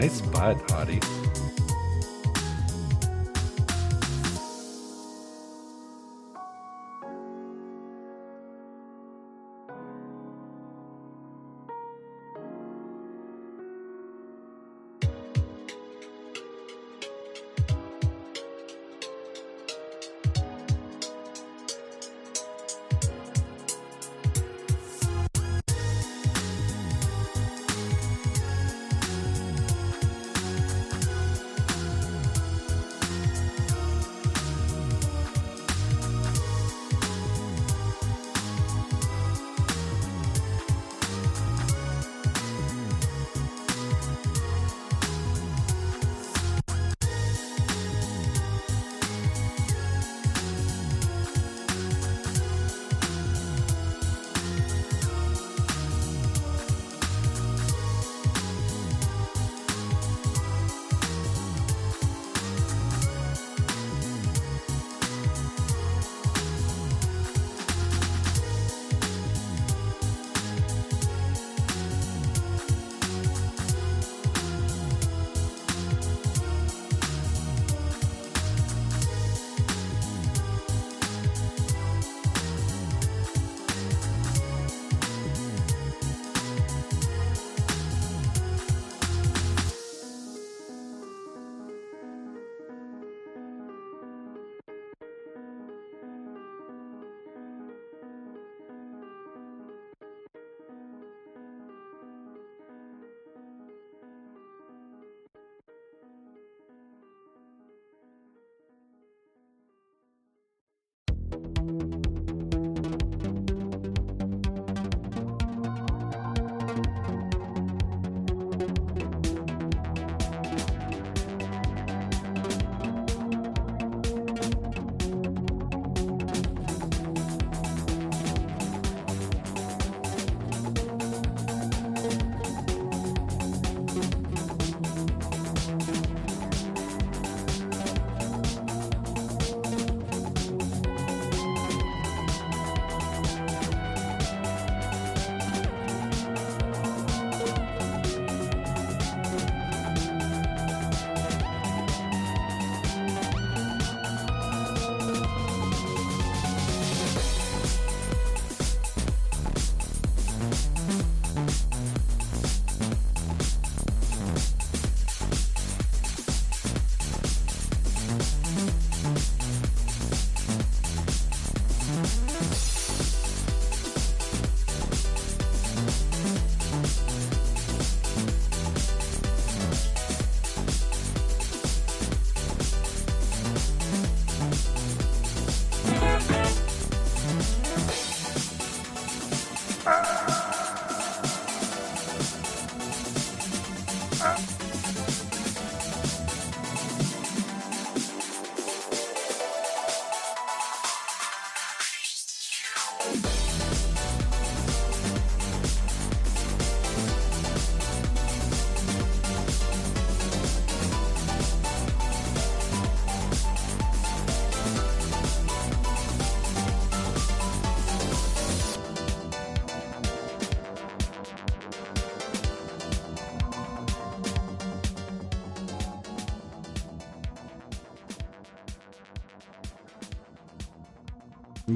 Nice spot, Ahty.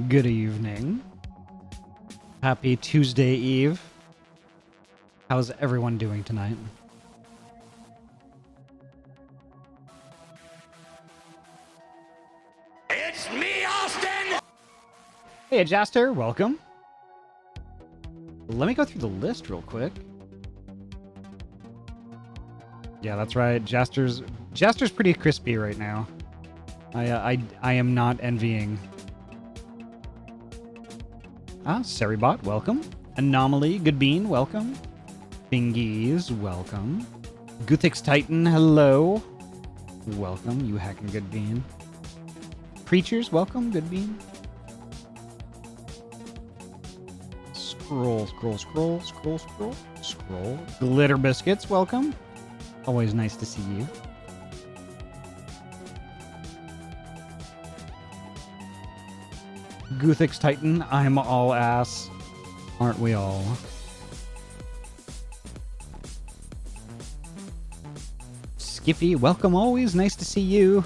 Good evening. Happy Tuesday Eve. How's everyone doing tonight? It's me, Austin! Hey, Jaster, welcome. Let me go through the list real quick. Yeah, that's right. Jaster's pretty crispy right now. I am not envying. Seribot, welcome. Anomaly, good bean, welcome. Bingies, welcome. Guthix Titan, hello. Welcome, you hacking good bean. Preachers, welcome, good bean. Scroll. Glitter Biscuits, welcome. Always nice to see you. Guthix Titan, I'm all ass. Aren't we all? Skippy, welcome always. Nice to see you.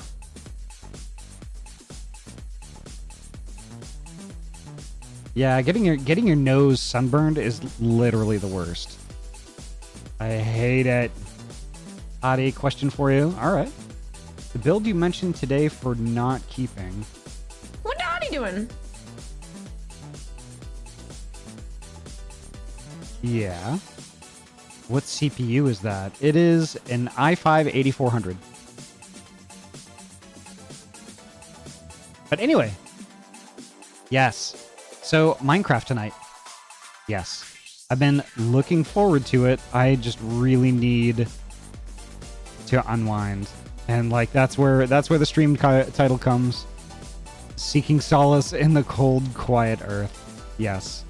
Yeah, getting your nose sunburned is literally the worst. I hate it. Ahty, question for you. All right. The build you mentioned today for not keeping. What's Ahty doing? Yeah. What CPU is that? It is an i5 8400. But anyway. Yes. So, Minecraft tonight. Yes. I've been looking forward to it. I just really need to unwind. And like that's where the stream title comes. Seeking solace in the cold, quiet earth. Yes.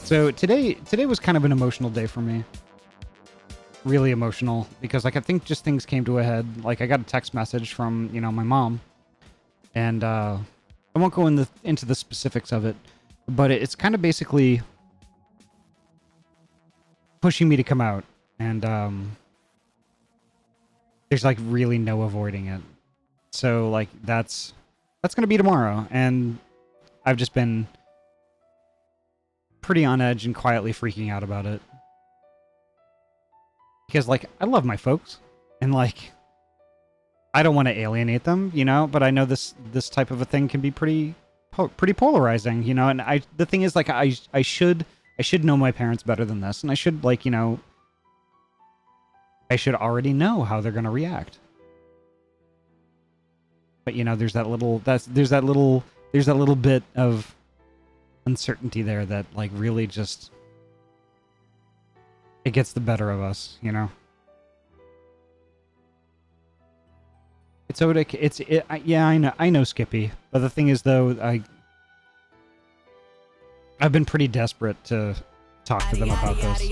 So today was kind of an emotional day for me. Really emotional because like I think just things came to a head. Like I got a text message from, you know, my mom. And I won't go into the specifics of it, but it's kind of basically pushing me to come out. And there's like really no avoiding it. So like that's going to be tomorrow. And I've just been pretty on edge and quietly freaking out about it. Because like I love my folks and like I don't want to alienate them, you know, but I know this type of a thing can be pretty polarizing, you know, and the thing is like I should know my parents better than this, and I should like, you know, I should already know how they're going to react. But you know, there's that little bit of uncertainty there that like really just it gets the better of us, you know. It's Odic. Yeah, I know Skippy, but the thing is though, I've been pretty desperate to talk to them about this.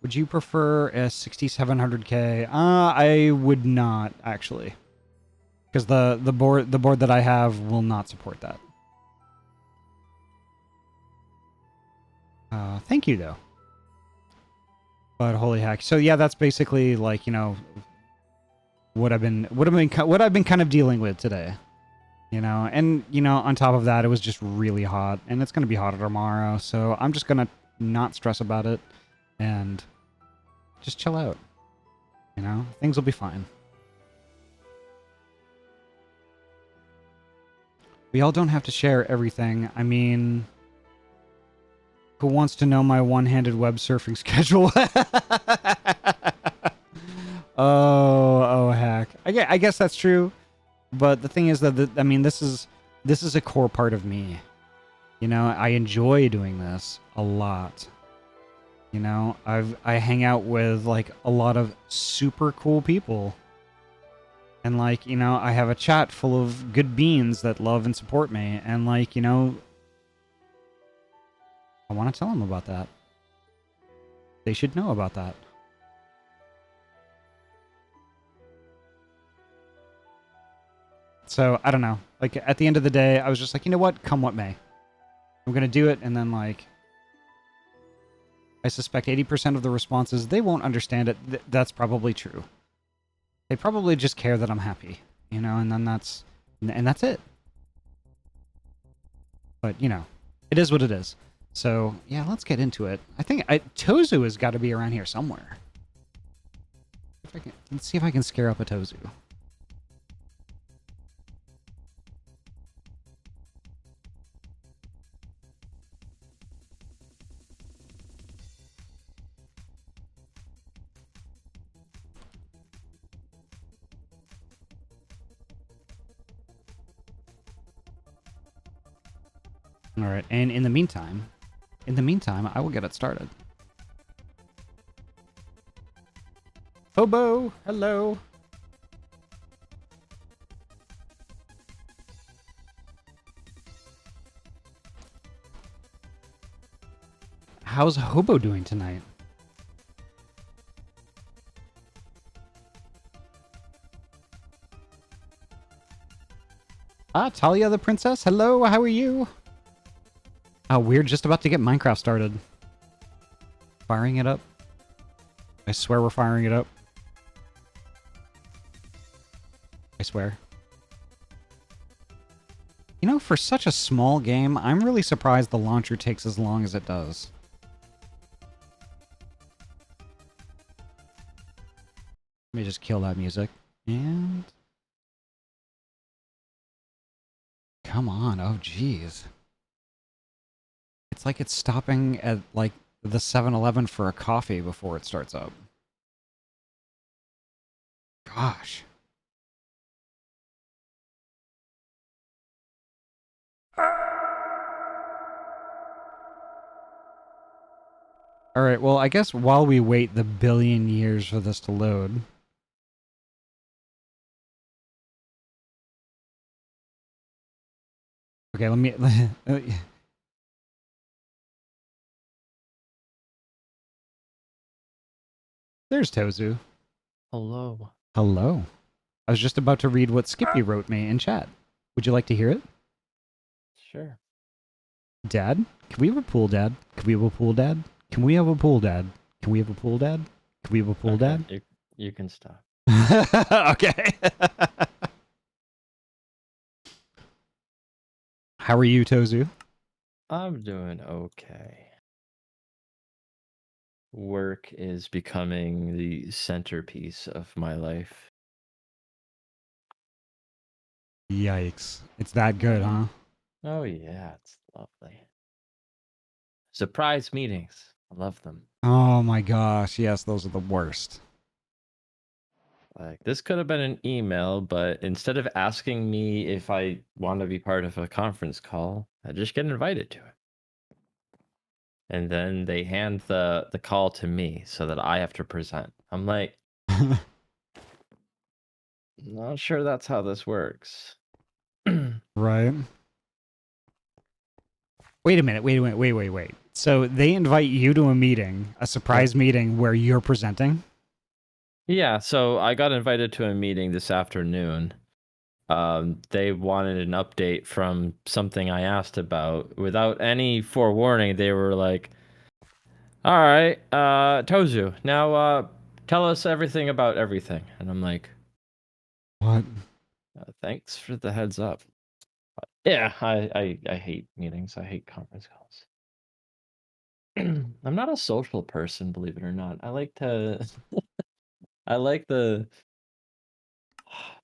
Would you prefer a 6700K? I would not actually, because the board that I have will not support that. Thank you though. But holy heck! So yeah, that's basically like, you know, what I've been kind of dealing with today. You know, and you know, on top of that, it was just really hot, and it's gonna be hotter tomorrow. So I'm just gonna not stress about it and just chill out. You know, things will be fine. We all don't have to share everything. I mean, who wants to know my one-handed web surfing schedule? Oh, heck. I guess that's true. But the thing is that, I mean, this is a core part of me. You know, I enjoy doing this a lot. You know, I hang out with, like, a lot of super cool people. And, like, you know, I have a chat full of good beans that love and support me. And, like, you know, I want to tell them about that. They should know about that. So, I don't know. Like, at the end of the day, I was just like, you know what? Come what may. I'm going to do it, and then, like, I suspect 80% of the responses, they won't understand it. That's probably true. They probably just care that I'm happy, you know, and then that's it. But, you know, it is what it is. So, yeah, let's get into it. I think Tozu has got to be around here somewhere. Let's see if I can scare up a Tozu. All right, and in the meantime, I will get it started. Hobo, hello. How's Hobo doing tonight? Ah, Talia the princess. Hello, how are you? Oh, we're just about to get Minecraft started. Firing it up. I swear we're firing it up. I swear. You know, for such a small game, I'm really surprised the launcher takes as long as it does. Let me just kill that music. And... come on, oh jeez. It's like it's stopping at, like, the 7-Eleven for a coffee before it starts up. Gosh. Alright, well, I guess while we wait the billion years for this to load... okay, let me... there's Tozu. Hello. Hello. I was just about to read what Skippy wrote me in chat. Would you like to hear it? Sure. Dad? Can we have a pool, Dad? Can we have a pool, Dad? Can we have a pool, Dad? Can we have a pool, Dad? Can we have a pool, Okay, Dad? you can stop. Okay. How are you, Tozu? I'm doing okay. Work is becoming the centerpiece of my life. Yikes. It's that good, huh? Oh yeah, it's lovely. Surprise meetings. I love them. Oh my gosh, yes, those are the worst. Like, this could have been an email, but instead of asking me if I want to be part of a conference call, I just get invited to it. And then they hand the call to me so that I have to present. I'm like, not sure that's how this works. Right. Wait a minute, wait. So they invite you to a meeting, a surprise meeting where you're presenting? Yeah, so I got invited to a meeting this afternoon. They wanted an update from something I asked about. Without any forewarning, they were like, all right, Tozu, now tell us everything about everything. And I'm like, What? thanks for the heads up. But yeah, I hate meetings. I hate conference calls. I'm not a social person, believe it or not. I like to I like the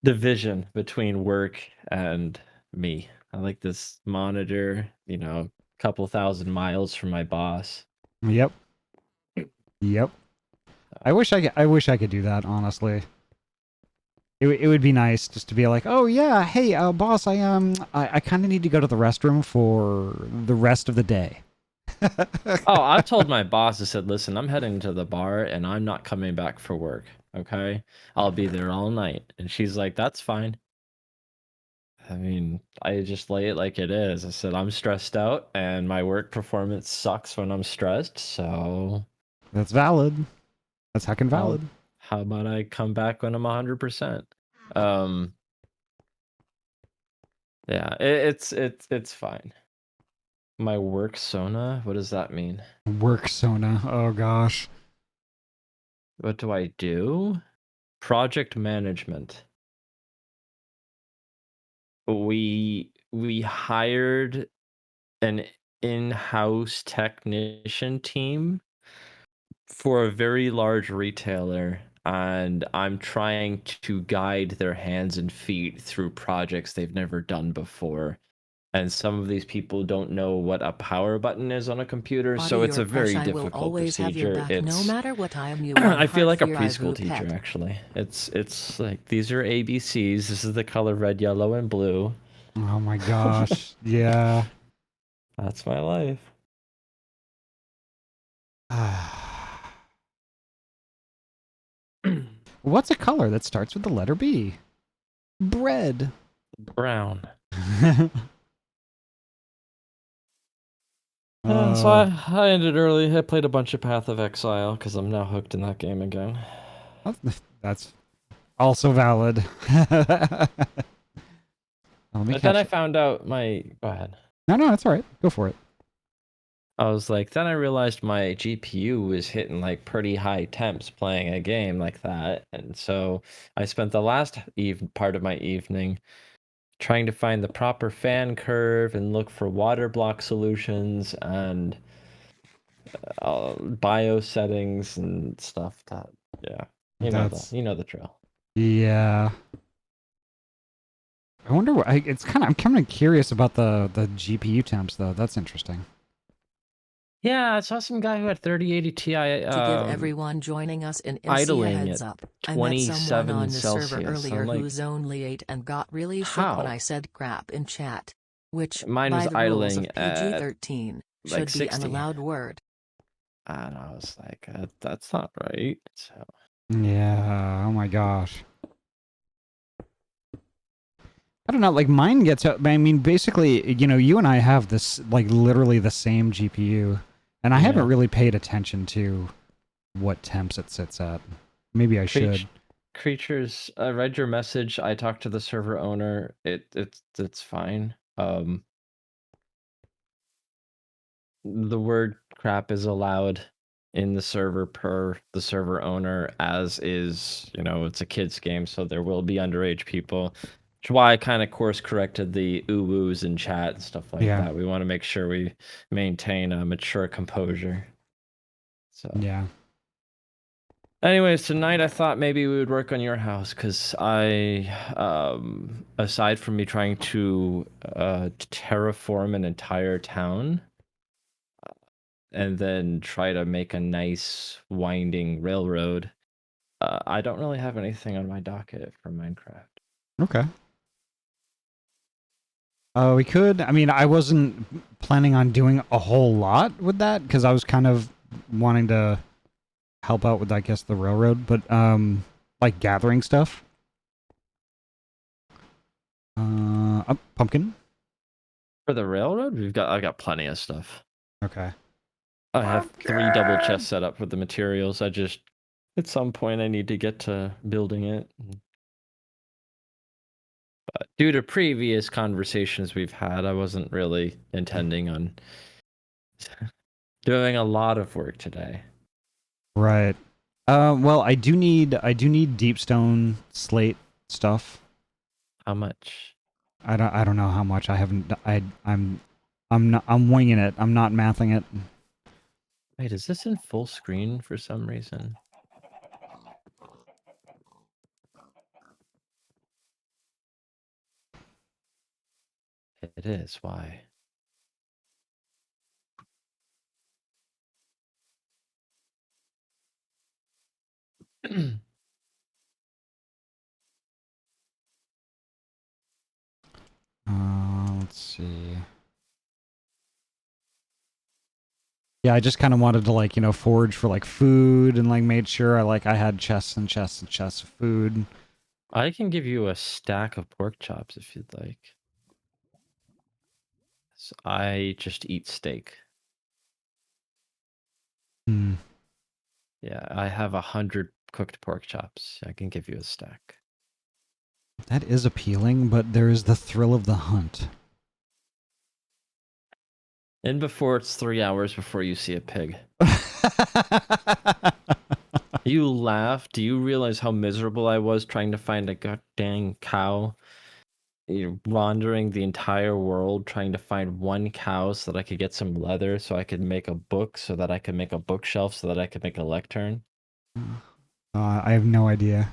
division between work and me. I like this monitor, a couple thousand miles from my boss. Yep. Yep. I wish I could do that, honestly. It would be nice just to be like, oh yeah, hey, boss, I kind of need to go to the restroom for the rest of the day. Oh, I've told my boss, I said, listen, I'm heading to the bar and I'm not coming back for work. Okay. I'll be there all night. And she's like, that's fine. I mean, I just lay it like it is. I said, I'm stressed out and my work performance sucks when I'm stressed. So That's valid. That's heckin' valid. how about I come back when I'm 100%? Yeah, it's fine. My work Sona, what does that mean? Work Sona. Oh gosh. What do I do? Project management. We hired an in-house technician team for a very large retailer, and I'm trying to guide their hands and feet through projects they've never done before. And some of these people don't know what a power button is on a computer, so it's a very difficult procedure. No matter what time you I feel like a preschool teacher, actually. It's like, these are ABCs. This is the color red, yellow, and blue. Oh my gosh. Yeah. That's my life. What's a color that starts with the letter B? Bread. Brown. So I ended early. I played a bunch of Path of Exile because I'm now hooked in that game again. That's also valid. Let me But then I catch. found out my. Go ahead. No, that's all right. Go for it. I was like, then I realized my GPU was hitting like pretty high temps playing a game like that, and so I spent the last part of my evening trying to find the proper fan curve and look for water block solutions and bio settings and stuff. That yeah, That's you know the drill. yeah. I wonder what I'm kind of curious about the GPU temps though. That's interesting. Yeah, I saw some guy who had 3080 Ti To give everyone joining us in MC a idling heads at up, I met someone 27 on the server Celsius. earlier I'm like, who's only 8 and got really shook when I said crap in chat. Which, mine by was the rules idling of at PG-13, like should be an 60. allowed word. And I was like, that's not right. So Yeah. Oh my gosh. I don't know. Like mine gets. I mean, basically, you and I have this like literally the same GPU, and I haven't Yeah. really paid attention to what temps it sits at. Maybe I should. Creatures, I read your message. I talked to the server owner. It's fine. The word crap is allowed in the server per the server owner, as is, it's a kids game, so there will be underage people. Which is why I kind of course corrected the ooh-woos in chat and stuff like Yeah. that. We want to make sure we maintain a mature composure. So Yeah. anyways, tonight I thought maybe we would work on your house, because aside from me trying to terraform an entire town and then try to make a nice winding railroad, I don't really have anything on my docket for Minecraft. Okay. We could. I mean, I wasn't planning on doing a whole lot with that because I was kind of wanting to help out with, I guess, the railroad, but like gathering stuff. Pumpkin. For the railroad, I got plenty of stuff. Okay. I have 3 double chests set up for the materials. I just, at some point, I need to get to building it. But due to previous conversations we've had, I wasn't really intending on doing a lot of work today. Right. Well, I do need deep stone slate stuff. How much? I don't know how much. I haven't. I'm winging it. I'm not mathing it. Wait, is this in full screen for some reason? It is. Why? Let's see. Yeah, I just kind of wanted to forage for food and made sure I had chests and chests and chests of food. I can give you a stack of pork chops if you'd like. So I just eat steak. Hmm. Yeah, I have 100 cooked pork chops. I can give you a stack. That is appealing, but there is the thrill of the hunt. And before it's 3 hours before you see a pig. You laugh. Do you realize how miserable I was trying to find a goddamn cow? Wandering the entire world trying to find one cow so that I could get some leather so I could make a book, so that I could make a bookshelf, so that I could make a lectern. I have no idea.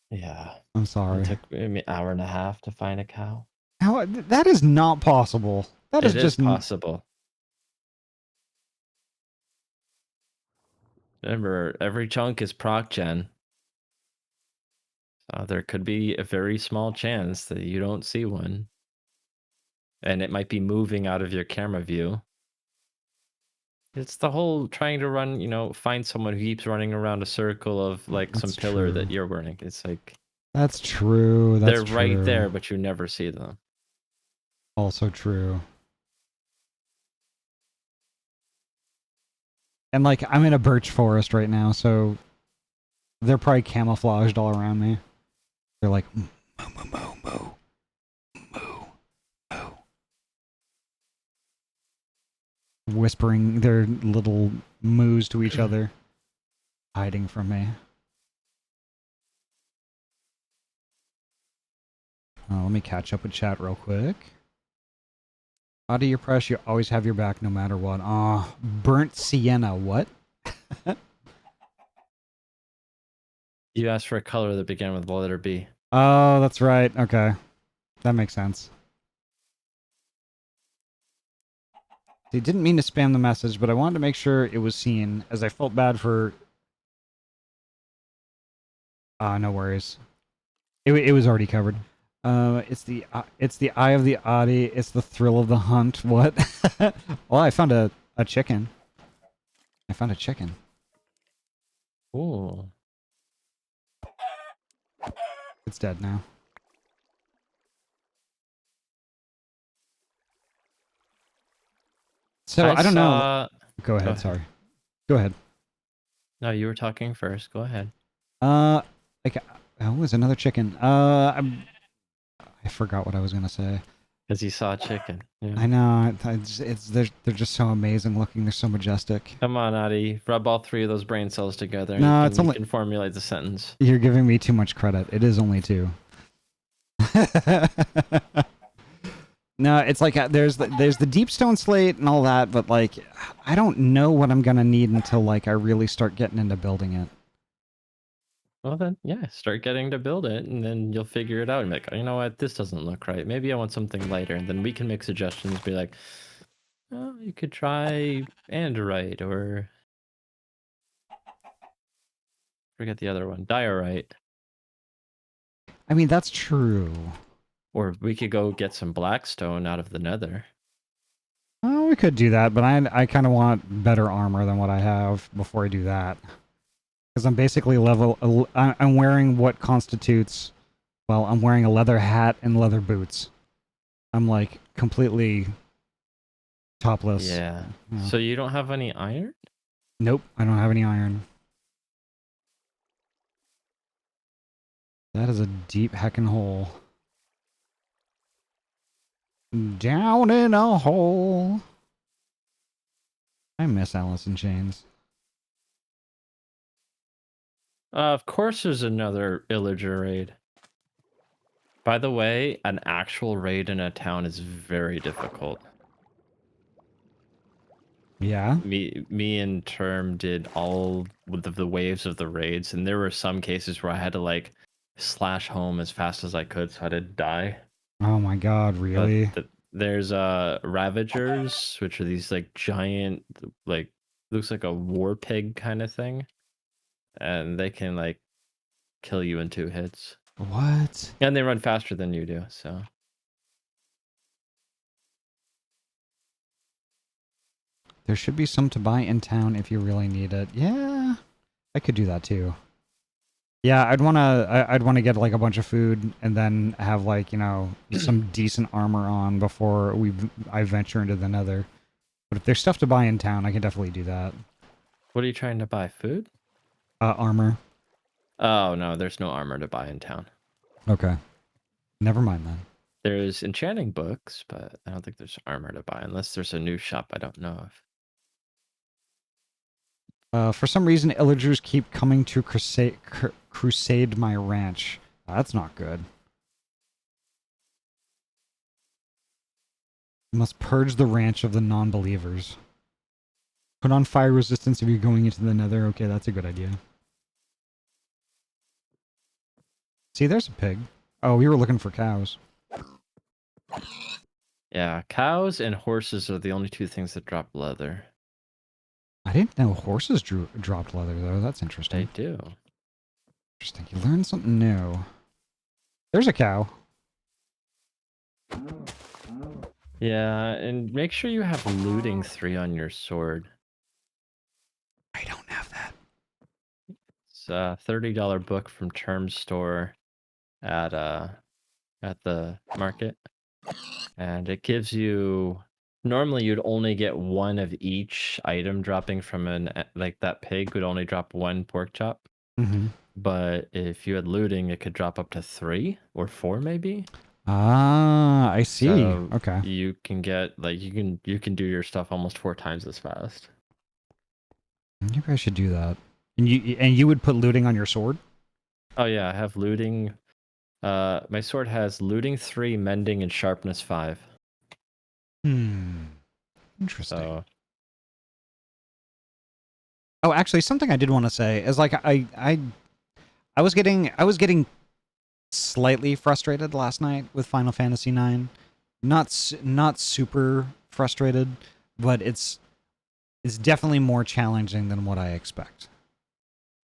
Yeah. I'm sorry. It took me an hour and a half to find a cow. How, that is not possible. That is just possible. Remember, every chunk is proc gen. So there could be a very small chance that you don't see one. And it might be moving out of your camera view. It's the whole trying to run, find someone who keeps running around a circle of some pillar that you're running. It's like... That's true. They're right there, but you never see them. Also true. And I'm in a birch forest right now, so they're probably camouflaged all around me. They're like, moo, moo, moo, moo, moo. whispering their little moos to each other, hiding from me. Let me catch up with chat real quick. Out of your press, you always have your back no matter what. Burnt sienna, what? You asked for a color that began with the letter B. Oh, that's right. Okay. That makes sense. They didn't mean to spam the message, but I wanted to make sure it was seen, as I felt bad for... no worries. It was already covered. It's the eye of the Ahty. It's the thrill of the hunt. What? Well, I found a chicken. I found a chicken. Ooh. It's dead now. So I don't know. Go ahead. Sorry. Go ahead. No, you were talking first. Go ahead. Like, oh, it was another chicken. I forgot what I was gonna say. Because you saw a chicken. Yeah. I know. They're just so amazing looking. They're so majestic. Come on, Ahty. Rub all 3 of those brain cells together. No, and it's only... you can formulate the sentence. You're giving me too much credit. It is only 2. No, it's like there's the deep stone slate and all that, but like I don't know what I'm gonna need until like I really start getting into building it. Well then, yeah, start getting to build it, and then you'll figure it out. And be like, you know what, this doesn't look right. Maybe I want something lighter, and then we can make suggestions. Be like, oh, you could try andorite, or forget the other one, diorite. I mean, that's true. Or we could go get some blackstone out of the nether. Oh, we could do that, but I kind of want better armor than what I have before I do that. Because I'm basically I'm wearing what constitutes... Well, I'm wearing a leather hat and leather boots. I'm like completely topless. Yeah. So you don't have any iron? Nope, I don't have any iron. That is a deep heckin' hole. Down in a hole. I miss Alice in Chains. Of course there's another illager raid. By the way, an actual raid in a town is very difficult. Yeah? Me and Term did all of the waves of the raids, and there were some cases where I had to like slash home as fast as I could so I didn't die. Oh my god, really? There's Ravagers, which are these like giant, like looks like a war pig kind of thing, and they can like kill you in 2 hits. What? And they run faster than you do, so. There should be some to buy in town if you really need it. Yeah, I could do that too. Yeah, I'd wanna get like a bunch of food and then have like, you know, some decent armor on before I venture into the nether. But if there's stuff to buy in town, I can definitely do that. What are you trying to buy? Food? Armor. Oh no, there's no armor to buy in town. Okay. Never mind then. There's enchanting books, but I don't think there's armor to buy unless there's a new shop I don't know of. For some reason, illagers keep coming to crusade my ranch. That's not good. You must purge the ranch of the non-believers. Put on fire resistance if you're going into the nether. Okay, that's a good idea. See, there's a pig. Oh, we were looking for cows. Yeah, cows and horses are the only 2 things that drop leather. I didn't know horses dropped leather, though. That's interesting. They do. Interesting. You learned something new. There's a cow. Yeah, and make sure you have looting 3 on your sword. I don't have that. It's a $30 book from Term Store at the market. And it gives you... Normally, you'd only get 1 of each item dropping from like that pig would only drop 1 pork chop. Mm-hmm. But if you had looting, it could drop up to 3 or 4 maybe. Ah, I see. So Okay. you can get like you can do your stuff almost 4 times as fast. Maybe I should do that. And you would put looting on your sword? Oh yeah, I have looting. My sword has looting 3, mending, and sharpness 5. Interesting. So Oh, actually, something I did want to say is like I was getting slightly frustrated last night with Final Fantasy IX. Not super frustrated, but it's definitely more challenging than what I expect.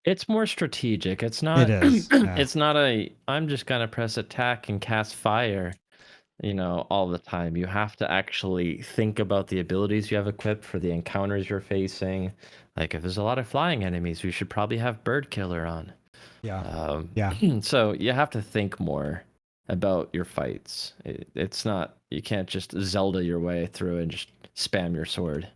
it's more strategic. It's It not is. Yeah. it's not a I'm just gonna press attack and cast fire, all the time. You have to actually think about the abilities you have equipped for the encounters you're facing. Like if there's a lot of flying enemies, we should probably have bird killer on. Yeah. Yeah. So you have to think more about your fights. It's not, you can't just Zelda your way through and just spam your sword.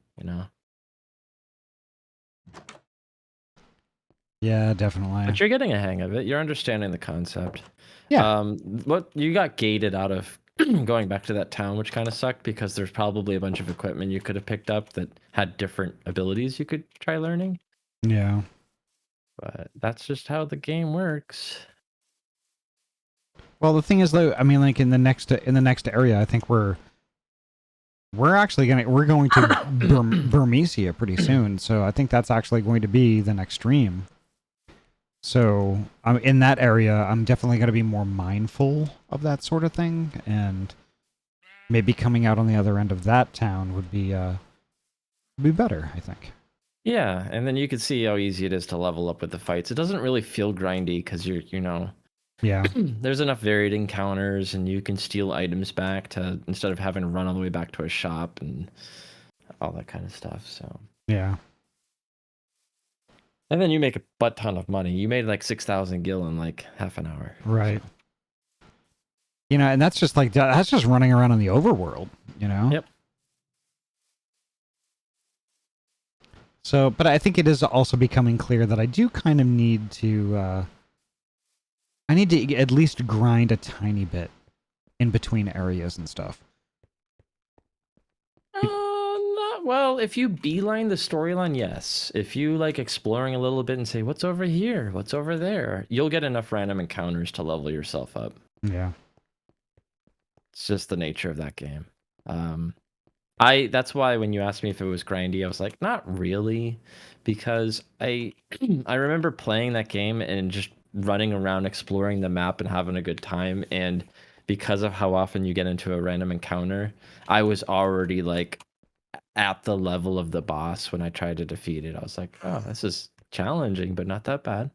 Yeah, definitely. But you're getting a hang of it. You're understanding the concept. Yeah. What you got gated out of going back to that town, which kind of sucked because there's probably a bunch of equipment you could have picked up that had different abilities you could try learning. Yeah. But that's just how the game works. Well, the thing is though, I mean like in the next area, I think we're going to Burmecia pretty soon. So I think that's actually going to be the next stream. So in that area, I'm definitely going to be more mindful of that sort of thing, and maybe coming out on the other end of that town would be better, I think. Yeah, and then you can see how easy it is to level up with the fights. It doesn't really feel grindy because Yeah. there's enough varied encounters and you can steal items back to instead of having to run all the way back to a shop and all that kind of stuff. So Yeah. and then you make a butt ton of money. You made like 6,000 gil in like half an hour. Right. And that's just running around in the overworld, Yep. So, but I think it is also becoming clear that I do kind of need to at least grind a tiny bit in between areas and stuff. Not well. If you beeline the storyline, yes. If you like exploring a little bit and say, "What's over here? What's over there?" You'll get enough random encounters to level yourself up. Yeah. It's just the nature of that game. That's why when you asked me if it was grindy, I was like, not really, because I I remember playing that game and just running around exploring the map and having a good time, and because of how often you get into a random encounter, I was already like at the level of the boss when I tried to defeat it. I was like, oh, this is challenging, but not that bad.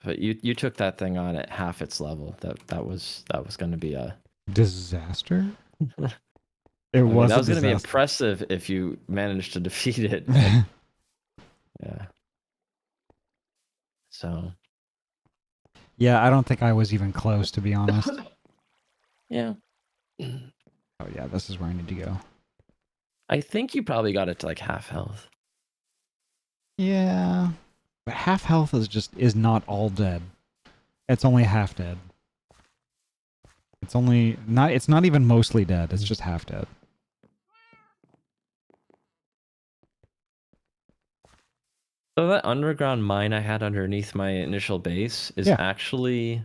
But you took that thing on at half its level. That was going to be a Disaster? I mean, Was that a was going to be disaster. impressive if you managed to defeat it. But, yeah. So. Yeah, I don't think I was even close, to be honest. Yeah. Oh yeah, this is where I need to go. I think you probably got it to like half health. Yeah, but half health is not all dead. It's only half dead. It's not even mostly dead. It's just half dead. So that underground mine I had underneath my initial base is actually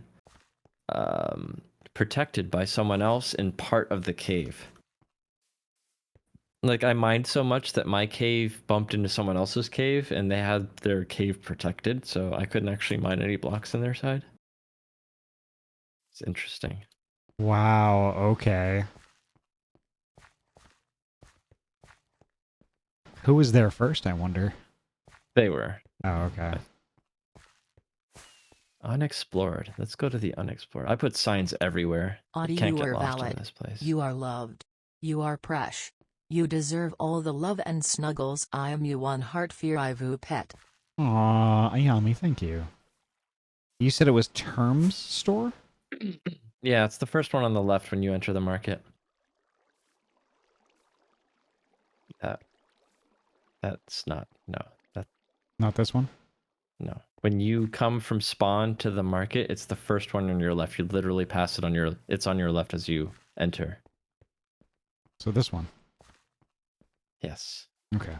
protected by someone else in part of the cave. Like I mined so much that my cave bumped into someone else's cave and they had their cave protected, so I couldn't actually mine any blocks on their side. It's interesting. Wow, okay. Who was there first, I wonder? They were. Oh, okay. Unexplored. Let's go to the unexplored. I put signs everywhere. Ahty, Can't you get are lost valid. in this place. You are loved. You are fresh. You deserve all the love and snuggles. I am you one heart fear I vu pet. Aw, Ayami, thank you. You said it was Terms store? Yeah, it's the first one on the left when you enter the market. That's not, no. Not this one? No. when you come from spawn to the market, it's the first one on your left. You literally pass it on your. It's on your left as you enter. So this one. Yes. Okay.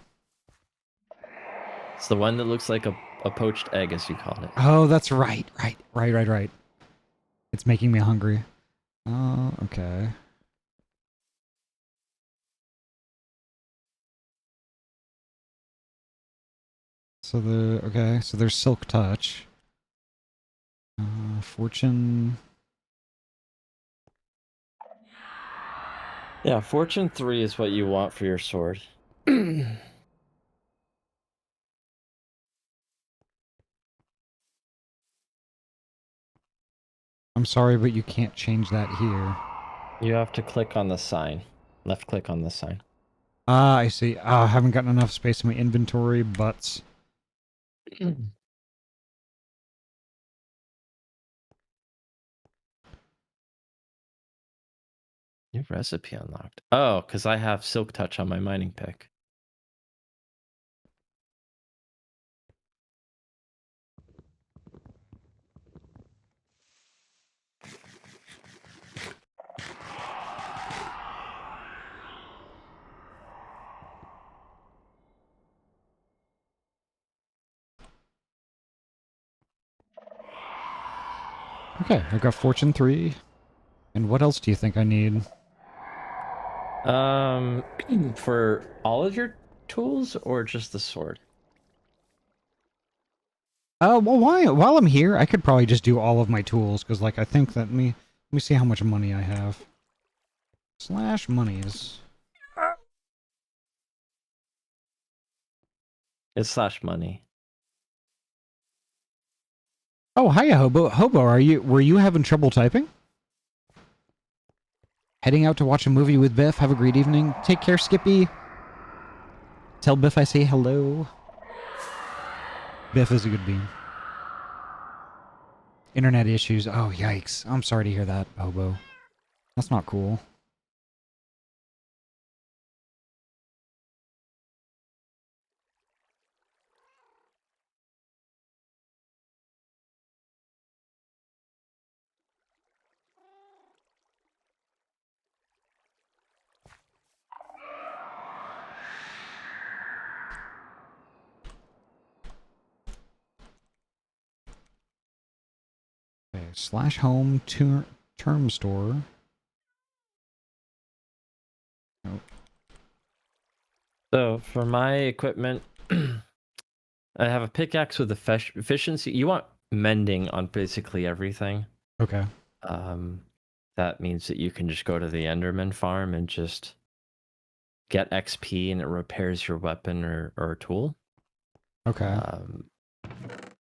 It's the one that looks like a poached egg, as you called it. Oh, that's right. Right. It's making me hungry. Oh, okay. So so there's Silk Touch. Fortune. Yeah, Fortune 3 is what you want for your sword. I'm sorry, but you can't change that here. You have to click on the sign. Left click on the sign. Ah, I see. I haven't gotten enough space in my inventory, but... New recipe unlocked. Oh, because I have Silk Touch on my mining pick. Okay, I've got Fortune 3. And what else do you think I need? For all of your tools or just the sword? Well, while I'm here, I could probably just do all of my tools, because, like, I think that... Let me see how much money I have. Slash monies. It's slash money. Oh, hiya, Hobo. Hobo, were you having trouble typing? Heading out to watch a movie with Biff. Have a great evening. Take care, Skippy. Tell Biff I say hello. Biff is a good bean. Internet issues. Oh, yikes. I'm sorry to hear that, Hobo. That's not cool. Okay, slash home term store. Nope. So for my equipment, I have a pickaxe with efficiency. You want mending on basically everything. Okay. That means that you can just go to the Enderman farm and just get XP and it repairs your weapon or tool. Okay.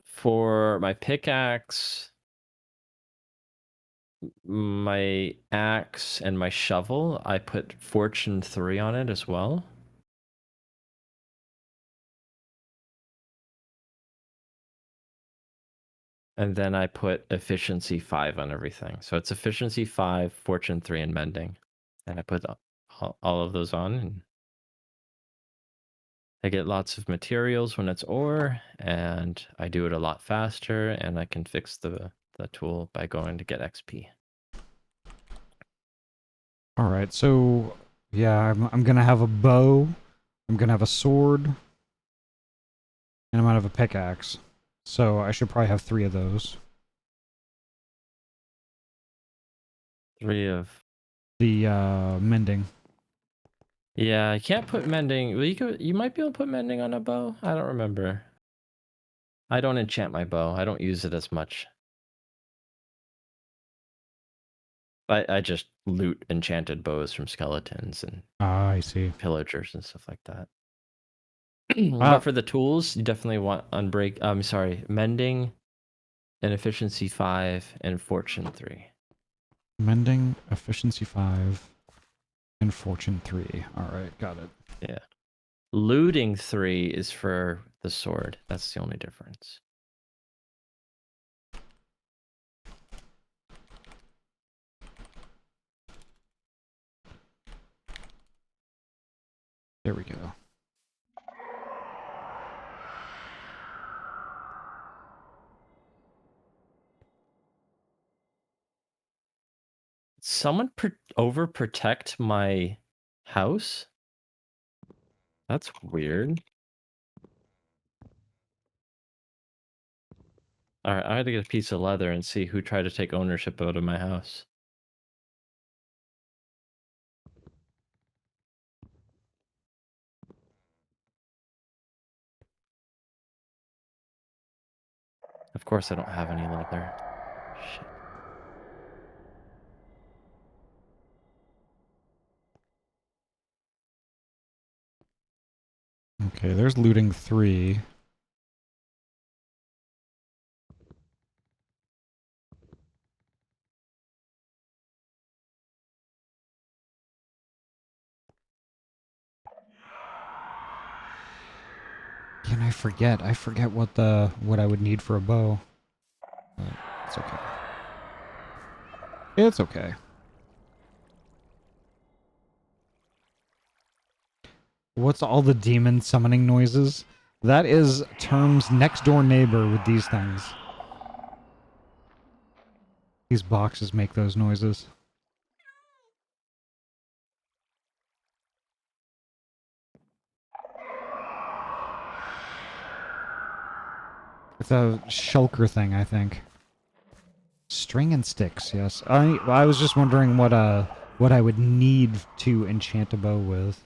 For my pickaxe, my axe, and my shovel, I put Fortune 3 on it as well. And then I put efficiency 5 on everything. So it's efficiency 5, Fortune 3, and mending. And I put all of those on. And I get lots of materials when it's ore, and I do it a lot faster, and I can fix the tool by going to get XP. All right. So, yeah, I'm gonna have a bow. I'm gonna have a sword. And I'm gonna have a pickaxe. So I should probably have 3 of those. 3 of... The, mending. Yeah, I can't put mending. Well, you might be able to put mending on a bow. I don't remember. I don't enchant my bow. I don't use it as much. I just loot enchanted bows from skeletons and Ah, I see. pillagers and stuff like that. But for the tools, you definitely want mending and efficiency 5 and fortune 3. Mending, efficiency 5, and fortune 3. All right, got it. Yeah. Looting 3 is for the sword. That's the only difference. There we go. someone overprotect my house? That's weird. Alright, I had to get a piece of leather and see who tried to take ownership out of my house. Of course I don't have any leather. Shit. Okay, there's looting 3. Can I forget? I forget what I would need for a bow. But it's okay. It's okay. What's all the demon summoning noises? That is Term's next door neighbor with these things. These boxes make those noises. It's a shulker thing, I think. String and sticks, yes. I was just wondering what I would need to enchant a bow with.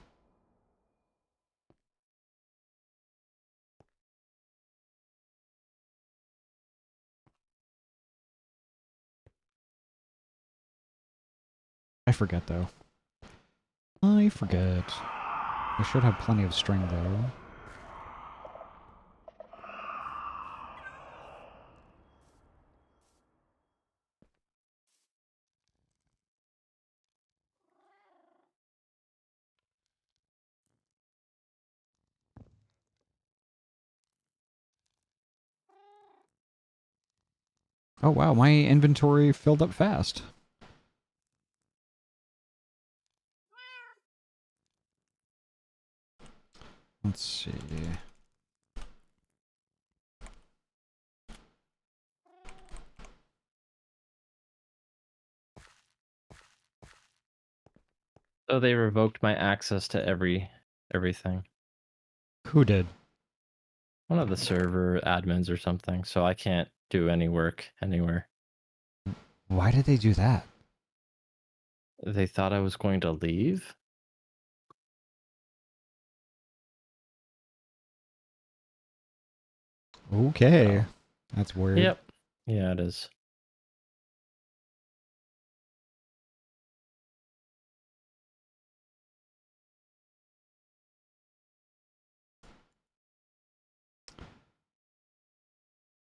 I forget though. I forget. I should have plenty of string though. Oh wow, my inventory filled up fast. Let's see. So they revoked my access to everything. Who did? One of the server admins or something, so I can't do any work anywhere. Why did they do that? They thought I was going to leave? Okay. That's weird. Yep. Yeah, it is.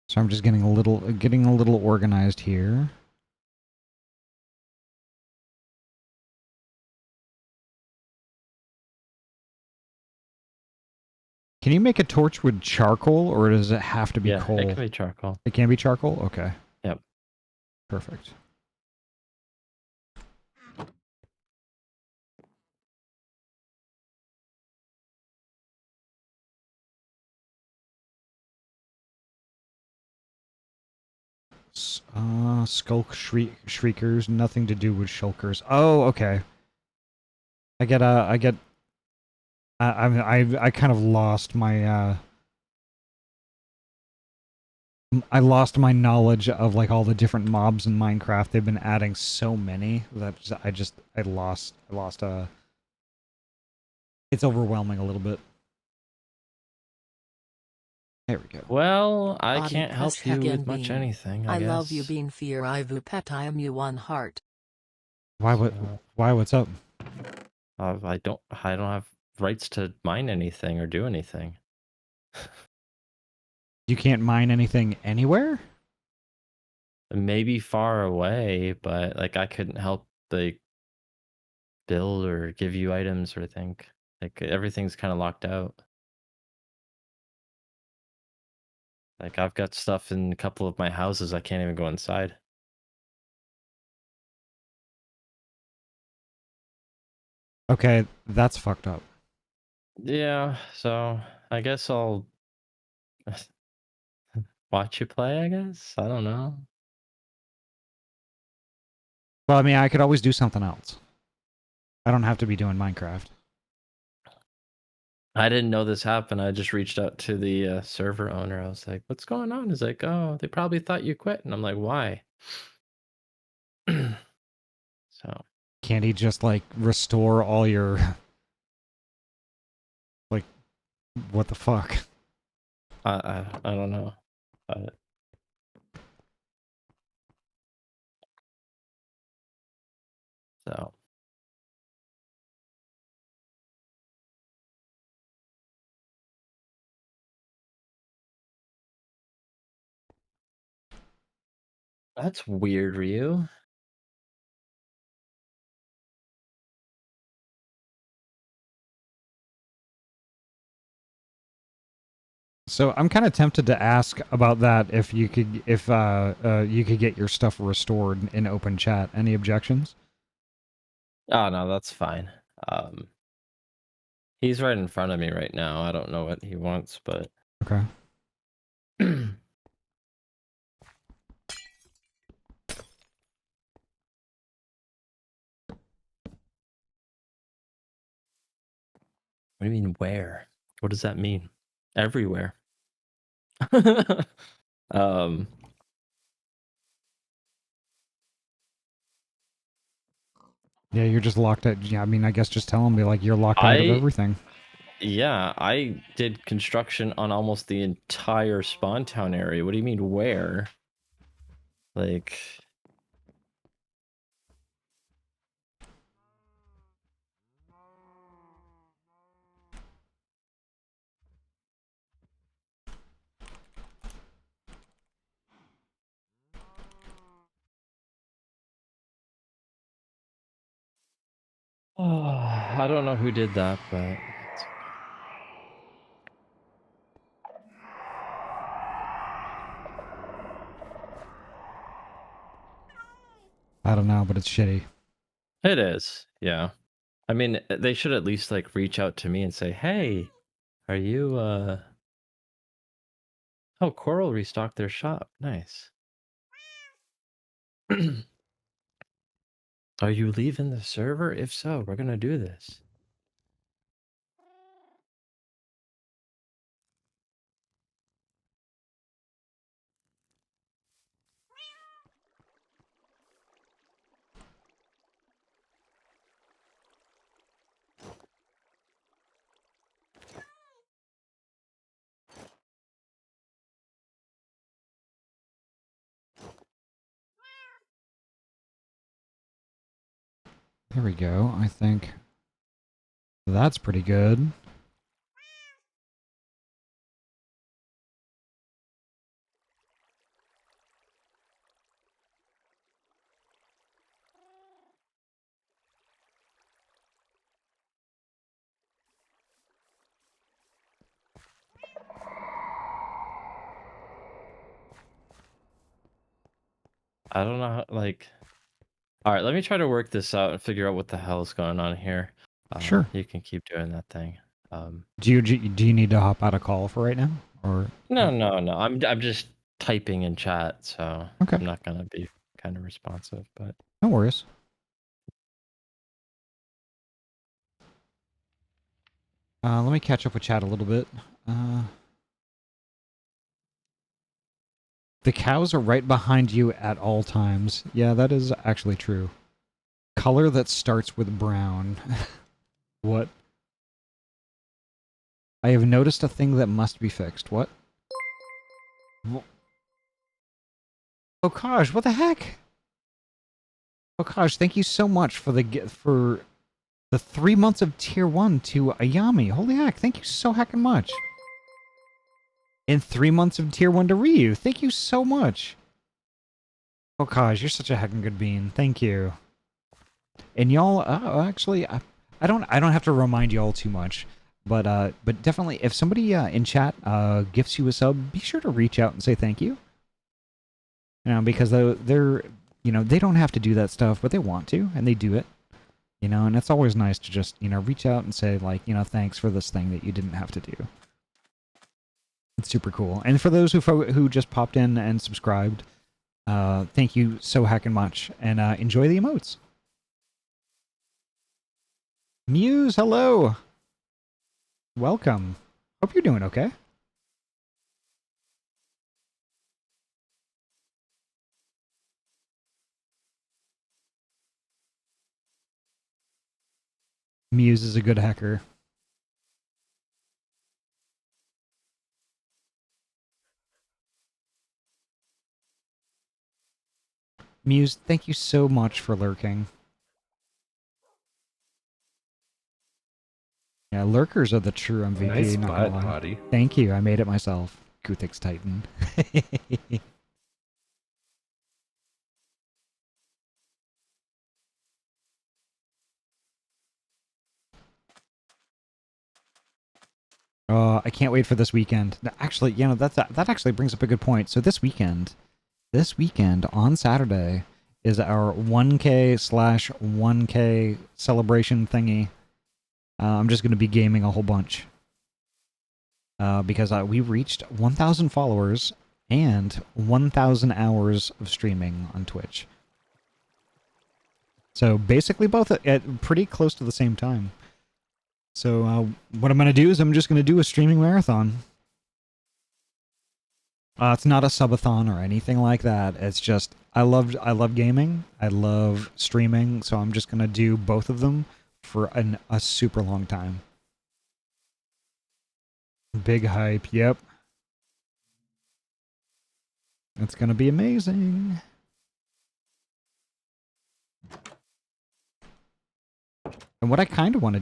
So I'm just getting a little organized here. Can you make a torch with charcoal, or does it have to be coal? It can be charcoal. It can be charcoal? Okay. Yep. Perfect. Skulk shriekers, nothing to do with shulkers. Oh, okay. I kind of lost my I lost my knowledge of like all the different mobs in Minecraft. They've been adding so many that I lost it's overwhelming a little bit. There we go. Well, I Ahty can't help press you again with much bean. anything, I guess. love you bean fear Ivu pet I am you one heart. What's up? I don't have rights to mine anything or do anything. You can't mine anything anywhere? Maybe far away, but like I couldn't help like build or give you items or think. Like everything's kind of locked out. Like I've got stuff in a couple of my houses I can't even go inside. Okay, that's fucked up. Yeah, so I guess I'll watch you play, I guess. I don't know. Well, I mean, I could always do something else. I don't have to be doing Minecraft. I didn't know this happened. I just reached out to the server owner. I was like, "What's going on?" He's like, "Oh, they probably thought you quit." And I'm like, "Why?" So Can't he just like restore all your like what the fuck? I don't know. So that's weird, Ryu. So I'm kind of tempted to ask about that if you could you could get your stuff restored in open chat. Any objections? Oh no, that's fine. He's right in front of me right now. I don't know what he wants, but Okay. What do you mean where? What does that mean? Everywhere. um Yeah, you're just locked out. Yeah, I mean, I guess just tell them like you're locked out of I everything. yeah, I did construction on almost the entire spawn town area. What do you mean where? Like I don't know who did that, but I don't know, but it's shitty. it is. Yeah. I mean, they should at least like reach out to me and say, "Hey, are you oh, Coral restocked their shop. Nice. Are you leaving the server? If so, we're going to do this." There we go. I think that's pretty good. I don't know how, like all right, let me try to work this out and figure out what the hell is going on here. Sure. You can keep doing that thing. Do you need to hop out of call for right now, or No, no, no. I'm just typing in chat, so okay? I'm not going to be kind of responsive, but No worries. Let me catch up with chat a little bit. The cows are right behind you at all times. Yeah, that is actually true. Color that starts with brown. What? I have noticed a thing that must be fixed. What? Oh gosh, what the heck? Oh gosh, thank you so much for the 3 months of tier 1 to Ayami. Holy heck, thank you so heckin' much. And 3 months of tier 1 to Ryu. Thank you so much. Oh gosh, you're such a heckin' good bean. Thank you. And y'all, actually, I don't have to remind y'all too much, but definitely, if somebody in chat gifts you a sub, be sure to reach out and say thank you. You know, because they're you know, they don't have to do that stuff, but they want to, and they do it. You know, and it's always nice to just, you know, reach out and say like, you know, thanks for this thing that you didn't have to do. It's super cool. And for those who just popped in and subscribed, Thank you so heckin' much, and enjoy the emotes. Muse, hello. Welcome. Hope you're doing okay. Muse is a good hacker. Muse, thank you so much for lurking. Yeah, lurkers are the true MVP. Nice not butt, gonna lie. Ahty. Thank you. I made it myself. Guthix Titan. I can't wait for this weekend. Actually, you know, that actually brings up a good point. So this weekend on Saturday is our 1K/1K celebration thingy. I'm just going to be gaming a whole bunch. Because we reached 1,000 followers and 1,000 hours of streaming on Twitch. So basically both at pretty close to the same time. So what I'm going to do is I'm just going to do a streaming marathon. It's not a subathon or anything like that. It's just I love gaming. I love streaming. So I'm just going to do both of them for a super long time. Big hype. Yep. It's going to be amazing. And what I kind of want to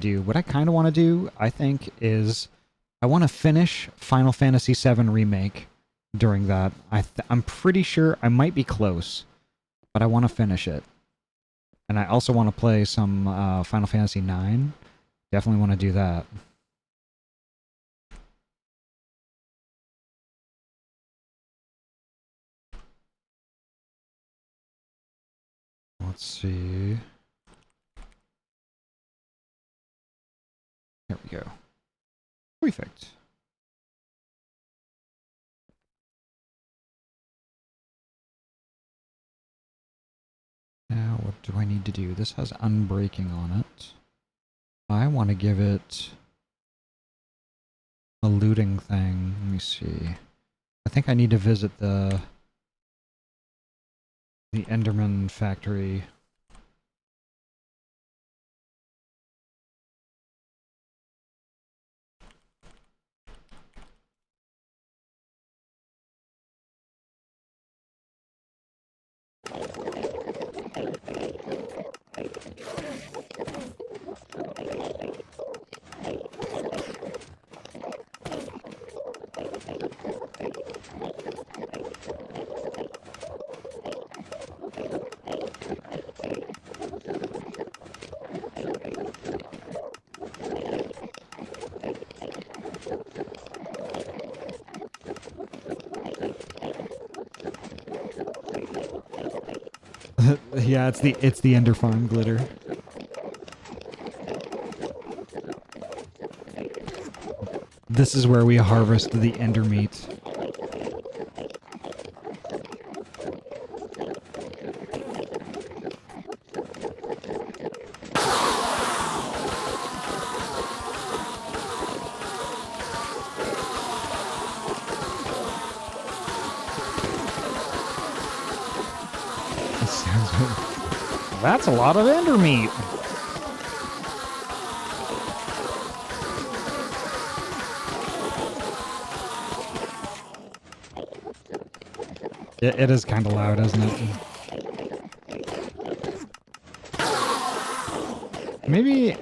do, I think, is I want to finish Final Fantasy VII Remake during that. I'm pretty sure I might be close, but I want to finish it. And I also want to play some Final Fantasy IX. Definitely want to do that. Let's see. There we go. Perfect. Now, what do I need to do? This has unbreaking on it. I want to give it a looting thing. Let me see. I think I need to visit the Enderman factory. Yeah, it's the Ender Farm glitter. This is where we harvest the Ender meat. That's a lot of Ender meat. It is kind of loud, isn't it? Maybe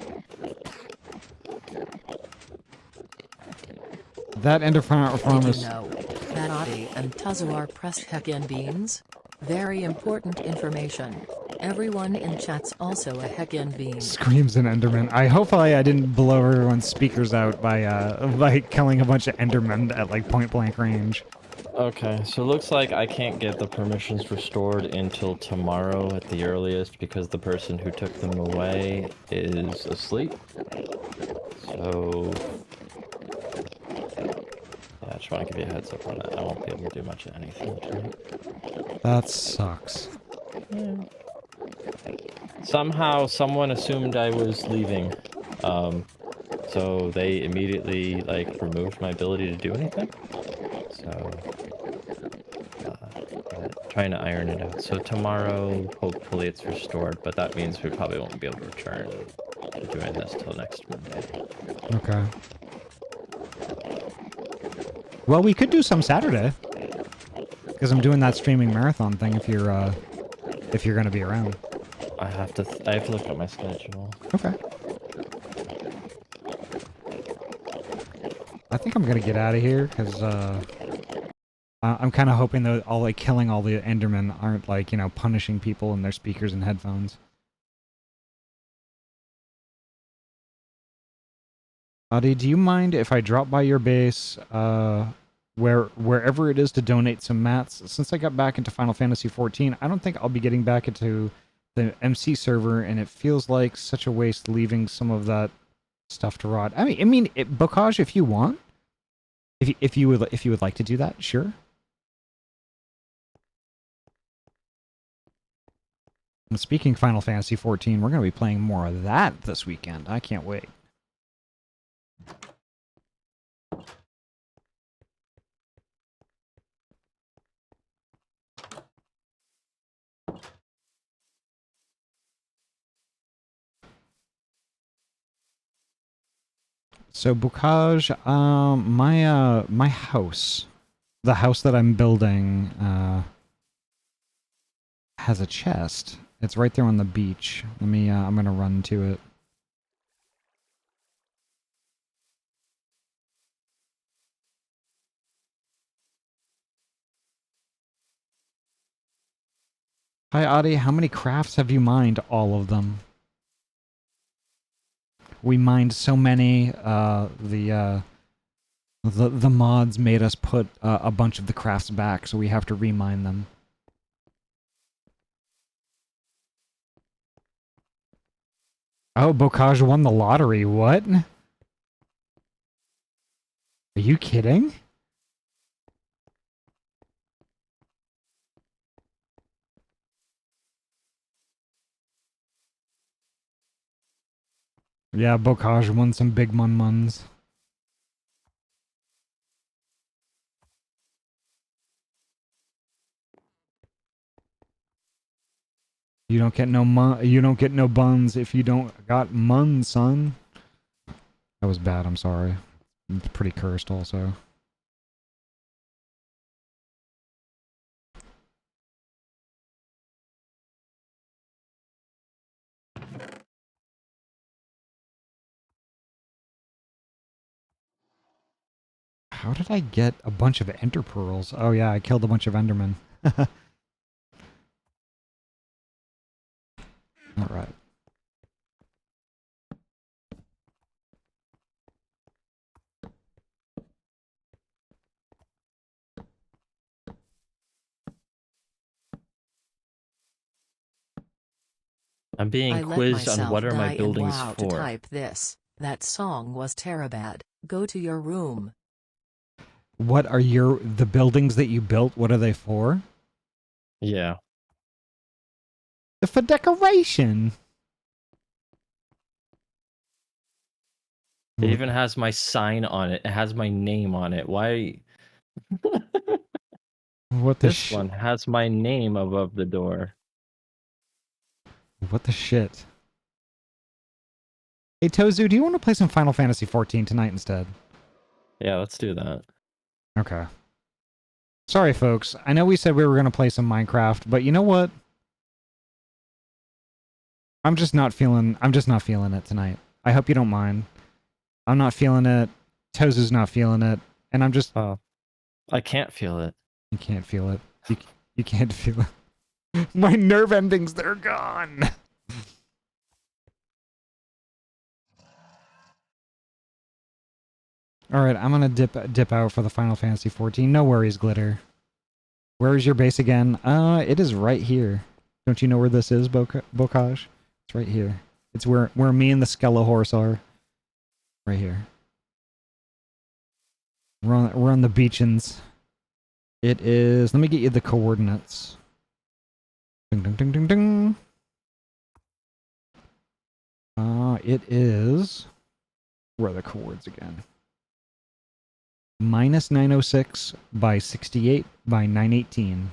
that Ender Farm Did is... you know that Ahty and Tozu are pressed heckin' beans? Very important information. Everyone in chat's also a heckin' bean. Screams an Enderman. Hopefully I didn't blow everyone's speakers out by killing a bunch of Endermen at like point blank range. Okay, so it looks like I can't get the permissions restored until tomorrow at the earliest because the person who took them away is asleep. So yeah, just want to give you a heads up on that. I won't be able to do much of anything tonight. That sucks. Somehow, someone assumed I was leaving. So they immediately, like, removed my ability to do anything. So, trying to iron it out. So tomorrow, hopefully it's restored, but that means we probably won't be able to return to doing this till next Monday. Okay. Well, we could do some Saturday. Because I'm doing that streaming marathon thing if you're going to be around. I have to look at my schedule. Okay. I think I'm going to get out of here because I'm kind of hoping that killing all the Endermen aren't punishing people in their speakers and headphones. Ahty, do you mind if I drop by your base wherever it is to donate some mats? Since I got back into Final Fantasy XIV, I don't think I'll be getting back into the MC server, and it feels like such a waste leaving some of that stuff to rot. I mean, Bokaj, if you want, if you would like to do that, sure. And speaking Final Fantasy XIV, we're going to be playing more of that this weekend. I can't wait. So Bokaj, my house, the house that I'm building, has a chest. It's right there on the beach. Let me, I'm gonna run to it. Hi Ahty, how many crafts have you mined? All of them. We mined so many, the mods made us put a bunch of the crafts back, so we have to remine them. Oh, Bokaj won the lottery, what? Are you kidding? Yeah, Bokaj won some big muns. You don't get no buns if you don't got mun, son. That was bad, I'm sorry. It's pretty cursed also. How did I get a bunch of ender pearls? Oh yeah, I killed a bunch of endermen. Alright. I'm being quizzed on what are my buildings WoW for. To type this. That song was terribad. Go to your room. What are the buildings that you built, what are they for? Yeah. They're for decoration. It even has my sign on it. It has my name on it. Why? What the This one has my name above the door. What the shit? Hey Tozu, do you want to play some Final Fantasy XIV tonight instead? Yeah, let's do that. Okay. Sorry folks, I know we said we were going to play some Minecraft, but you know what? I'm just not feeling it tonight. I hope you don't mind. I'm not feeling it. Tozu's not feeling it. And I'm just... Oh. I can't feel it. You can't feel it. You can't feel it. My nerve endings, they're gone! Alright, I'm gonna dip out for the Final Fantasy XIV. No worries, Glitter. Where is your base again? It is right here. Don't you know where this is, Bokaj? It's right here. It's where me and the Skella horse are. Right here. We're on the beachins. It is. Let me get you the coordinates. Ding ding ding ding ding. It is. Where are the coords again? Minus 906 by 68 by 918.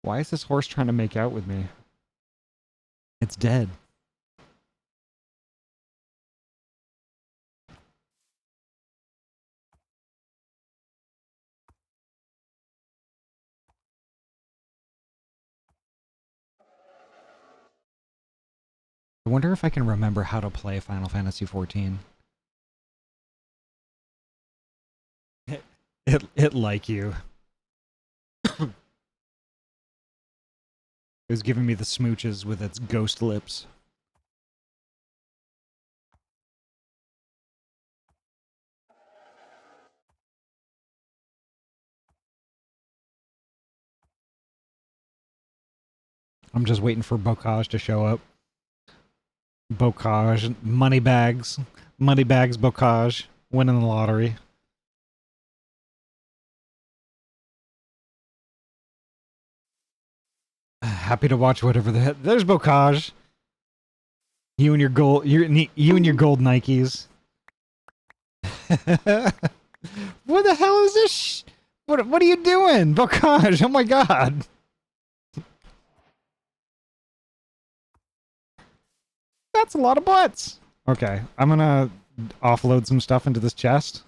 Why is this horse trying to make out with me? It's dead. I wonder if I can remember how to play Final Fantasy XIV. It like you. It was giving me the smooches with its ghost lips. I'm just waiting for Bocage to show up. Bocage, Moneybags, Bocage, winning the lottery. Happy to watch whatever the heck. There's Bocage. You and your gold, you and your gold Nikes. What the hell is this? What are you doing, Bocage? Oh my god. That's a lot of butts. Okay, I'm gonna offload some stuff into this chest.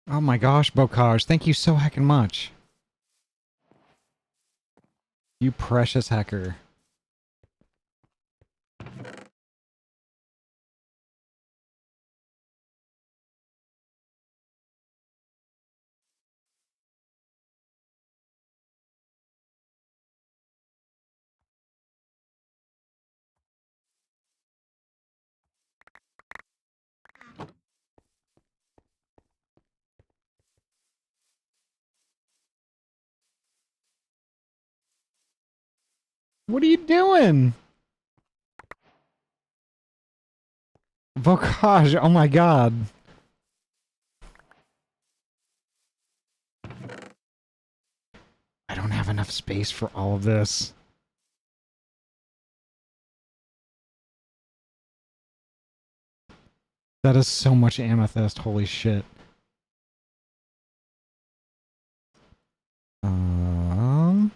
Oh my gosh, Bocage, thank you so heckin' much. You precious hacker. What are you doing? Bocage, oh my god. I don't have enough space for all of this. That is so much amethyst, holy shit. Um...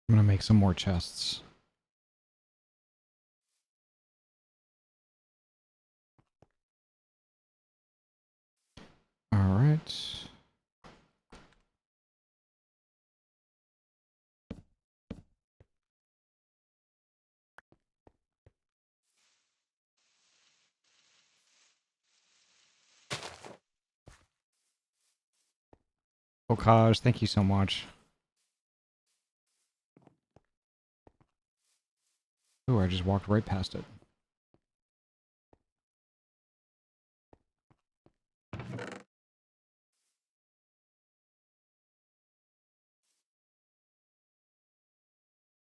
I'm gonna make some more chests. Alright. Bocage, thank you so much. Oh, I just walked right past it.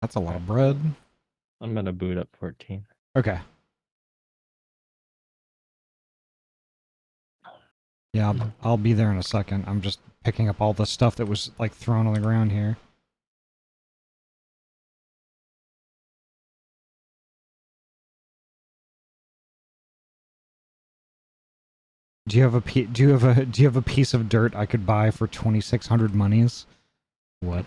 That's a lot of bread. I'm gonna boot up 14. Okay. Yeah, I'll be there in a second. I'm just picking up all the stuff that was like thrown on the ground here. Do you have a do you have a piece of dirt I could buy for 2,600 monies? What?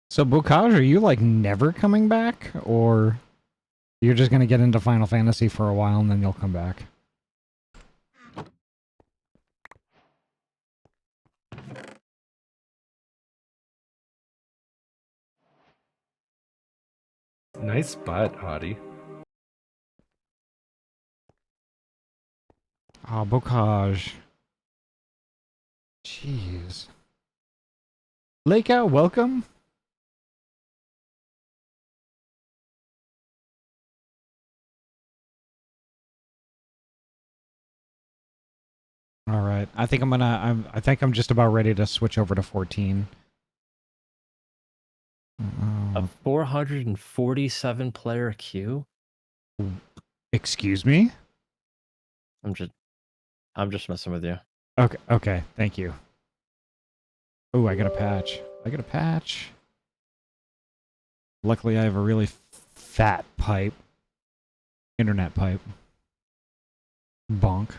So Bokaj, are you like never coming back, or you're just gonna get into Final Fantasy for a while and then you'll come back? Nice butt, Ahty. Ah, Bokaj. Jeez. Leica, welcome. All right. I think I think I'm just about ready to switch over to 14. A 447 player queue? Excuse me? I'm just messing with you. Okay, thank you. Oh, I got a patch. I got a patch. Luckily, I have a really fat pipe. Internet pipe. Bonk.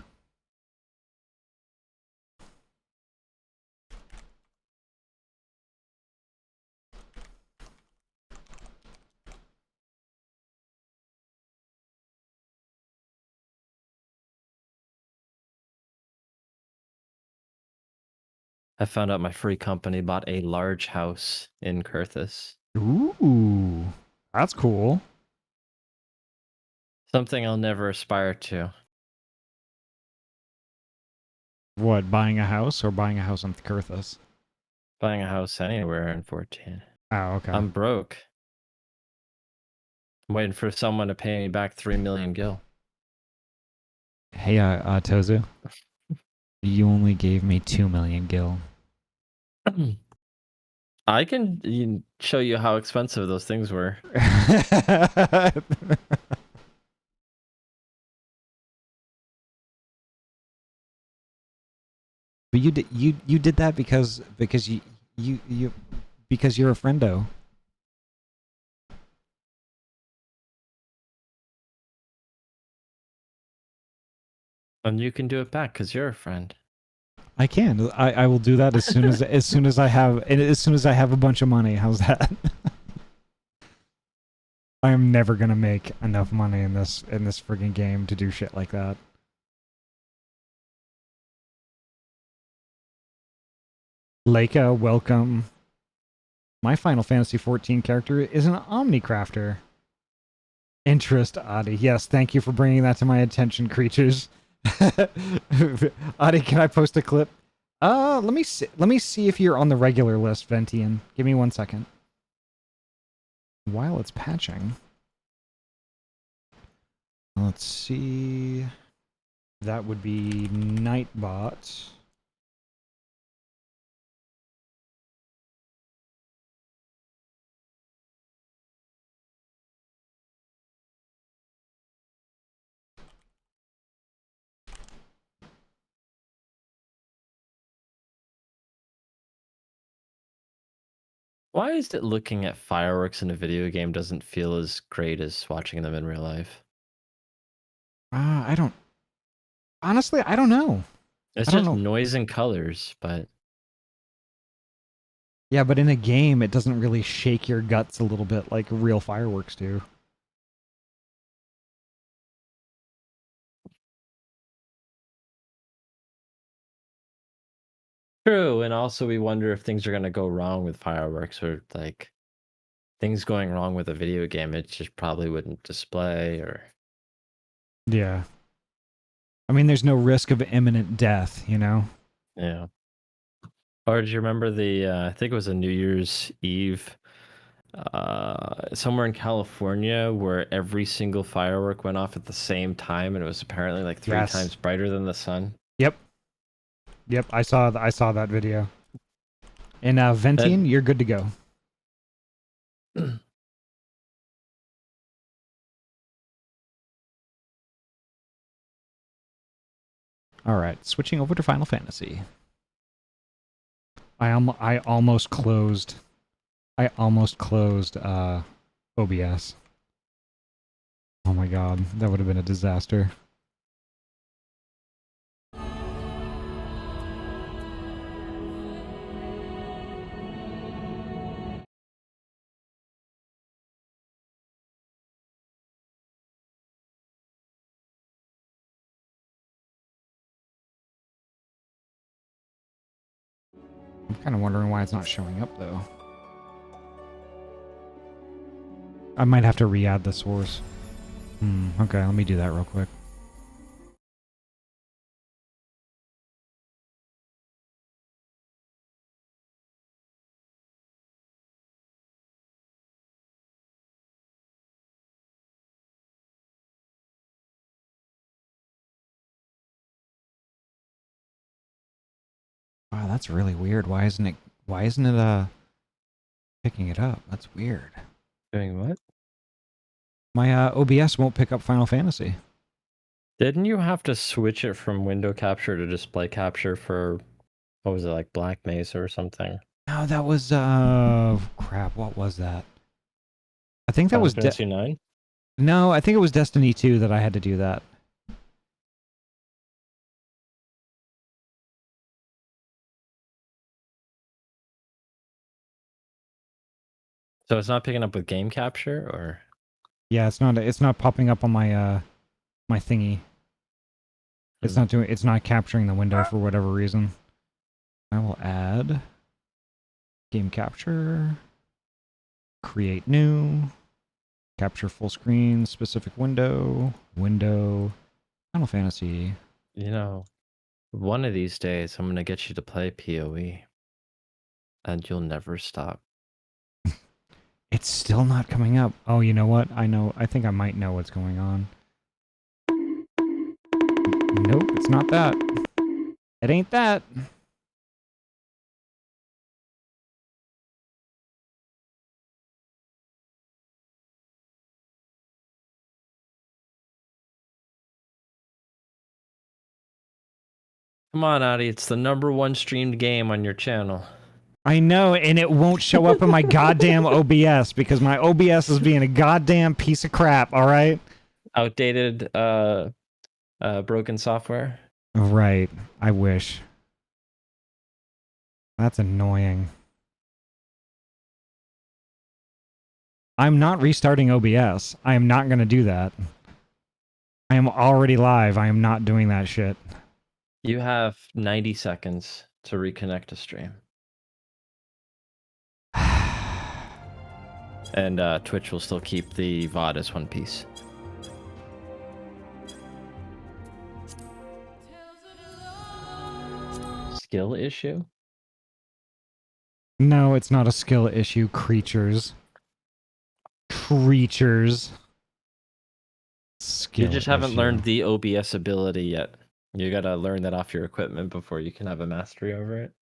I found out my free company bought a large house in Kurthis. Ooh, that's cool. Something I'll never aspire to. What, buying a house or buying a house in Kurthis? Buying a house anywhere in 14. Oh, okay. I'm broke. I'm waiting for someone to pay me back 3 million gil. Hey, Tozu. You only gave me 2 million gil. I can show you how expensive those things were. But you did that because because you're a friendo. And you can do it back because you're a friend. I can. I will do that as soon as as soon as I have a bunch of money. How's that? I am never gonna make enough money in this friggin' game to do shit like that. Leica, welcome. My Final Fantasy XIV character is an Omnicrafter. Interest, Ahty. Yes, thank you for bringing that to my attention, creatures. Ahty, can I post a clip? Let me see. Let me see if you're on the regular list, Ventian. Give me 1 second. While it's patching. Let's see. That would be Nightbot. Why is it looking at fireworks in a video game doesn't feel as great as watching them in real life? I don't. Honestly, I don't know. It's I don't just know. noise and colors, but Yeah, but in a game, it doesn't really shake your guts a little bit like real fireworks do. true. And also, we wonder if things are going to go wrong with fireworks or like things going wrong with a video game. It just probably wouldn't display or. Yeah. I mean, there's no risk of imminent death, you know? Yeah. Or do you remember the, I think it was a New Year's Eve somewhere in California where every single firework went off at the same time and it was apparently like three Yes. times brighter than the sun. Yep. Yep. I saw that video. And Ventine, you're good to go. All right, switching over to Final Fantasy. I almost closed OBS. Oh my god, that would have been a disaster. I'm kind of wondering why it's not showing up, though. I might have to re-add the source. Okay, let me do that real quick. Wow, that's really weird. Why isn't it picking it up? That's weird. Doing what? My OBS won't pick up Final Fantasy. Didn't you have to switch it from window capture to display capture for, what was it, like Black Mesa or something? No, that was crap, what was that? I think that was Final Fantasy 9? No, I think it was Destiny 2 that I had to do that. So it's not picking up with game capture, or? Yeah, it's not popping up on my my thingy. It's not capturing the window for whatever reason. I will add game capture, create new, capture full screen, specific window, Final Fantasy. You know, one of these days I'm gonna get you to play PoE, and you'll never stop. It's still not coming up. Oh, you know what? I think I might know what's going on. Nope, it's not that. It ain't that. Come on, Ahty, it's the #1 streamed game on your channel. I know, and it won't show up in my goddamn OBS because my OBS is being a goddamn piece of crap, all right? Outdated, broken software. Right. I wish. That's annoying. I'm not restarting OBS. I am not going to do that. I am already live. I am not doing that shit. You have 90 seconds to reconnect to stream. And Twitch will still keep the VOD as one piece. Skill issue? No, it's not a skill issue. Creatures. Skill You just haven't issue. learned the OBS ability yet. You gotta learn that off your equipment before you can have a mastery over it.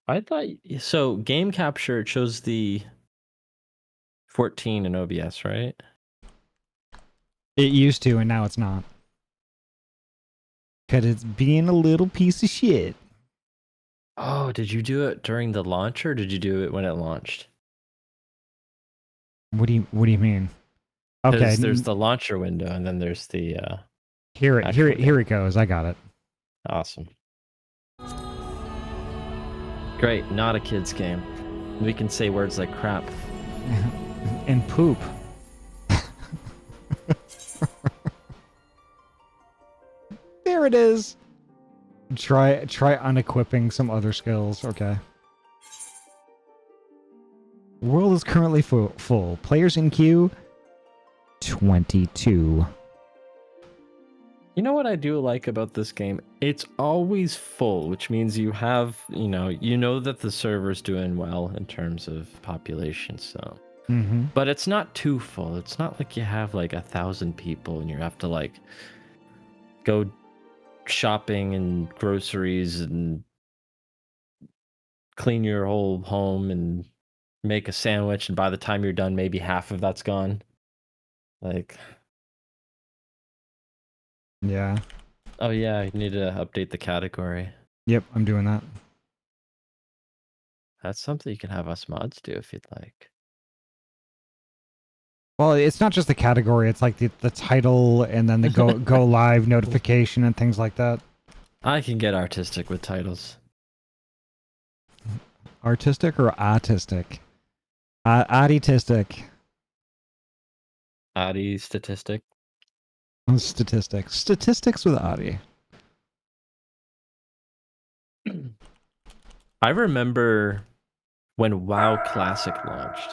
I thought so. Game capture chose the 14 in OBS, right? It used to, and now it's not. Because it's being a little piece of shit. Oh, did you do it during the launch or did you do it when it launched? What do you mean? Okay, There's the launcher window and then there's the here it goes. I got it. Awesome. Great, not a kid's game. We can say words like crap. And poop. There it is. Try unequipping some other skills. Okay. World is currently full. Players in queue 22. You know what I do like about this game? It's always full, which means you have, you know that the server's doing well in terms of population, so. Mm-hmm. But it's not too full. It's not like you have like 1,000 people and you have to like go shopping and groceries and clean your whole home and make a sandwich, and by the time you're done, maybe half of that's gone. Like, Yeah. oh yeah, you need to update the category. Yep, I'm doing that. That's something you can have us mods do if you'd like. Well, it's not just the category, it's like the title and then the go live notification and things like that. I can get artistic with titles. Artistic or autistic? Autistic. Ahty statistic. Statistics. Statistics with Ahty. I remember when WoW Classic launched.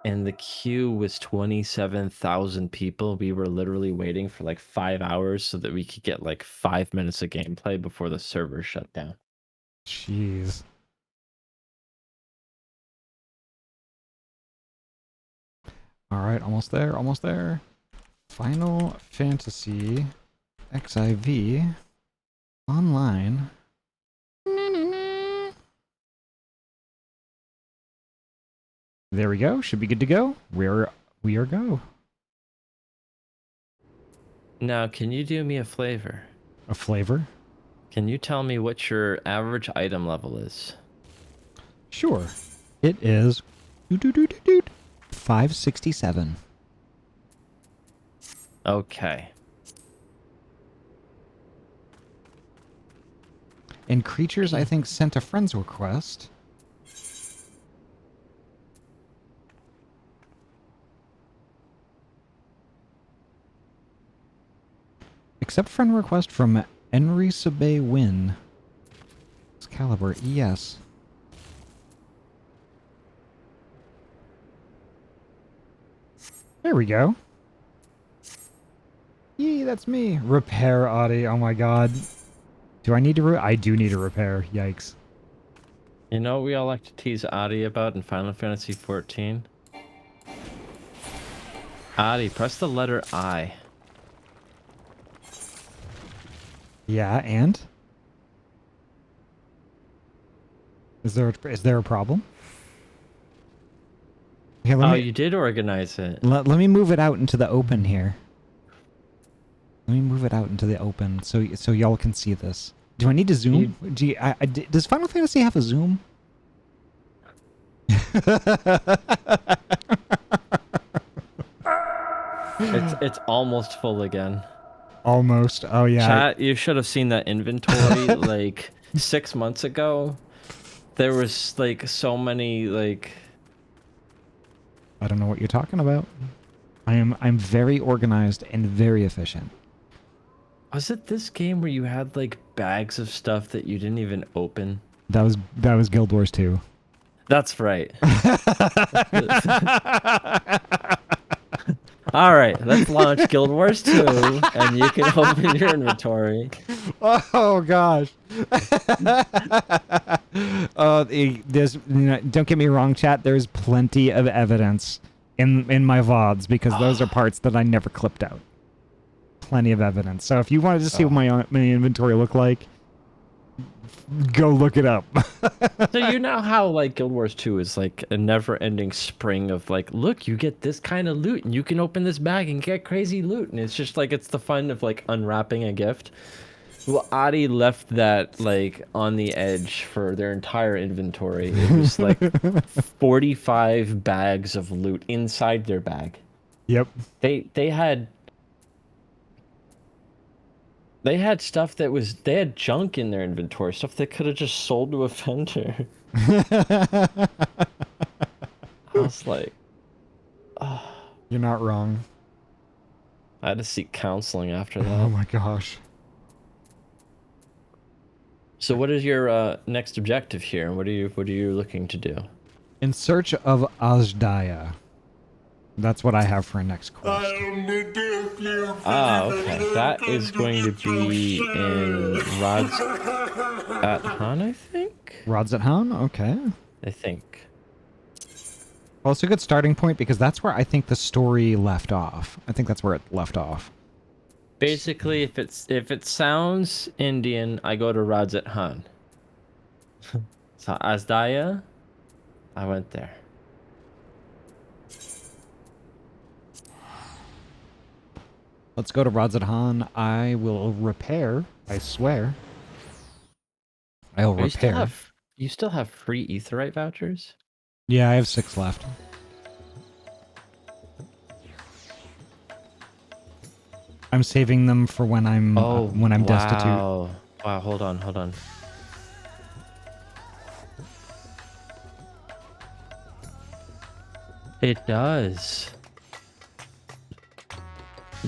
And the queue was 27,000 people. We were literally waiting for like 5 hours so that we could get like 5 minutes of gameplay before the server shut down. Jeez. All right, almost there, almost there. Final Fantasy XIV online. There we go. Should be good to go. We are go. Now, can you do me a flavor? A flavor? Can you tell me what your average item level is? Sure. It is 567. Okay. And creatures, I think, sent a friend's request. Accept friend request from Henry Sabay Win. Excalibur, yes. There we go. Yee, that's me. Repair, Ahty. Oh my god. Do I need to I do need a repair. Yikes. You know what we all like to tease Ahty about in Final Fantasy XIV? Ahty, press the letter I. Yeah, and? Is there a problem? Okay, Oh, you did organize it. let me move it out into the open here. Let me move it out into the open so y'all can see this. Do I need to zoom? Does Final Fantasy have a zoom? It's almost full again. Almost. Oh yeah. Chat, you should have seen that inventory like 6 months ago. There was like so many like. I don't know what you're talking about. I'm very organized and very efficient. Was it this game where you had like bags of stuff that you didn't even open? That was Guild Wars 2. That's right. All right, let's launch Guild Wars 2, and you can open your inventory. Oh gosh. There's don't get me wrong, chat. There's plenty of evidence in my VODs because those are parts that I never clipped out. Plenty of evidence. So if you wanted to see what my inventory looked like, go look it up. So you know how like Guild Wars 2 is like a never-ending spring of like, look, you get this kind of loot, and you can open this bag and get crazy loot, and it's just like it's the fun of like unwrapping a gift. Well, Ahty left that like on the edge for their entire inventory. It was like 45 bags of loot inside their bag. Yep. They had stuff that was they had junk in their inventory, stuff they could have just sold to a vendor. I was like, oh. You're not wrong. I had to seek counseling after that. Oh my gosh. So what is your next objective here? What are you looking to do? In search of Azdaya. That's what I have for a next quest. Ah, okay. That is going to be in Rod's at Han, I think? Rods at Hound? Okay. I think. Well, it's a good starting point because that's where I think the story left off. I think that's where it left off. Basically, if it sounds Indian, I go to Rod's at Han. So Asdaya, I went there. Let's go to Rods at Han. I will repair. I swear. I'll repair. You still have free Aetheryte vouchers? Yeah, I have 6 left. I'm saving them for when I'm destitute. Wow, hold on. It does.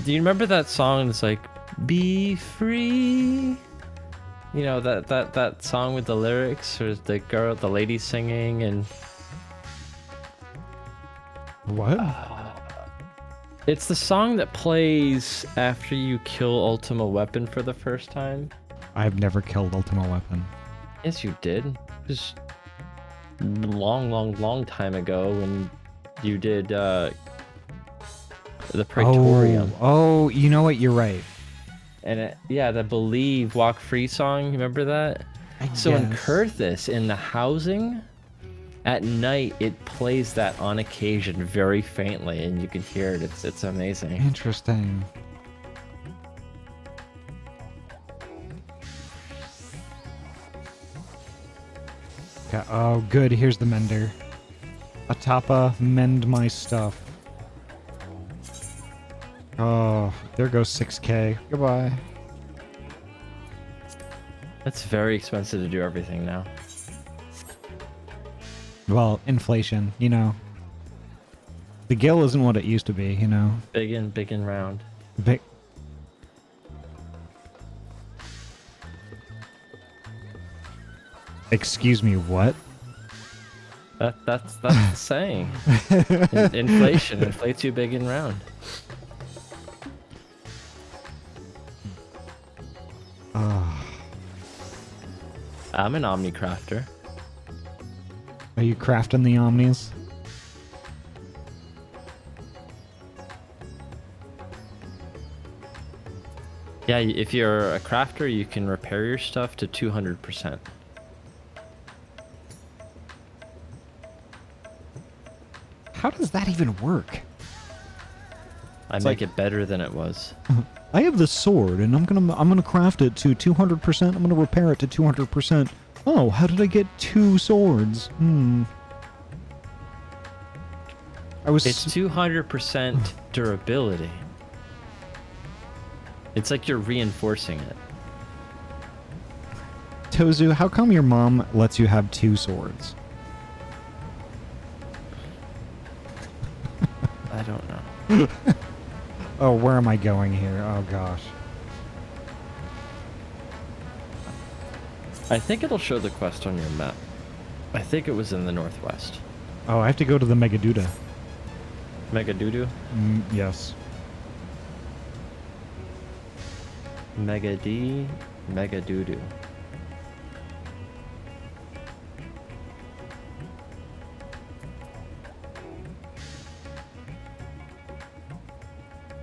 Do you remember that song that's like, "Be free"? You know, that song with the lyrics, or the lady singing, and What? it's the song that plays after you kill Ultima Weapon for the first time. I've never killed Ultima Weapon. Yes, you did. It was long time ago when you did the Praetorium. Oh, you know what? You're right. And the Believe Walk Free song, you remember that? So in Kurthus, in the housing, at night it plays that on occasion very faintly, and you can hear it. It's amazing. Interesting. Okay, oh, good. Here's the mender. Atapa, mend my stuff. Oh, there goes 6K. Goodbye. It's very expensive to do everything now. Well, inflation, you know. The gill isn't what it used to be, you know. Big and round. Big. Excuse me, what? That's the saying. Inflation inflates you big and round. I'm an Omni crafter. Are you crafting the Omnis? Yeah, if you're a crafter, you can repair your stuff to 200%. How does that even work? I make it better than it was. I have this sword, and I'm gonna craft it to 200%. I'm gonna repair it to 200%. Oh, how did I get 2 swords? It's 200% durability. It's like you're reinforcing it. Tozu, how come your mom lets you have 2 swords? I don't know. Oh, where am I going here? Oh gosh. I think it'll show the quest on your map. I think it was in the northwest. Oh, I have to go to the Megaduda. Megadudu? Yes. Megadudu.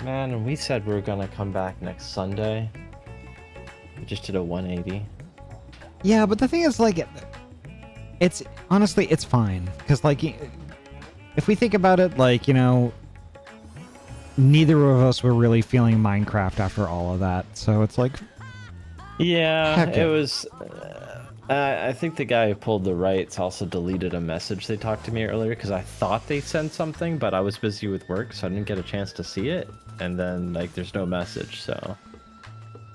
Man, and we said we were gonna come back next Sunday. We just did a 180. Yeah, but the thing is, like, it's honestly, it's fine. Because, like, if we think about it, like, you know, neither of us were really feeling Minecraft after all of that. So it's like, yeah, heck it was. I think the guy who pulled the rights also deleted a message they talked to me earlier because I thought they sent something, but I was busy with work, so I didn't get a chance to see it. And then, like, there's no message, so.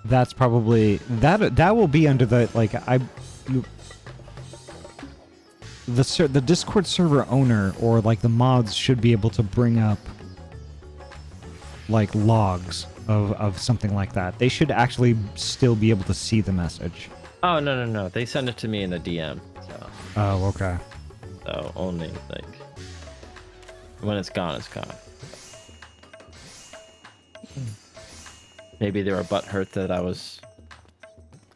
that's probably that will be under the the Discord server owner or like the mods should be able to bring up like logs of something like that. They should actually still be able to see the message. Oh, no. They sent it to me in a DM, so. Oh, okay. So only, like, when it's gone, it's gone. Maybe they were butthurt that I was,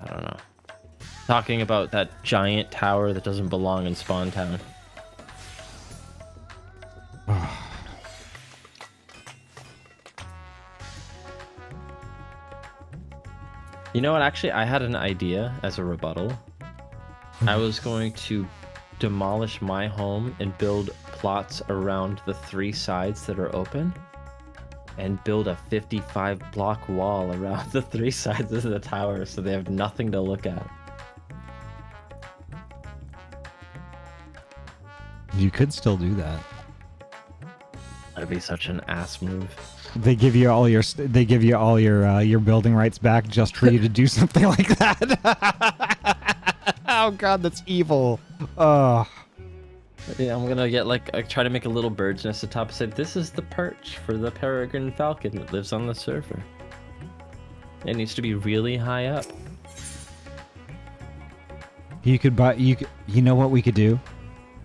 I don't know, talking about that giant tower that doesn't belong in Spawn Town. You know what? Actually, I had an idea as a rebuttal. I was going to demolish my home and build plots around the 3 sides that are open and build a 55-block wall around the 3 sides of the tower so they have nothing to look at. You could still do that. That'd be such an ass move. They give you all your your building rights back just for you to do something like that. Oh god, that's evil. Oh. Yeah, I'm gonna get I try to make a little bird's nest at the top and say, this is the perch for the peregrine falcon that lives on the server. It needs to be really high up. You could buy you know what we could do?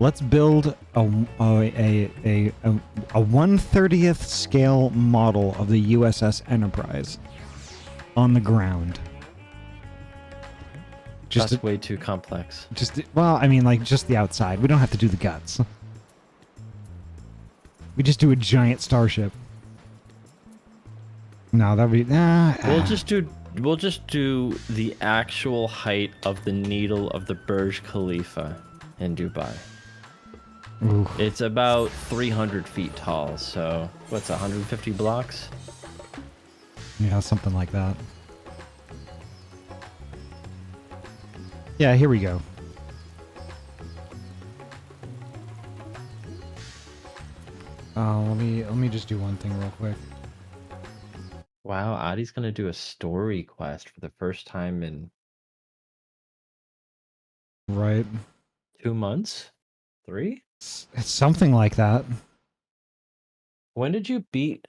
Let's build a 1/30th scale model of the USS Enterprise on the ground. That's way too complex. Well, I mean, like, just the outside. We don't have to do the guts. We just do a giant starship. No, that'd be... We'll just do the actual height of the needle of the Burj Khalifa in Dubai. Ooh. It's about 300 feet tall, so what's 150 blocks? Yeah, something like that. Yeah, here we go. Let me just do one thing real quick. Wow, Ahty's gonna do a story quest for the first time in Right. 2 months? 3? It's something like that. When did you beat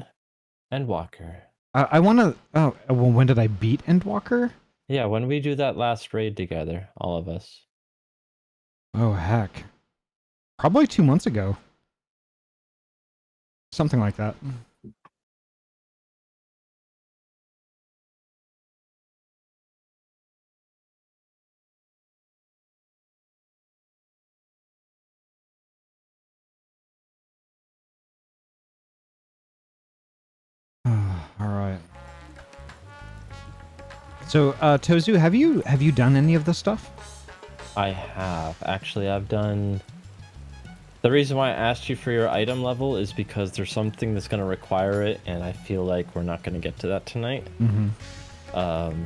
Endwalker? I want to... Oh, well, when did I beat Endwalker? Yeah, when we do that last raid together, all of us. Oh, heck. Probably 2 months ago. Something like that. All right. So, Tozu, have you done any of this stuff? I have. Actually, I've done... The reason why I asked you for your item level is because there's something that's going to require it, and I feel like we're not going to get to that tonight. Mm-hmm.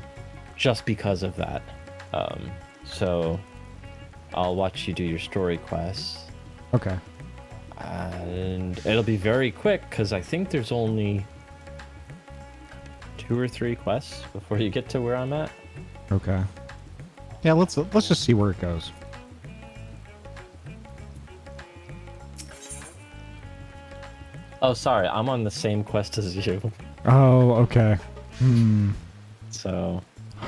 Just because of that. So, I'll watch you do your story quests. Okay. And it'll be very quick, because I think there's only 2 or 3 quests before you get to where I'm at. Okay. Yeah, let's just see where it goes. Oh, sorry, I'm on the same quest as you. Oh, okay. So,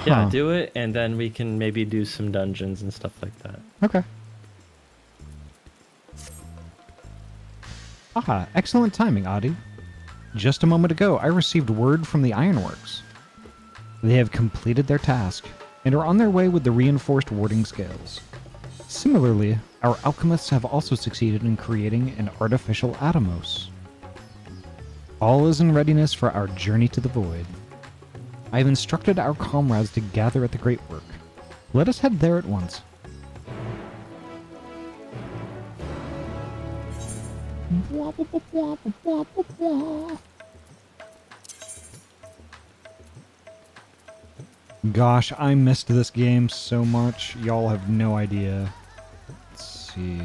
yeah, Huh. do it, and then we can maybe do some dungeons and stuff like that. Okay. Ah, excellent timing, Ahty. Just a moment ago, I received word from the Ironworks. They have completed their task and are on their way with the reinforced warding scales. Similarly, our alchemists have also succeeded in creating an artificial Atomos. All is in readiness for our journey to the void. I have instructed our comrades to gather at the Great Work. Let us head there at once. Gosh, I missed this game so much. Y'all have no idea. Let's see.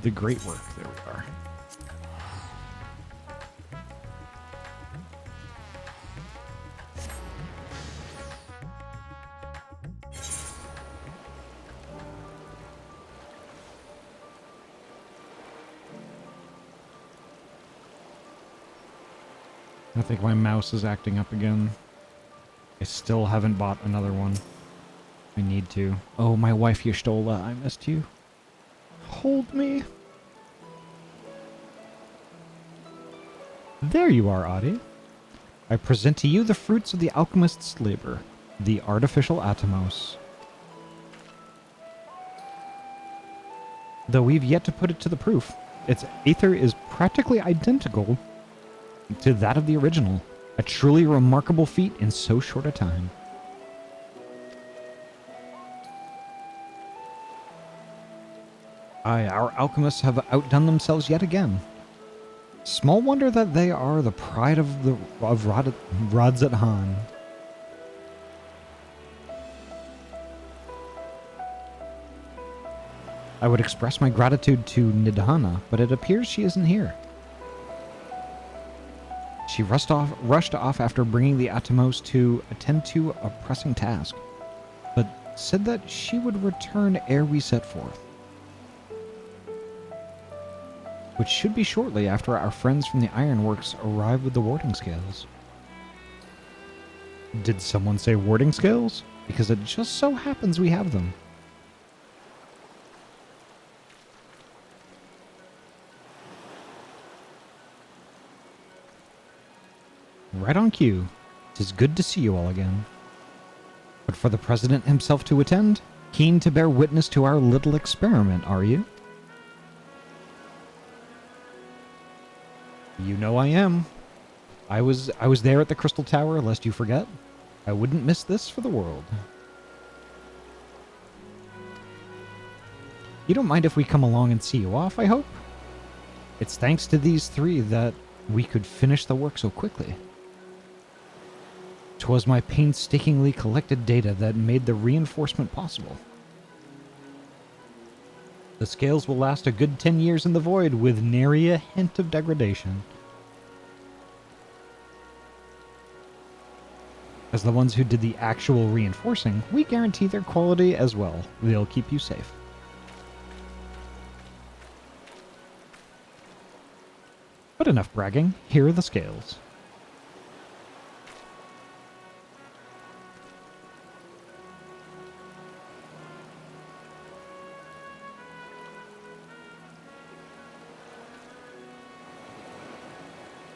The Great Work. There we are. I think my mouse is acting up again. I still haven't bought another one. I need to. Oh, my wife Yestola, I missed you. Hold me. There you are, Ahty. I present to you the fruits of the alchemist's labor, the artificial atomos. Though we've yet to put it to the proof, its aether is practically identical to that of the original, a truly remarkable feat in so short a time. Aye, our alchemists have outdone themselves yet again. Small wonder that they are the pride of Radzat-Han. I would express my gratitude to Nidhana, but it appears she isn't here. She rushed off after bringing the Atomos to attend to a pressing task, but said that she would return ere we set forth. Which should be shortly after our friends from the ironworks arrive with the warding scales. Did someone say warding scales? Because it just so happens we have them. Right on cue. 'Tis good to see you all again. But for the President himself to attend, keen to bear witness to our little experiment, are you? You know I am. I was there at the Crystal Tower, lest you forget. I wouldn't miss this for the world. You don't mind if we come along and see you off, I hope? It's thanks to these three that we could finish the work so quickly. 'Twas my painstakingly collected data that made the reinforcement possible. The scales will last a good 10 years in the void with nary a hint of degradation. As the ones who did the actual reinforcing, we guarantee their quality as well. They'll keep you safe. But enough bragging, here are the scales.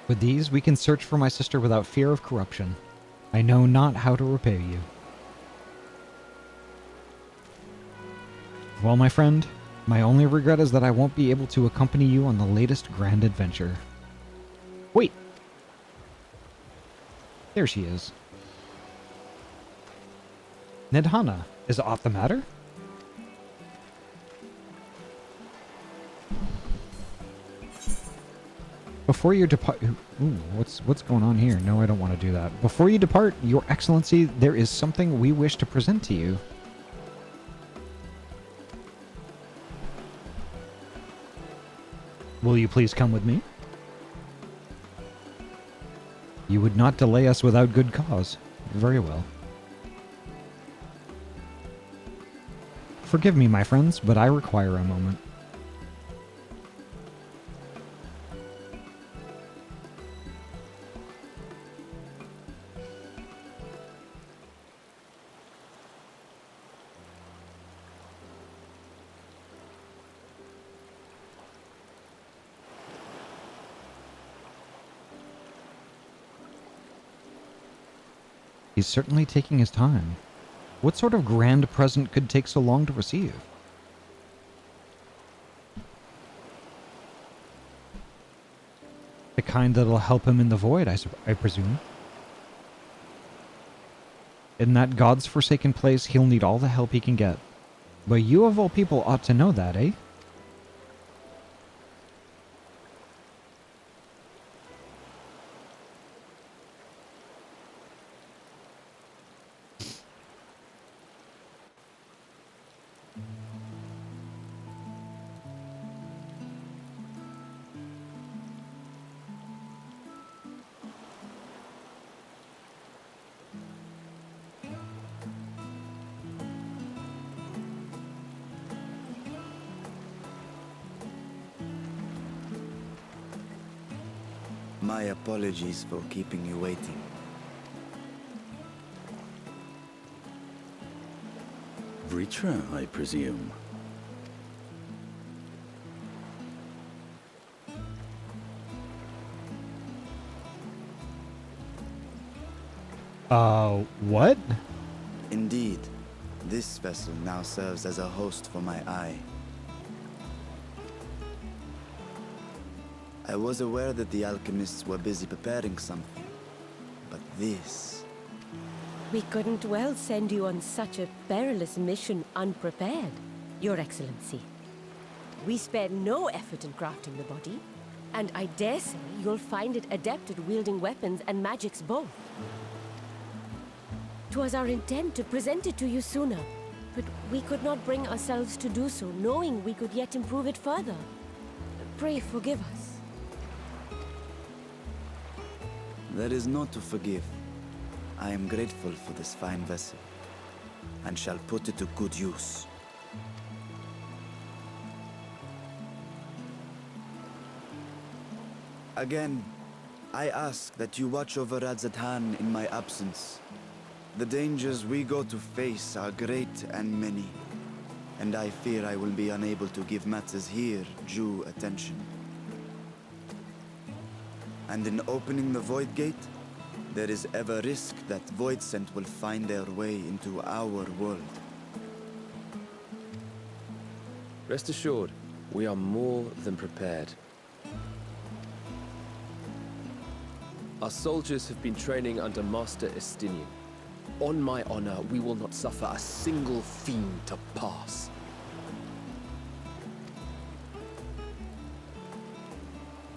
With these, we can search for my sister without fear of corruption. I know not how to repay you. Well, my friend, my only regret is that I won't be able to accompany you on the latest grand adventure. Wait! There she is. Nidhana, is aught the matter? Before you depart... Ooh, what's going on here? No, I don't want to do that. Before you depart, Your Excellency, there is something we wish to present to you. Will you please come with me? You would not delay us without good cause. Very well. Forgive me, my friends, but I require a moment. He's certainly taking his time. What sort of grand present could take so long to receive? The kind that'll help him in the void, I presume. In that God's forsaken place, he'll need all the help he can get. But you of all people ought to know that, eh? My apologies for keeping you waiting. Vritra, I presume. What? Indeed, this vessel now serves as a host for my eye. I was aware that the alchemists were busy preparing something, but this... We couldn't well send you on such a perilous mission unprepared, Your Excellency. We spared no effort in crafting the body, and I dare say you'll find it adept at wielding weapons and magics both. 'Twas our intent to present it to you sooner, but we could not bring ourselves to do so, knowing we could yet improve it further. Pray forgive us. There is naught to forgive. I am grateful for this fine vessel, and shall put it to good use. Again, I ask that you watch over Radzatan in my absence. The dangers we go to face are great and many, and I fear I will be unable to give matters here due attention. And in opening the Void Gate, there is ever risk that Voidsent will find their way into our world. Rest assured, we are more than prepared. Our soldiers have been training under Master Estinian. On my honor, we will not suffer a single fiend to pass.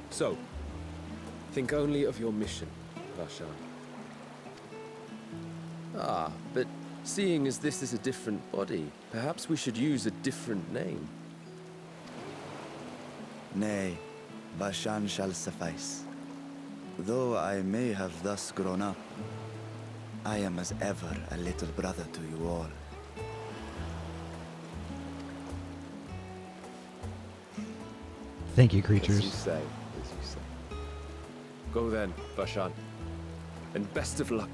So, think only of your mission, Varshan. Ah, but seeing as this is a different body, perhaps we should use a different name. Nay, Varshan shall suffice. Though I may have thus grown up, I am as ever a little brother to you all. Thank you, As creatures. you say, as you say. Go then, Varshan, and best of luck.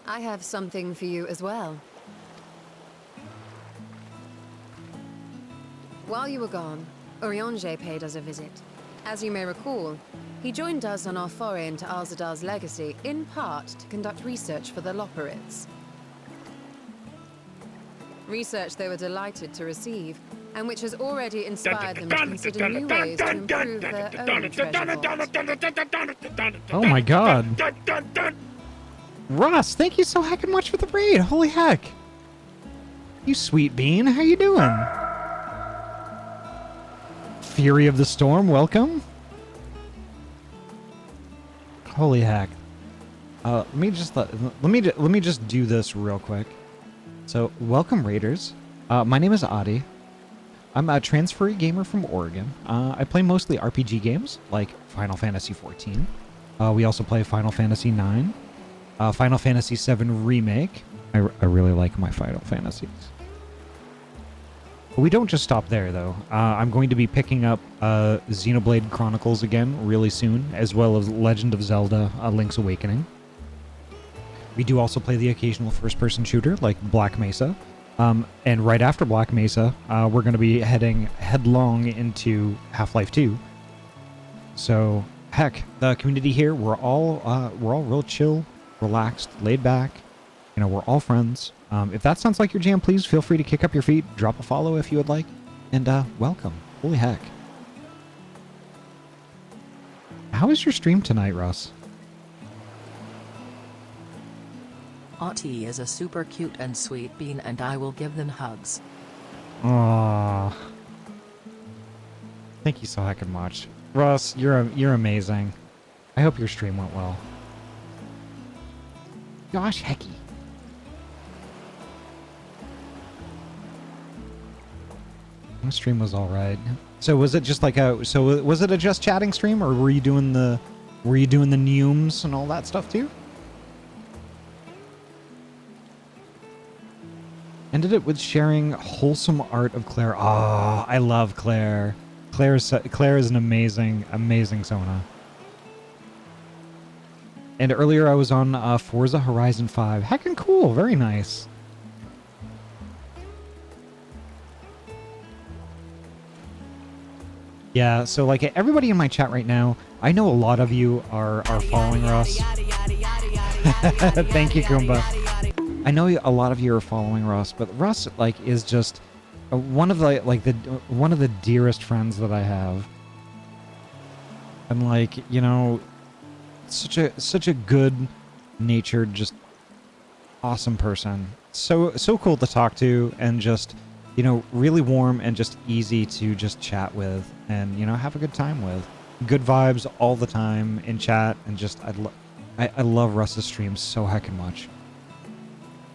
I have something for you as well. While you were gone, Urianger paid us a visit. As you may recall, he joined us on our foray into Alzadar's legacy, in part to conduct research for the Loperids. Research they were delighted to receive, and which has already inspired them to consider new ways to improve their own treasure vault. Oh my god. Ross, thank you so heckin' much for the raid. Holy heck. You sweet bean, how you doing? Fury of the Storm, welcome. Holy heck. Let me just do this real quick. So, welcome raiders. My name is Ahty. I'm a transferee gamer from Oregon. I play mostly RPG games like Final Fantasy XIV. We also play Final Fantasy IX. Final Fantasy VII Remake. I really like my Final Fantasies. But we don't just stop there, though. I'm going to be picking up Xenoblade Chronicles again really soon, as well as Legend of Zelda Link's Awakening. We do also play the occasional first-person shooter, like Black Mesa. And right after Black Mesa, we're going to be heading headlong into Half-Life 2. So, heck, the community here, we're all real chill, relaxed, laid back. You know, we're all friends. If that sounds like your jam, please feel free to kick up your feet, drop a follow if you would like, and welcome. Holy heck. How is your stream tonight, Russ? Ahty is a super cute and sweet bean, and I will give them hugs. Aww. Thank you so heckin' much. Russ, you're amazing. I hope your stream went well. Gosh, hecky. My stream was all right. So was it just like was it a just chatting stream, or were you doing the neumes and all that stuff too? Ended it with sharing wholesome art of Claire. Ah, I love Claire. Claire is an amazing Sona. And earlier I was on Forza Horizon 5. Heckin' cool, very nice. Yeah, so like everybody in my chat right now, I know a lot of you are following Russ. Thank you, Goomba. I know a lot of you are following Russ, but Russ like is just one of the dearest friends that I have. And like, you know, such a good natured, just awesome person. So cool to talk to, and just, you know, really warm and just easy to just chat with and, you know, have a good time with. Good vibes all the time in chat, and just I love Russ's streams so heckin' much.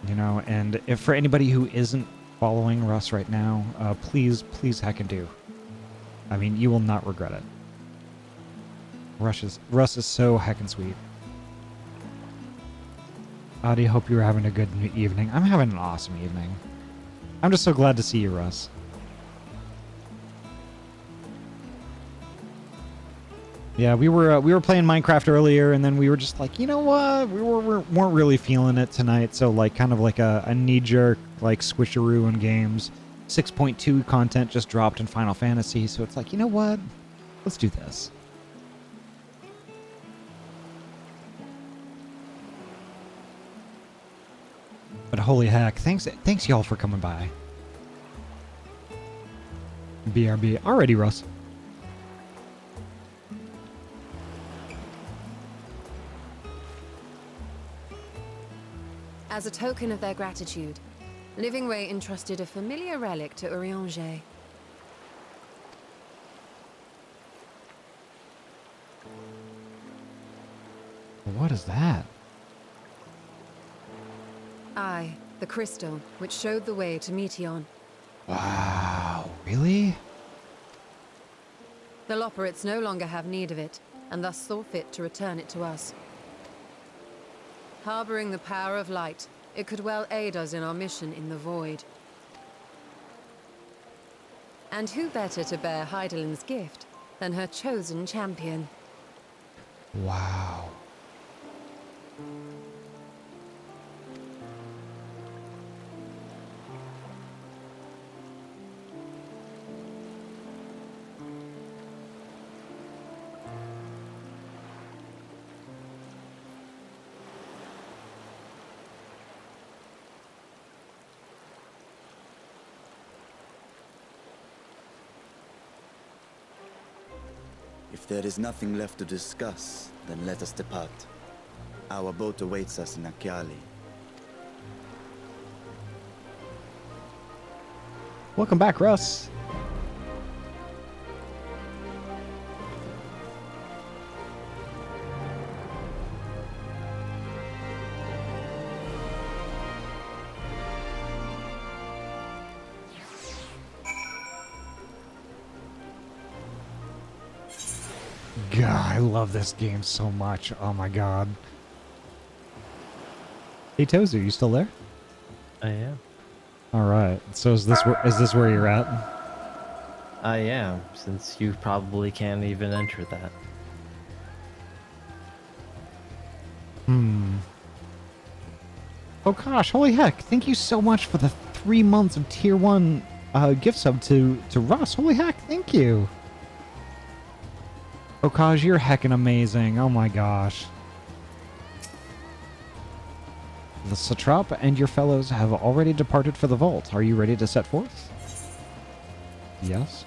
You know, and if for anybody who isn't following Russ right now, please heckin' do. I mean, you will not regret it. Russ is so heckin' sweet. Ahty, hope you're having a good evening. I'm having an awesome evening. I'm just so glad to see you, Russ. Yeah, we were playing Minecraft earlier, and then we were just like, you know what? We weren't really feeling it tonight, so like kind of like a knee-jerk like switcheroo in games. 6.2 content just dropped in Final Fantasy, so it's like, you know what? Let's do this. But holy heck, thanks y'all for coming by. BRB. Alrighty, Russ. As a token of their gratitude, Living Ray entrusted a familiar relic to Urianger. What is that? Aye, the crystal, which showed the way to Meteon. Wow, really? The Loporrits no longer have need of it, and thus saw fit to return it to us. Harboring the power of light, it could well aid us in our mission in the void. And who better to bear Hydaelyn's gift than her chosen champion? Wow. If there is nothing left to discuss, then let us depart. Our boat awaits us in Ahty. Welcome back, Russ. God, I love this game so much. Oh my god. Hey Tozu, you still there? I am. All right. So is this where you're at? I am, since you probably can't even enter that. Oh gosh, holy heck. Thank you so much for the 3 months of tier 1 gift sub to Russ. Holy heck, thank you. Okaj, you're heckin' amazing. Oh my gosh. The Satrap and your fellows have already departed for the vault. Are you ready to set forth? Yes.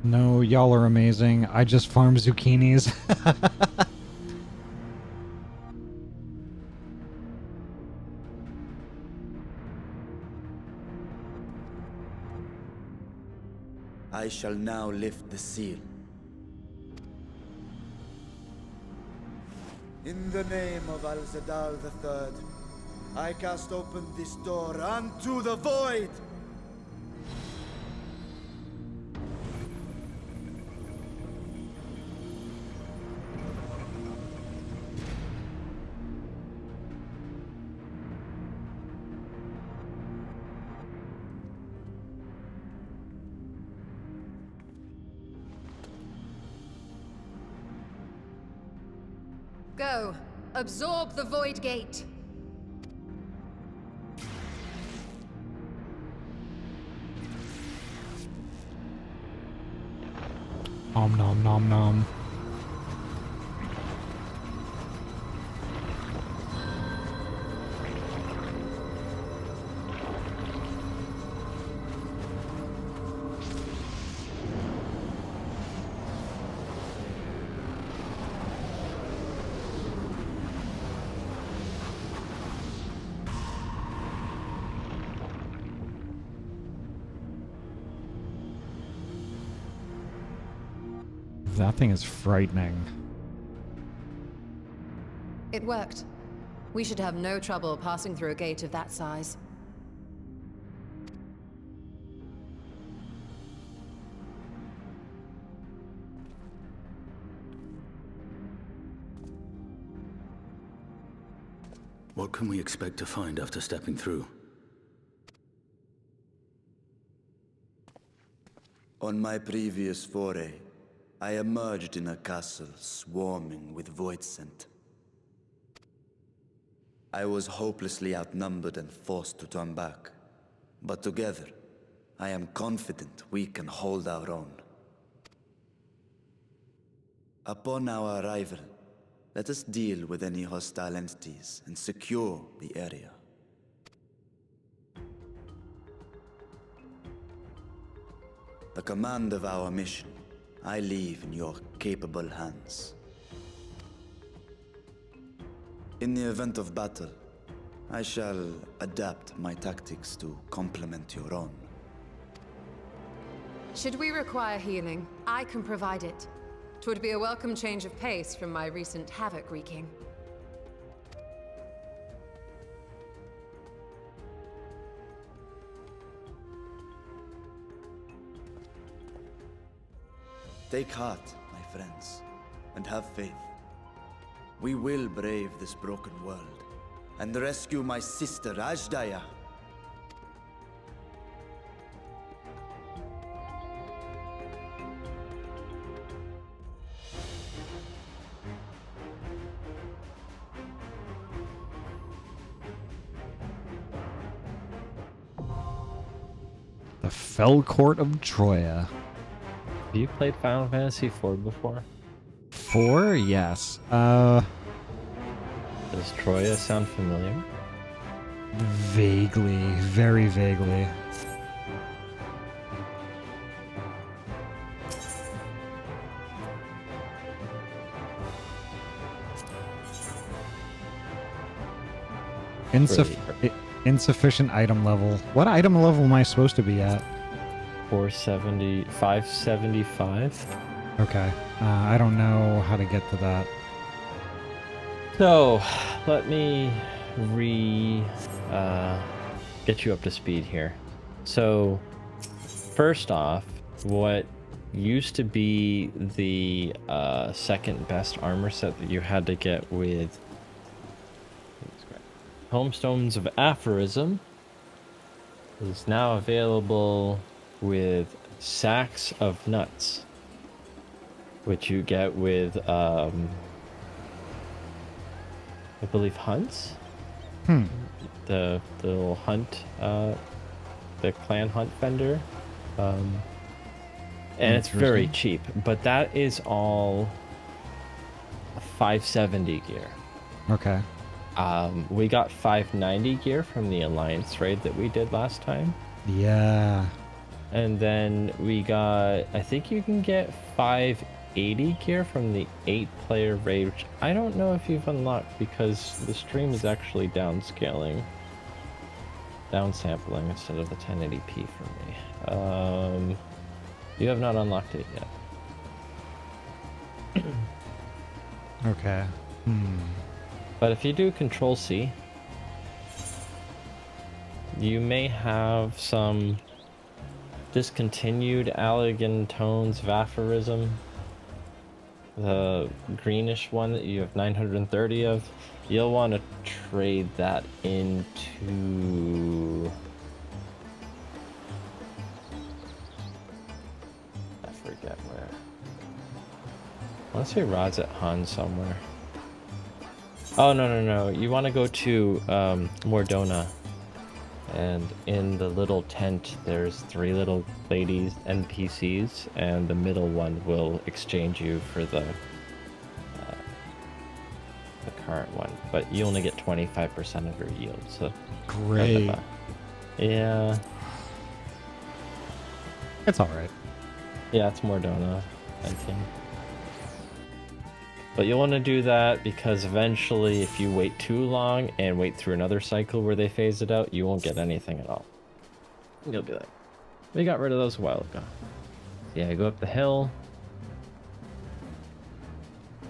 No, y'all are amazing. I just farm zucchinis. I shall now lift the seal. In the name of Al-Zadar III, I cast open this door unto the void! Go. Absorb the Void Gate. Om nom nom nom. That thing is frightening. It worked. We should have no trouble passing through a gate of that size. What can we expect to find after stepping through? On my previous foray, I emerged in a castle swarming with void scent. I was hopelessly outnumbered and forced to turn back. But together, I am confident we can hold our own. Upon our arrival, let us deal with any hostile entities and secure the area. The command of our mission I leave in your capable hands. In the event of battle, I shall adapt my tactics to complement your own. Should we require healing, I can provide it. 'Twould be a welcome change of pace from my recent havoc wreaking. Take heart, my friends, and have faith. We will brave this broken world and rescue my sister Ajdaya. The Fell Court of Troya. Have you played Final Fantasy IV before? 4? Yes. Does Troya sound familiar? Vaguely. Very vaguely. Insufficient item level. What item level am I supposed to be at? 575. Okay. I don't know how to get to that. So, let me get you up to speed here. So, first off, what used to be the second best armor set that you had to get with Homestones of Aphorism is now available with Sacks of Nuts, which you get with, I believe, hunts? The little hunt, the clan hunt vendor. And it's very cheap, but that is all 570 gear. Okay. We got 590 gear from the Alliance raid that we did last time. Yeah. And then we got, I think you can get 580 gear from the 8-player raid, which I don't know if you've unlocked because the stream is actually downsampling instead of the 1080p for me. You have not unlocked it yet. Okay. But if you do Control C, you may have some discontinued Allegan Tones of Aphorism. The greenish one that you have 930 of. You'll want to trade that into... I forget where. I want to say Rods at Han somewhere. Oh, no. You want to go to Mordona. And in the little tent, there's 3 little ladies, NPCs, and the middle one will exchange you for the current one. But you only get 25% of your yield, so... Great. Yeah. It's alright. Yeah, it's Mordona, I think. But you'll want to do that because eventually, if you wait too long and wait through another cycle where they phase it out, you won't get anything at all. You'll be like, we got rid of those a while ago. Yeah, go up the hill.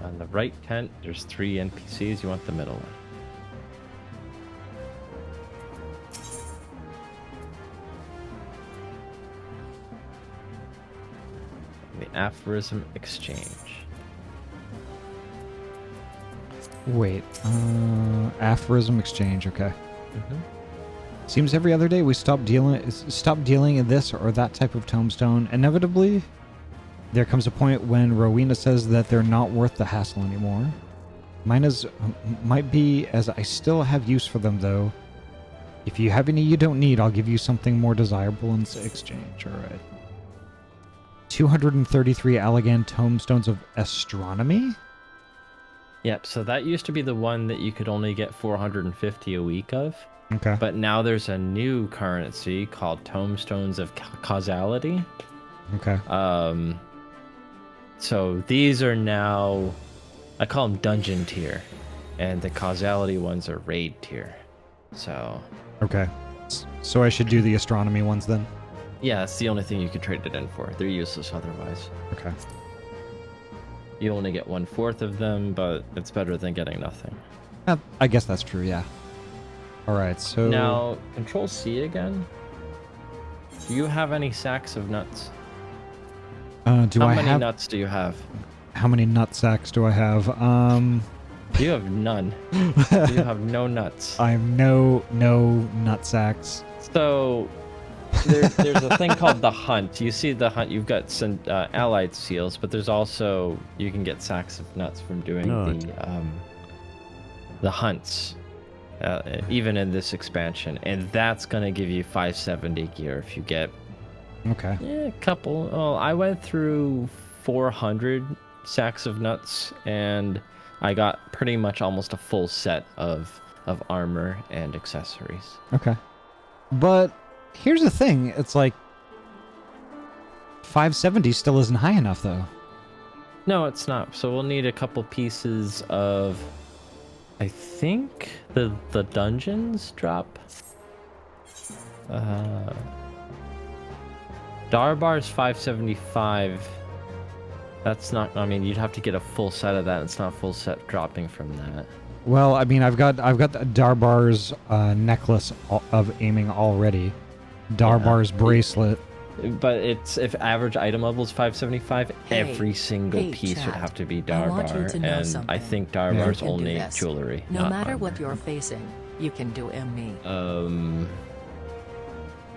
On the right tent, there's 3 NPCs. You want the middle one. The aphorism exchange. Wait, aphorism exchange, okay. Mm-hmm. Seems every other day we stop dealing in this or that type of tombstone. Inevitably, there comes a point when Rowena says that they're not worth the hassle anymore. Mine might be, as I still have use for them though. If you have any you don't need, I'll give you something more desirable in exchange, alright. 233 Allegan tombstones of astronomy? Yep, so that used to be the one that you could only get 450 a week of. Okay. But now there's a new currency called Tombstones of Causality. Okay. So these are now, I call them dungeon tier, and the Causality ones are raid tier. So. Okay. So I should do the astronomy ones then? Yeah, that's the only thing you can trade it in for. They're useless otherwise. Okay. You only get 1/4 of them, but it's better than getting nothing. I guess that's true, yeah. Alright, so... Now, Control C again. Do you have any sacks of nuts? How many nuts do you have? How many nut sacks do I have? You have none. You have no nuts. I have no nut sacks. So... there's a thing called the hunt. You see the hunt, you've got some allied seals, but there's also, you can get sacks of nuts from doing the hunts, even in this expansion, and that's gonna give you 570 gear if you get a couple. Well, I went through 400 sacks of nuts, and I got pretty much almost a full set of armor and accessories. Okay. But here's the thing, it's like 570 still isn't high enough though. No, it's not. So we'll need a couple pieces of, I think the dungeons drop. Darbar's 575. That's not, I mean, you'd have to get a full set of that. It's not a full set dropping from that. Well, I mean, I've got the Darbar's necklace of aiming already. Darbar's bracelet. But it's, if average item level is 575, every single piece would have to be Darbar, and I think Darbar's only jewelry. No matter armor. what you're facing, you can do me.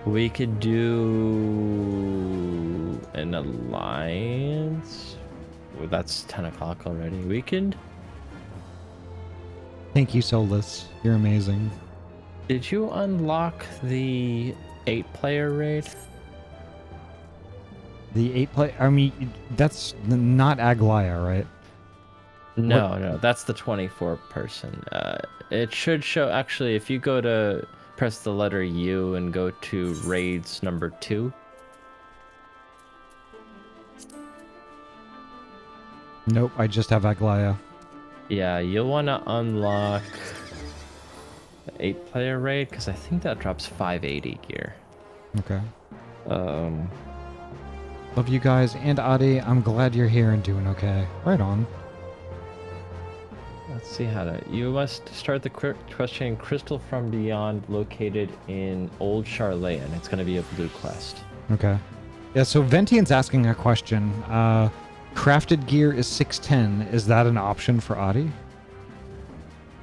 We could do an alliance. Well, that's 10 o'clock already. We could. Thank you, Solace. You're amazing. Did you unlock the 8-player raid? The 8-player... I mean, that's not Aglaya, right? No, that's the 24-person. It should show... Actually, if you go to... Press the letter U and go to raids number 2. Nope, I just have Aglaya. Yeah, you'll want to unlock the 8-player raid, because I think that drops 580 gear. Okay. Love you guys, and Ahty, I'm glad you're here and doing okay. Right on. Let's see how to... You must start the questioning Crystal from Beyond located in Old Charlotte, and it's going to be a blue quest. Okay. Yeah, so Ventian's asking a question. Crafted gear is 610. Is that an option for Ahty?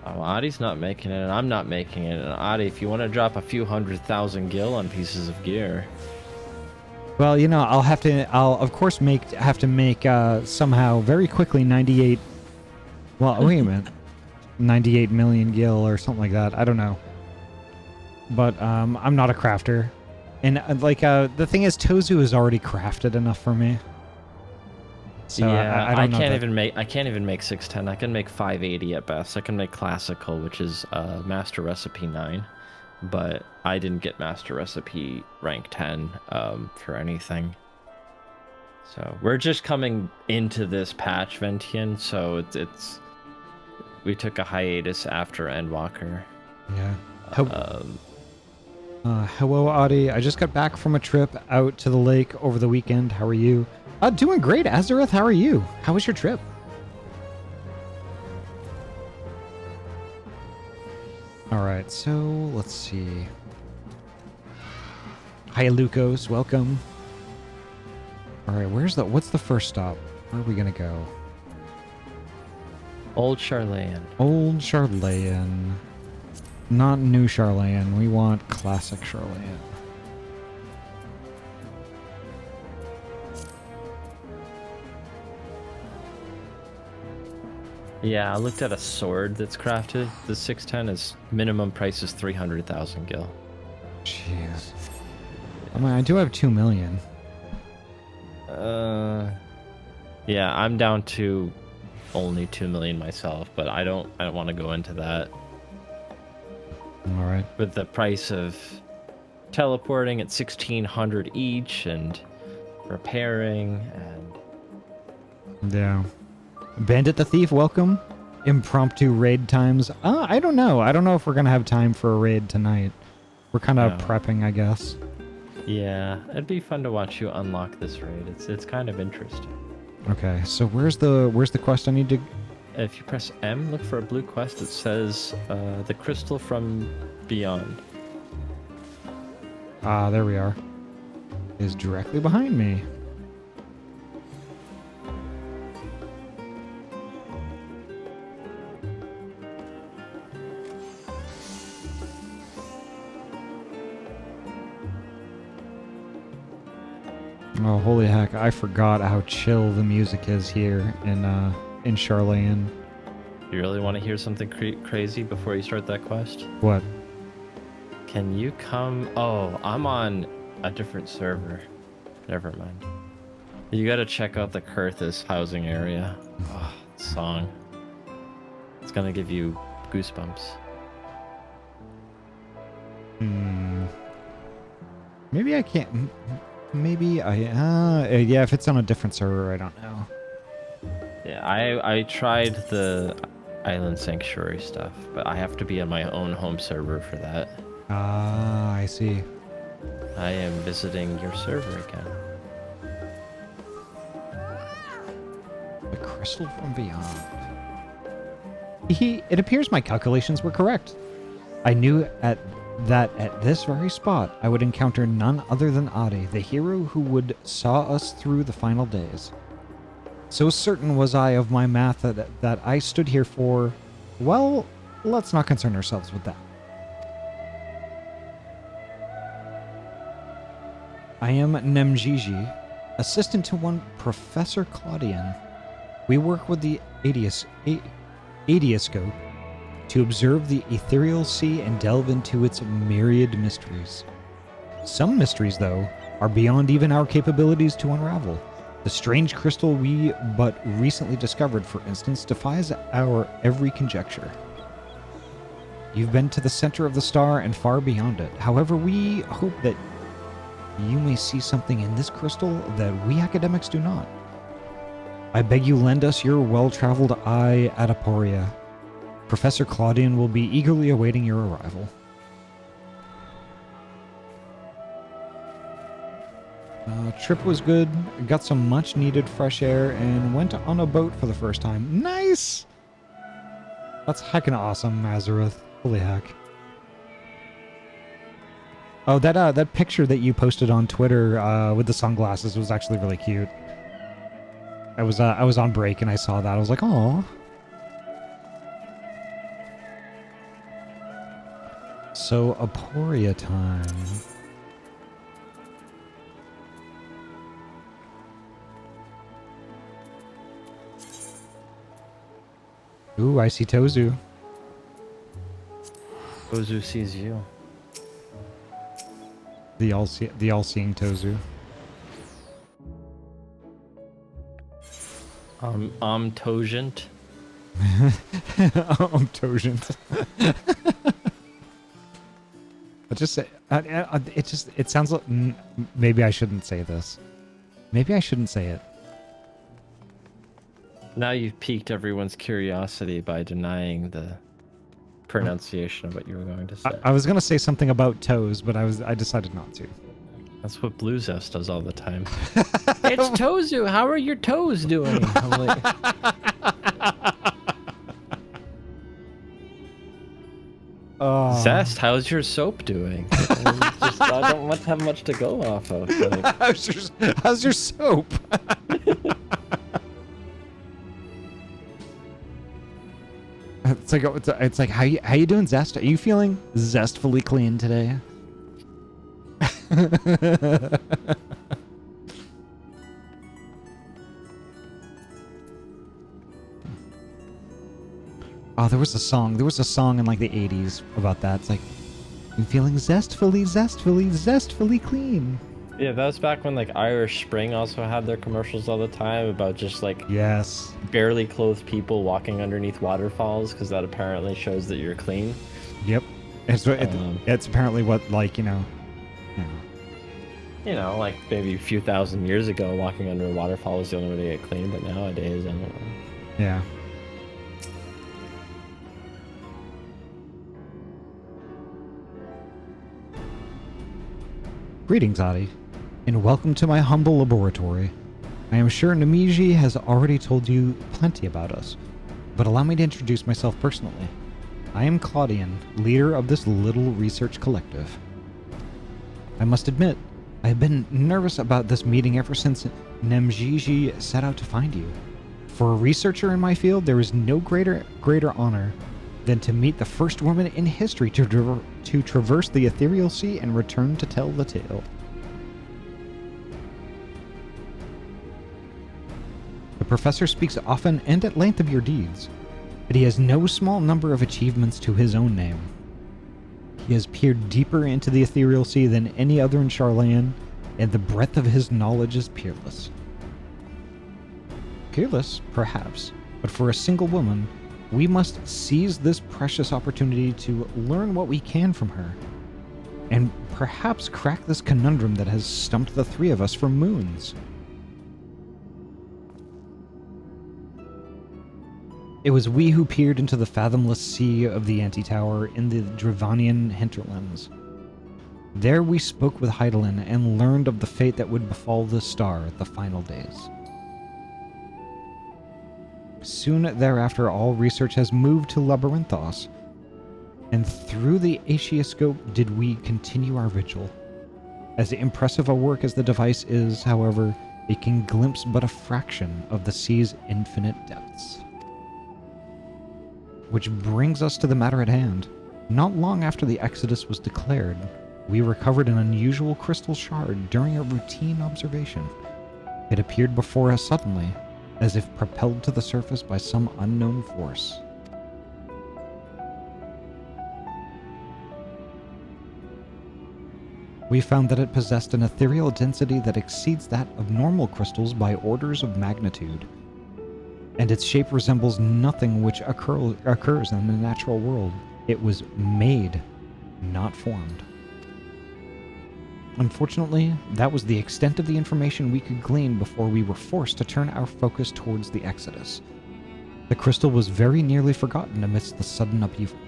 Oh, Ahty's not making it, and I'm not making it. And Ahty, if you want to drop a few 100,000 gil on pieces of gear... Well, you know, I'll of course have to make somehow very quickly 98. Well, wait a minute. 98 million gil or something like that. I don't know. But I'm not a crafter. And the thing is, Tozu is already crafted enough for me. So yeah, I don't know can't even make 610. I can make 580 at best. I can make classical, which is master recipe 9, but I didn't get master recipe rank 10 for anything. So we're just coming into this patch, Ventian. So we took a hiatus after Endwalker. Yeah. Hello, Ahty. I just got back from a trip out to the lake over the weekend. How are you? Doing great, Azareth. How are you? How was your trip? All right, so let's see. Hi, Lucos. Welcome. All right, what's the first stop? Where are we gonna go? Old Charlayan. Old Charlayan. Not new Charlayan. We want classic Charlayan. Yeah, I looked at a sword that's crafted. The 610 is minimum price is 300,000 gil. Jeez. I mean, I do have 2 million. Yeah, I'm down to only 2 million myself, but I don't want to go into that. All right. With the price of teleporting at 1,600 each and repairing and yeah. Bandit the Thief, welcome. Impromptu raid times. I don't know. I don't know if we're gonna have time for a raid tonight. We're kind of prepping, I guess. Yeah, it'd be fun to watch you unlock this raid. It's kind of interesting. Okay, so where's the quest I need to? If you press M, look for a blue quest that says the crystal from beyond. There we are. It is directly behind me. Oh, holy heck, I forgot how chill the music is here in Charlayan. You really want to hear something crazy before you start that quest? What? Can you come... Oh, I'm on a different server. Never mind. You gotta check out the Kurthis housing area. Oh, song. It's gonna give you goosebumps. Maybe I can't... Maybe yeah, if it's on a different server, I don't know. Yeah, I tried the Island Sanctuary stuff, but I have to be on my own home server for that. I see. I am visiting your server again. The crystal from beyond. It appears my calculations were correct. I knew that at this very spot I would encounter none other than Ahty, the hero who would saw us through the final days. So certain was I of my math that I stood here for... Well, let's not concern ourselves with that. I am Nemjiji, assistant to one Professor Claudian. We work with the Adioscope to observe the ethereal sea and delve into its myriad mysteries. Some mysteries, though, are beyond even our capabilities to unravel. The strange crystal we but recently discovered, for instance, defies our every conjecture. You've been to the center of the star and far beyond it. However, we hope that you may see something in this crystal that we academics do not. I beg you lend us your well-traveled eye at Aporia. Professor Claudian will be eagerly awaiting your arrival. Trip was good, got some much needed fresh air, and went on a boat for the first time. Nice! That's heckin' awesome, Azareth. Holy heck. Oh, that picture that you posted on Twitter with the sunglasses was actually really cute. I was on break and I saw that. I was like, "Aw." So, Aporia time. Ooh, I see Tozu. Tozu sees you. The all-seeing Tozu. Togent. Togent. I just say it sounds like maybe I shouldn't say this. Maybe I shouldn't say it. Now you've piqued everyone's curiosity by denying the pronunciation of what you were going to say. I was gonna say something about toes, but I decided not to. That's what Blue Zest does all the time. It's Tozu. How are your toes doing? I'm like, Zest, how's your soap doing? I don't have much to go off of. Like, how's your soap? It's like how you doing, Zest? Are you feeling zestfully clean today? Oh, there was a song in like the 80s about that. It's like, I'm feeling zestfully clean. yeah, that was back when like Irish Spring also had their commercials all the time about just like barely clothed people walking underneath waterfalls because that apparently shows that you're clean. Yep, it's apparently what, like, you know, like maybe a few thousand years ago, walking under a waterfall was the only way to get clean, but nowadays, I don't know. Yeah. Greetings, Ahty, and welcome to my humble laboratory. I am sure Namiji has already told you plenty about us, but allow me to introduce myself personally. I am Claudian, leader of this little research collective. I must admit, I have been nervous about this meeting ever since Namiji set out to find you. For a researcher in my field, there is no greater honor than to meet the first woman in history to traverse the ethereal sea and return to tell the tale. The professor speaks often and at length of your deeds, but he has no small number of achievements to his own name. He has peered deeper into the ethereal sea than any other in Charlayan, and the breadth of his knowledge is peerless. Peerless, perhaps, but for a single woman, we must seize this precious opportunity to learn what we can from her, and perhaps crack this conundrum that has stumped the three of us for moons. It was we who peered into the fathomless sea of the Anti-Tower in the Dravanian hinterlands. There we spoke with Heidelin and learned of the fate that would befall the star at the final days. Soon thereafter, all research has moved to Labyrinthos, and through the Aetioscope did we continue our vigil. As impressive a work as the device is, however, it can glimpse but a fraction of the sea's infinite depths. Which brings us to the matter at hand. Not long after the Exodus was declared, we recovered an unusual crystal shard during a routine observation. It appeared before us suddenly, as if propelled to the surface by some unknown force. We found that it possessed an ethereal density that exceeds that of normal crystals by orders of magnitude, and its shape resembles nothing which occurs in the natural world. It was made, not formed. Unfortunately, that was the extent of the information we could glean before we were forced to turn our focus towards the Exodus. The crystal was very nearly forgotten amidst the sudden upheaval.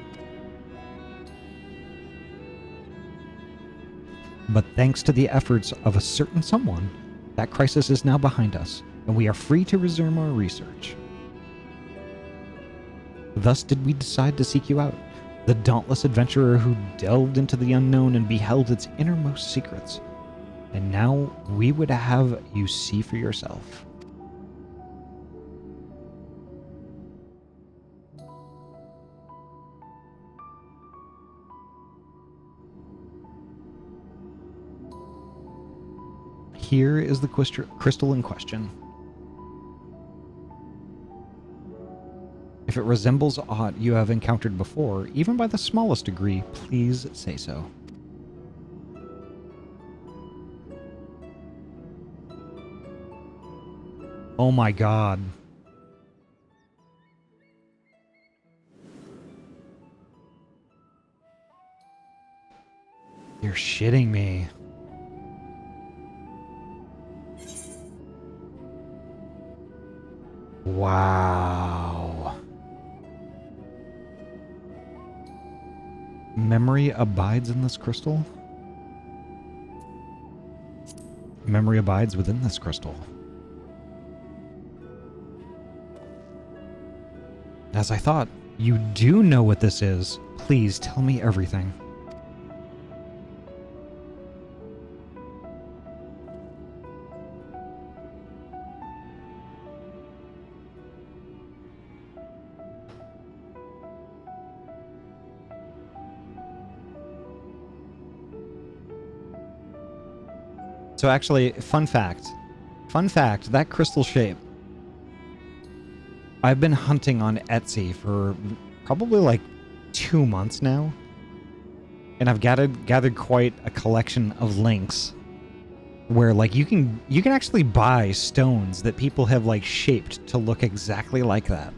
But thanks to the efforts of a certain someone, that crisis is now behind us, and we are free to resume our research. Thus did we decide to seek you out, the dauntless adventurer who delved into the unknown and beheld its innermost secrets. And now we would have you see for yourself. Here is the crystal in question. If it resembles aught you have encountered before, even by the smallest degree, please say so. Oh my god. You're shitting me. Wow. Memory abides in this crystal? Memory abides within this crystal. As I thought, you do know what this is. Please tell me everything. So actually, fun fact, that crystal shape, I've been hunting on Etsy for probably like 2 months now, and I've gathered quite a collection of links where like you can actually buy stones that people have like shaped to look exactly like that,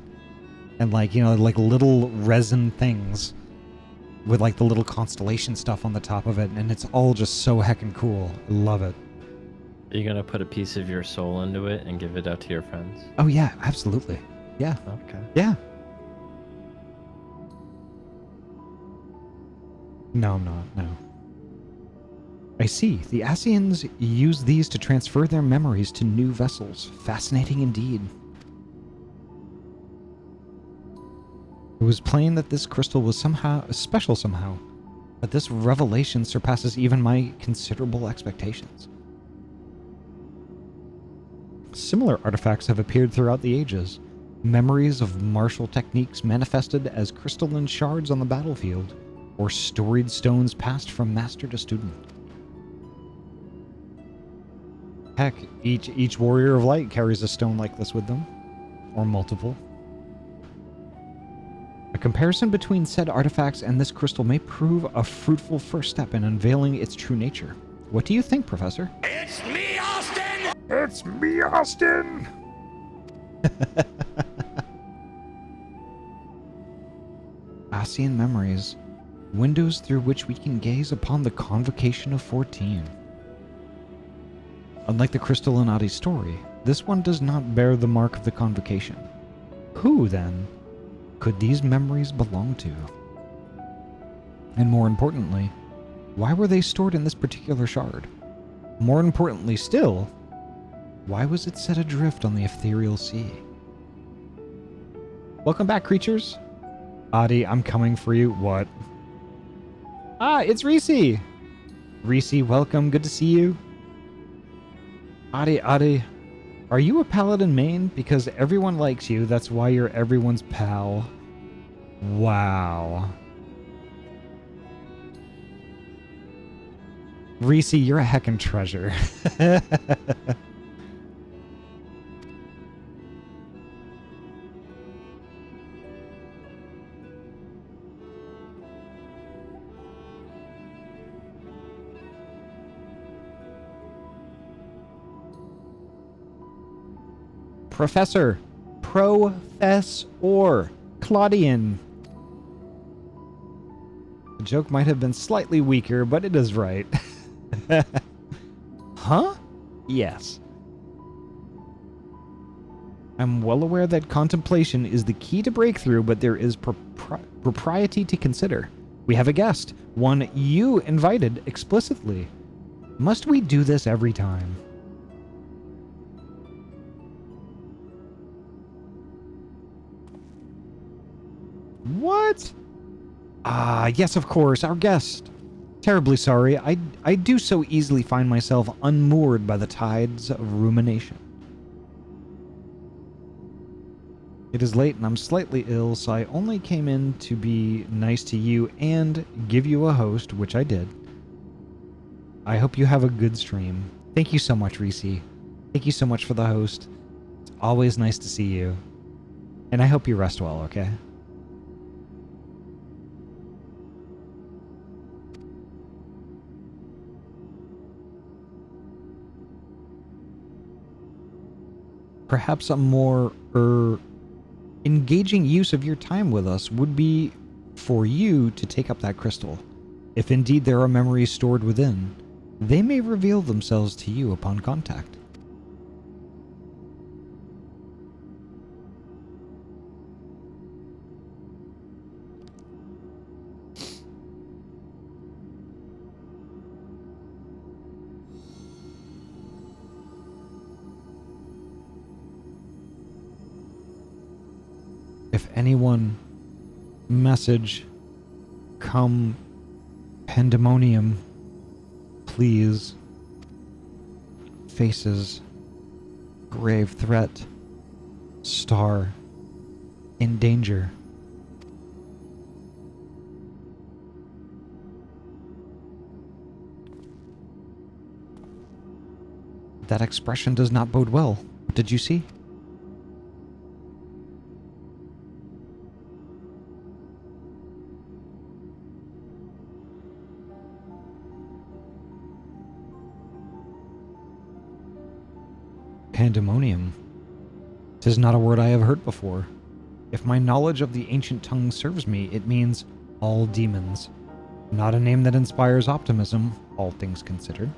and like, you know, like little resin things with like the little constellation stuff on the top of it, and it's all just so heckin' cool. I love it. Are you gonna put a piece of your soul into it and give it out to your friends? Oh yeah, absolutely. Yeah. Okay. Yeah. No, I'm not. No. I see. The Ascians use these to transfer their memories to new vessels. Fascinating indeed. It was plain that this crystal was special somehow, but this revelation surpasses even my considerable expectations. Similar artifacts have appeared throughout the ages. Memories of martial techniques manifested as crystalline shards on the battlefield, or storied stones passed from master to student. Heck, each warrior of light carries a stone like this with them, or multiple. A comparison between said artifacts and this crystal may prove a fruitful first step in unveiling its true nature. What do you think, Professor? It's me, Austin! It's me, Austin! Ascian memories. Windows through which we can gaze upon the convocation of 14. Unlike the crystal in Ahty's story, this one does not bear the mark of the convocation. Who, then, could these memories belong to? And more importantly, why were they stored in this particular shard? More importantly still, why was it set adrift on the ethereal sea? Welcome back, creatures. Ahty, I'm coming for you. What? Ah, it's Reese! Reese, welcome. Good to see you. Ahty, are you a paladin main? Because everyone likes you, that's why you're everyone's pal. Wow. Reese, you're a heckin' treasure. Professor Claudian. The joke might have been slightly weaker, but it is right. Huh? Yes. I'm well aware that contemplation is the key to breakthrough, but there is propriety to consider. We have a guest, one you invited explicitly. Must we do this every time? What? Ah, yes, of course, our guest. Terribly sorry, I do so easily find myself unmoored by the tides of rumination. It is late and I'm slightly ill, so I only came in to be nice to you and give you a host, which I did. I hope you have a good stream. Thank you so much, Reese. Thank you so much for the host. It's always nice to see you. And I hope you rest well, okay? Perhaps a more engaging use of your time with us would be for you to take up that crystal. If indeed there are memories stored within, they may reveal themselves to you upon contact. If anyone message come pandemonium, please, faces, grave threat, star, in danger. That expression does not bode well. What did you see? Pandemonium. 'Tis not a word I have heard before. If my knowledge of the ancient tongue serves me, it means all demons. Not a name that inspires optimism, all things considered.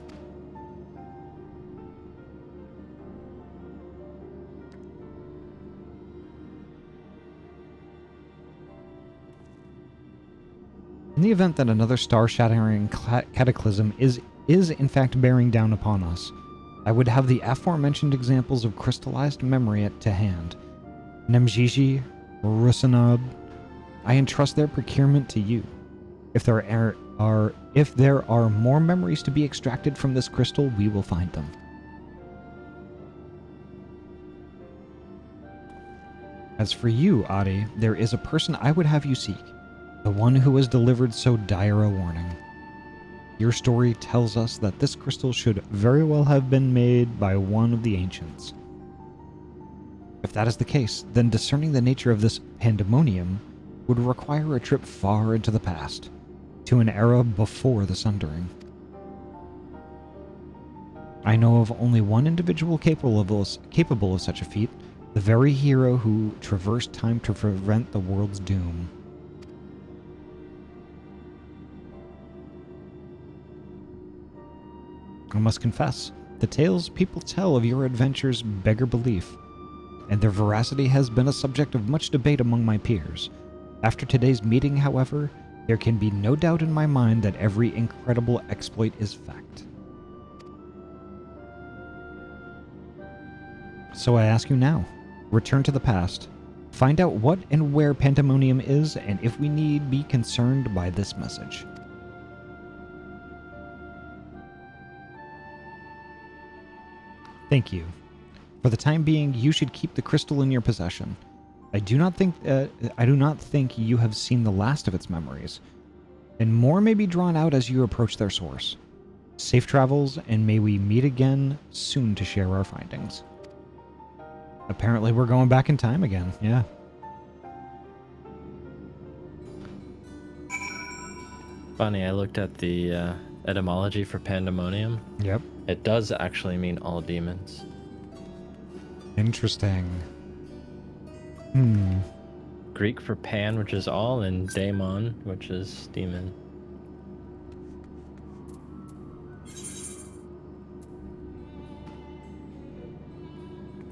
In the event that another star-shattering cataclysm is in fact bearing down upon us, I would have the aforementioned examples of crystallized memory to hand. Nemjiji, Rusanad, I entrust their procurement to you. If there are more memories to be extracted from this crystal, we will find them. As for you, Ahty, there is a person I would have you seek, the one who has delivered so dire a warning. Your story tells us that this crystal should very well have been made by one of the ancients. If that is the case, then discerning the nature of this pandemonium would require a trip far into the past, to an era before the Sundering. I know of only one individual capable of such a feat, the very hero who traversed time to prevent the world's doom. I must confess, the tales people tell of your adventures beggar belief, and their veracity has been a subject of much debate among my peers. After today's meeting, however, there can be no doubt in my mind that every incredible exploit is fact. So I ask you now, return to the past, find out what and where Pandemonium is, and if we need be concerned by this message. Thank you. For the time being, you should keep the crystal in your possession. I do not think you have seen the last of its memories, and more may be drawn out as you approach their source. Safe travels, and may we meet again soon to share our findings. Apparently we're going back in time again, yeah. Funny, I looked at the etymology for pandemonium. Yep. It does actually mean all demons. Interesting. Greek for pan, which is all, and daemon, which is demon.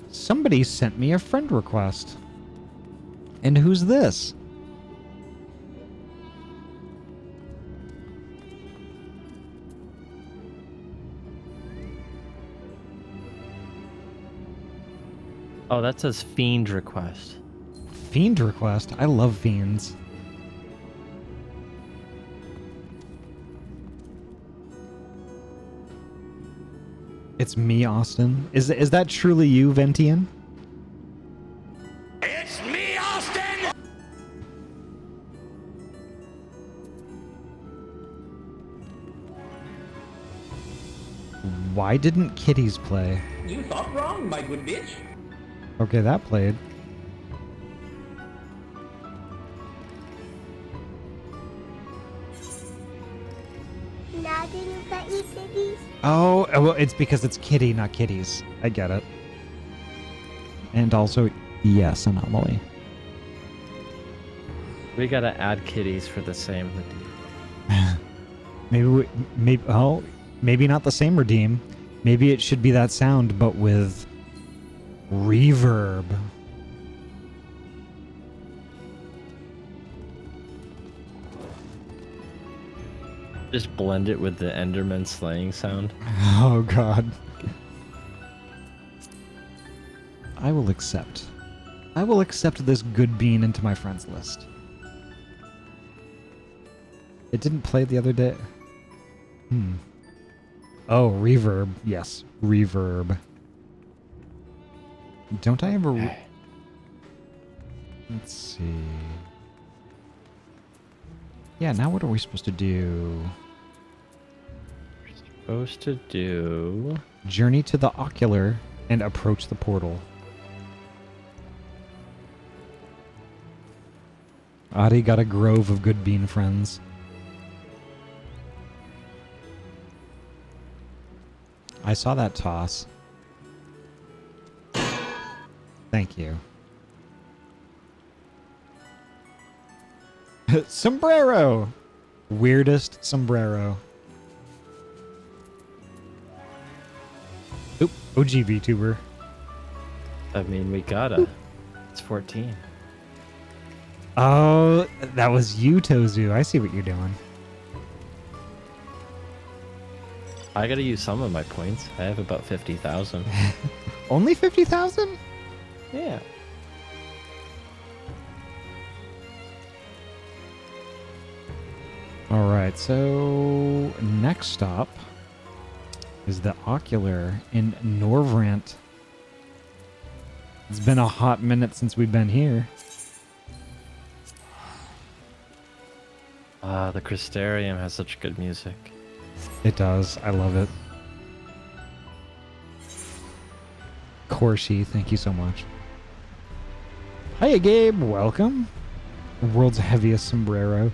Somebody sent me a friend request. And who's this? Oh, that says fiend request. Fiend request? I love fiends. It's me, Austin. Is that truly you, Ventian? It's me, Austin! Why didn't kitties play? You thought wrong, my good bitch. Okay, that played. that eat kitties? Oh, well, it's because it's kitty, not kitties. I get it. And also, yes, anomaly. We gotta add kitties for the same Maybe, maybe not the same redeem. Maybe it should be that sound, but with reverb. Just blend it with the Enderman slaying sound. Oh, God. I will accept. I will accept this good bean into my friends list. It didn't play the other day. Oh, reverb. Yes, reverb. Don't I have a... Let's see. Yeah, now what are we supposed to do? Supposed to do... Journey to the ocular and approach the portal. Ahty got a grove of good bean friends. I saw that toss. Thank you. Sombrero! Weirdest sombrero. Oop, OG VTuber. I mean, we gotta. It's 14. Oh, that was you, Tozu. I see what you're doing. I gotta use some of my points. I have about 50,000. Only 50,000? Yeah. Alright, so next stop is the Ocular in Norvrant. It's been a hot minute since we've been here. The Crystarium has such good music. It does. I love it. Corshi, thank you so much. Hiya, Gabe. Welcome. The world's heaviest sombrero.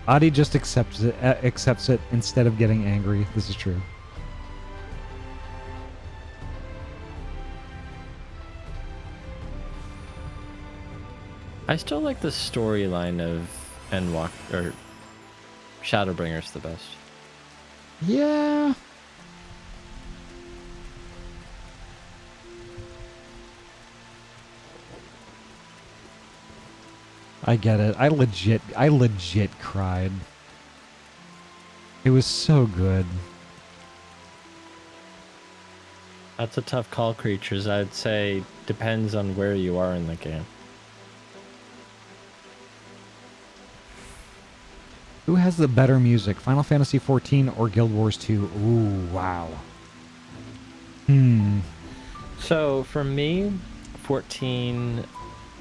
Ahty just accepts it instead of getting angry. This is true. I still like the storyline of Endwalk or Shadowbringers the best. Yeah. I get it. I legit cried. It was so good. That's a tough call, creatures. I'd say depends on where you are in the game. Who has the better music, Final Fantasy XIV or Guild Wars 2? Ooh, wow. So for me, 14,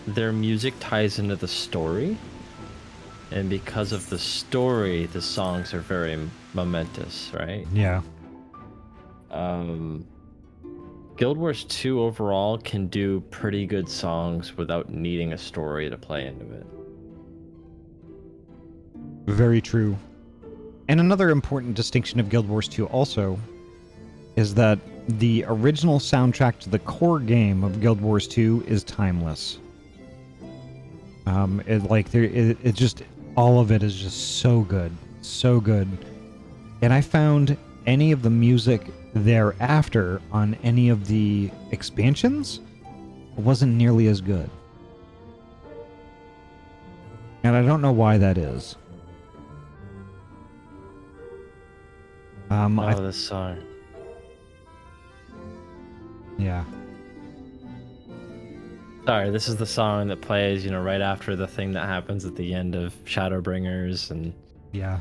their music ties into the story. And because of the story, the songs are very momentous, right? Yeah. Guild Wars 2 overall can do pretty good songs without needing a story to play into it. Very true. And another important distinction of Guild Wars 2 also is that the original soundtrack to the core game of Guild Wars 2 is timeless. It just, all of it is just so good. So good. And I found any of the music thereafter on any of the expansions wasn't nearly as good. And I don't know why that is. This song. Yeah. Sorry, this is the song that plays, right after the thing that happens at the end of Shadowbringers, and yeah.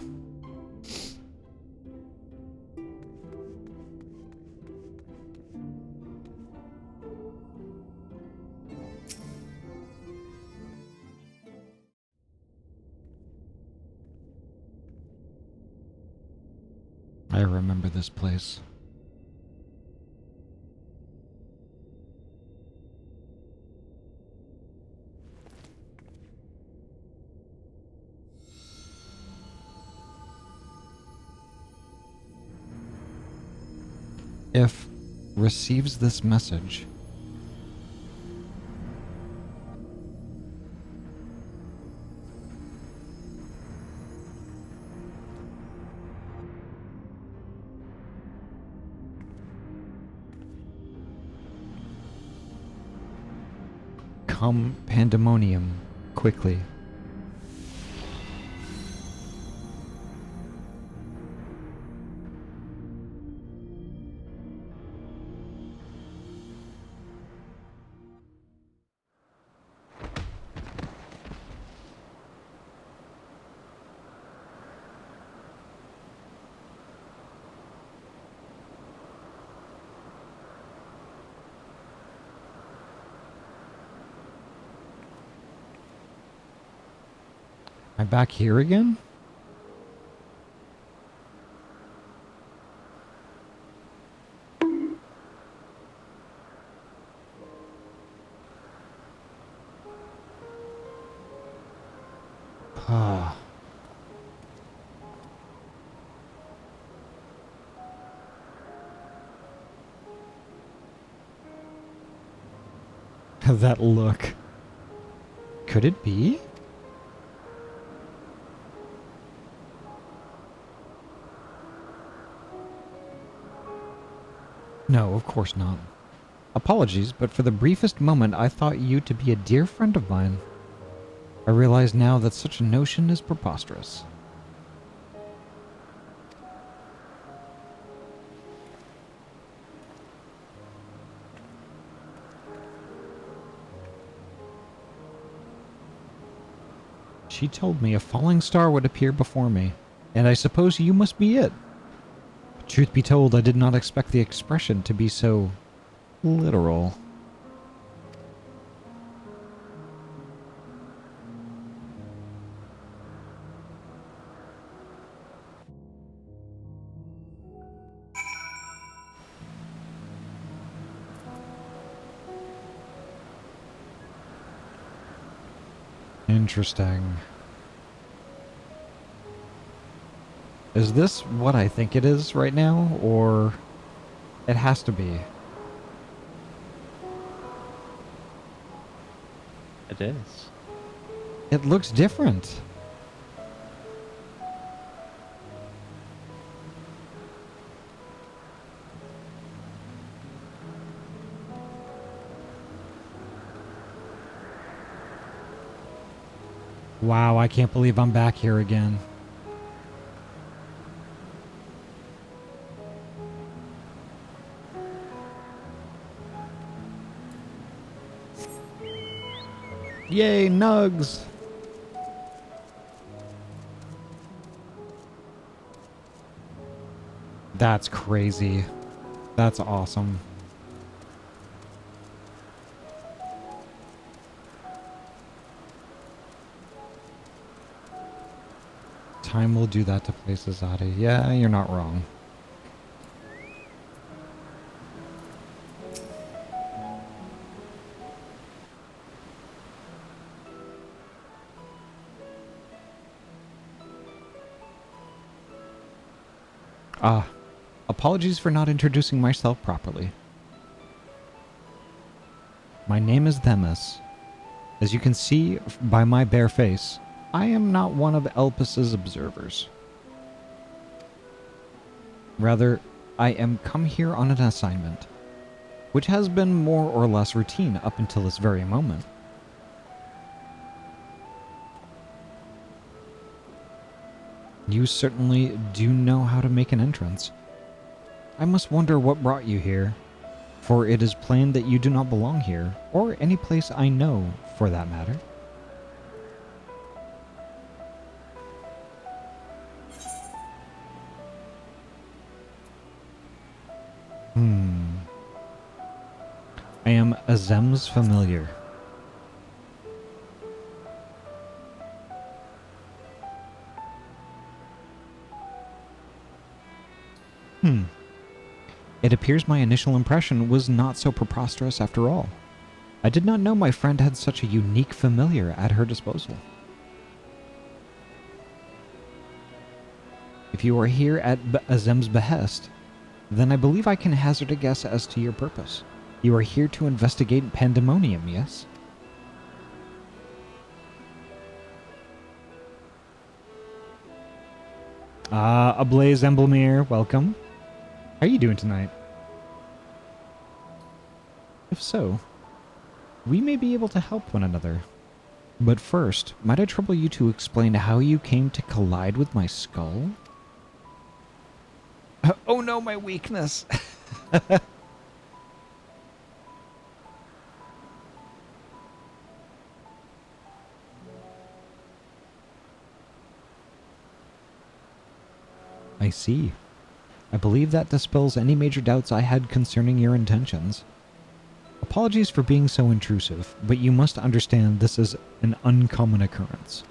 I remember this place. if receives this message. Come pandemonium quickly. Am I back here again? Ah. That look. Could it be? No, of course not. Apologies, but for the briefest moment I thought you to be a dear friend of mine. I realize now that such a notion is preposterous. She told me a falling star would appear before me, and I suppose you must be it. Truth be told, I did not expect the expression to be so literal. Interesting. Is this what I think it is right now, or it has to be? It is. It looks different. Wow, I can't believe I'm back here again. Yay, nugs! That's crazy. That's awesome. Time will do that to places, Ahty. Yeah, you're not wrong. Apologies for not introducing myself properly. My name is Themis. As you can see by my bare face, I am not one of Elpis's observers. Rather, I am come here on an assignment, which has been more or less routine up until this very moment. You certainly do know how to make an entrance. I must wonder what brought you here, for it is plain that you do not belong here, or any place I know, for that matter. I am Azem's familiar. It appears my initial impression was not so preposterous after all. I did not know my friend had such a unique familiar at her disposal. If you are here at Azem's behest, Then I believe I can hazard a guess as to your purpose. You are here to investigate pandemonium, yes? Ablaze Emblemir, welcome. How are you doing tonight? If so, we may be able to help one another. But first, might I trouble you to explain how you came to collide with my skull? Oh no, my weakness! I see. I believe that dispels any major doubts I had concerning your intentions. Apologies for being so intrusive, but you must understand this is an uncommon occurrence.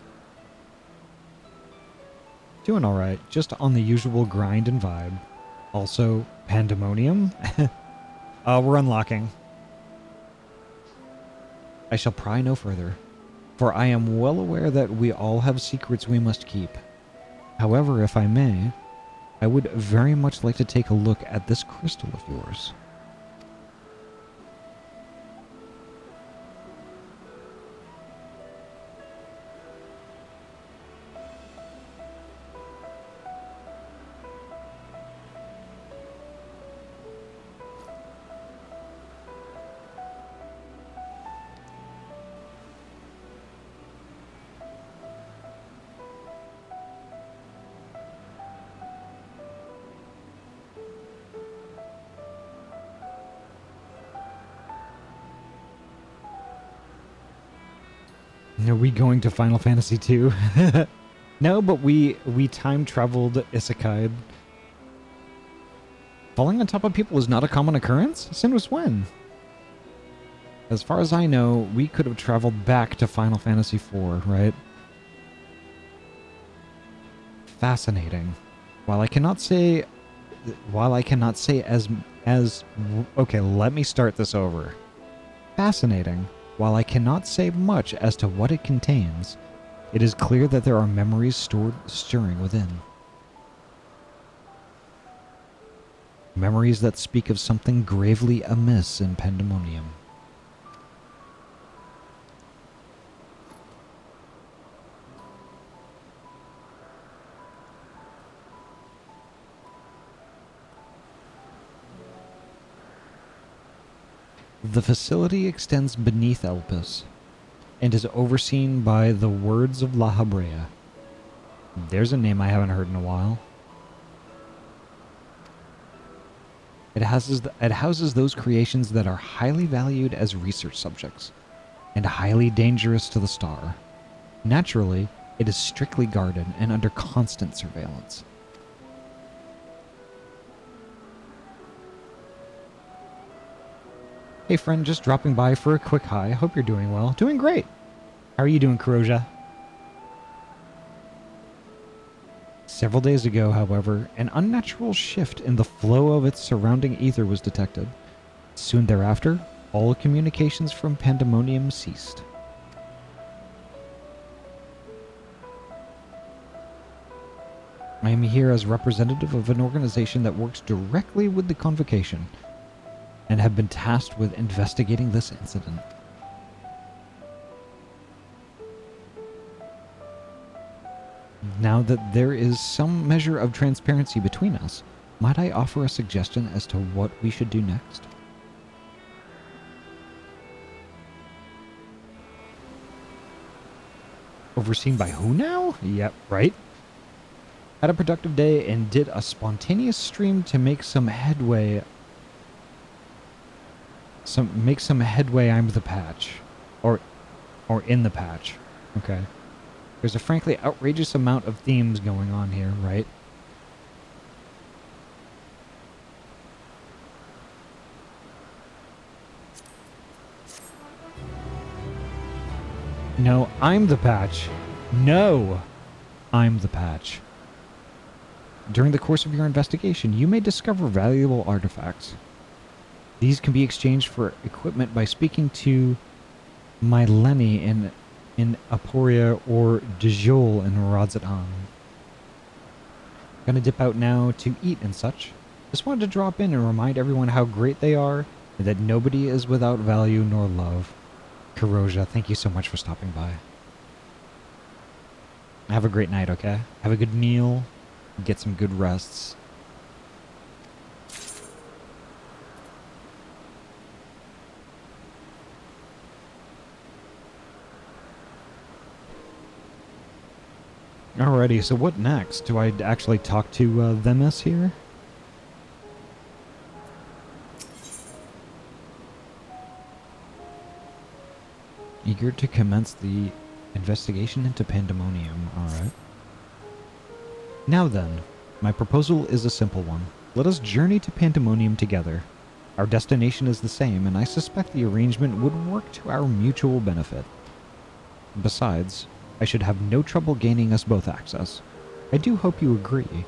Doing alright, just on the usual grind and vibe. Also, pandemonium? We're unlocking. I shall pry no further, for I am well aware that we all have secrets we must keep. However, if I may, I would very much like to take a look at this crystal of yours. Are we going to Final Fantasy II? No, but we time traveled isekai. Falling on top of people is not a common occurrence? Since when? As far as I know, we could have traveled back to Final Fantasy IV, right? Fascinating. While I cannot say as okay, let me start this over. Fascinating. While I cannot say much as to what it contains, it is clear that there are memories stirring within. Memories that speak of something gravely amiss in pandemonium. The facility extends beneath Elpis and is overseen by the Words of La Habrea. There's a name I haven't heard in a while. It houses those creations that are highly valued as research subjects and highly dangerous to the star. Naturally, it is strictly guarded and under constant surveillance. Hey friend, just dropping by for a quick hi. Hope you're doing well. Doing great. How are you doing, Kuroja? Several days ago, however, an unnatural shift in the flow of its surrounding ether was detected. Soon thereafter, all communications from Pandemonium ceased. I am here as representative of an organization that works directly with the Convocation, and have been tasked with investigating this incident. Now that there is some measure of transparency between us, might I offer a suggestion as to what we should do next? Overseen by who now? Yep, right. Had a productive day and did a spontaneous stream to make some headway. Make some headway. I'm the patch, or in the patch. Okay. There's a frankly outrageous amount of themes going on here, right? No, I'm the patch. No, I'm the patch. During the course of your investigation, you may discover valuable artifacts. These can be exchanged for equipment by speaking to Myleni in Aporia or Dejol in Rodzatan. Gonna dip out now to eat and such. Just wanted to drop in and remind everyone how great they are and that nobody is without value nor love. Karoja, thank you so much for stopping by. Have a great night, okay? Have a good meal. Get some good rests. Alrighty, so what next? Do I actually talk to Themis here? Eager to commence the investigation into Pandemonium. Alright. Now then, my proposal is a simple one. Let us journey to Pandemonium together. Our destination is the same, and I suspect the arrangement would work to our mutual benefit. Besides, I should have no trouble gaining us both access. I do hope you agree.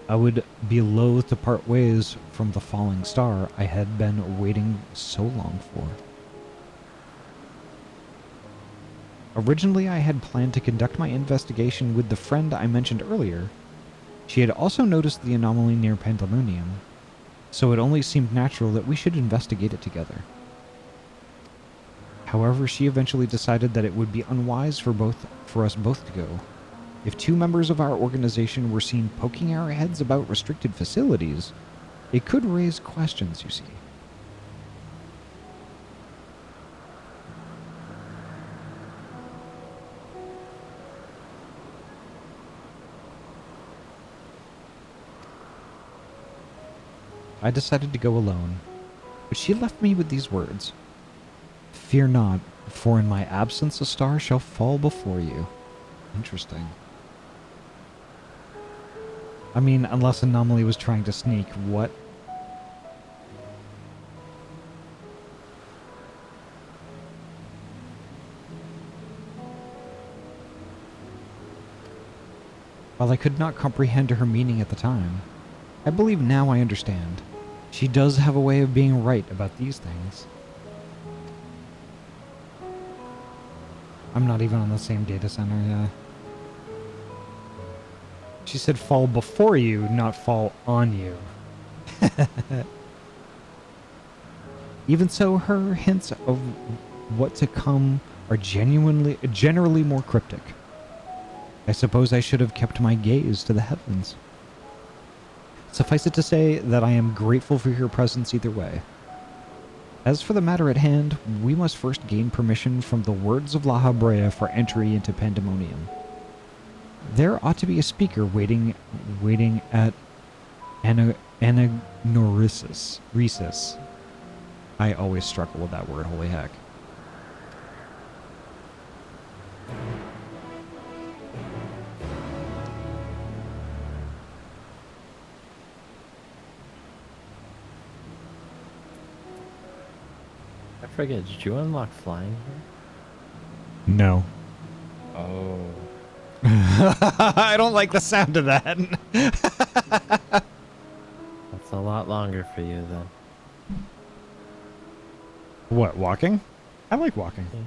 I would be loath to part ways from the falling star I had been waiting so long for. Originally, I had planned to conduct my investigation with the friend I mentioned earlier. She had also noticed the anomaly near Pandemonium, so it only seemed natural that we should investigate it together. However, she eventually decided that it would be unwise for us both to go. If two members of our organization were seen poking our heads about restricted facilities, it could raise questions, you see. I decided to go alone, but she left me with these words. Fear not, for in my absence a star shall fall before you. Interesting. I mean, unless Anomaly was trying to sneak, what? While I could not comprehend her meaning at the time, I believe now I understand. She does have a way of being right about these things. I'm not even on the same data center, yeah. She said fall before you, not fall on you. Even so, her hints of what to come are generally more cryptic. I suppose I should have kept my gaze to the heavens. Suffice it to say that I am grateful for your presence either way. As for the matter at hand, we must first gain permission from the words of La Habrea for entry into Pandemonium. There ought to be a speaker waiting at Anagnorisis. I always struggle with that word, holy heck. I forget, did you unlock flying here? No. Oh. I don't like the sound of that. That's a lot longer for you then. What, walking? I like walking. Yeah.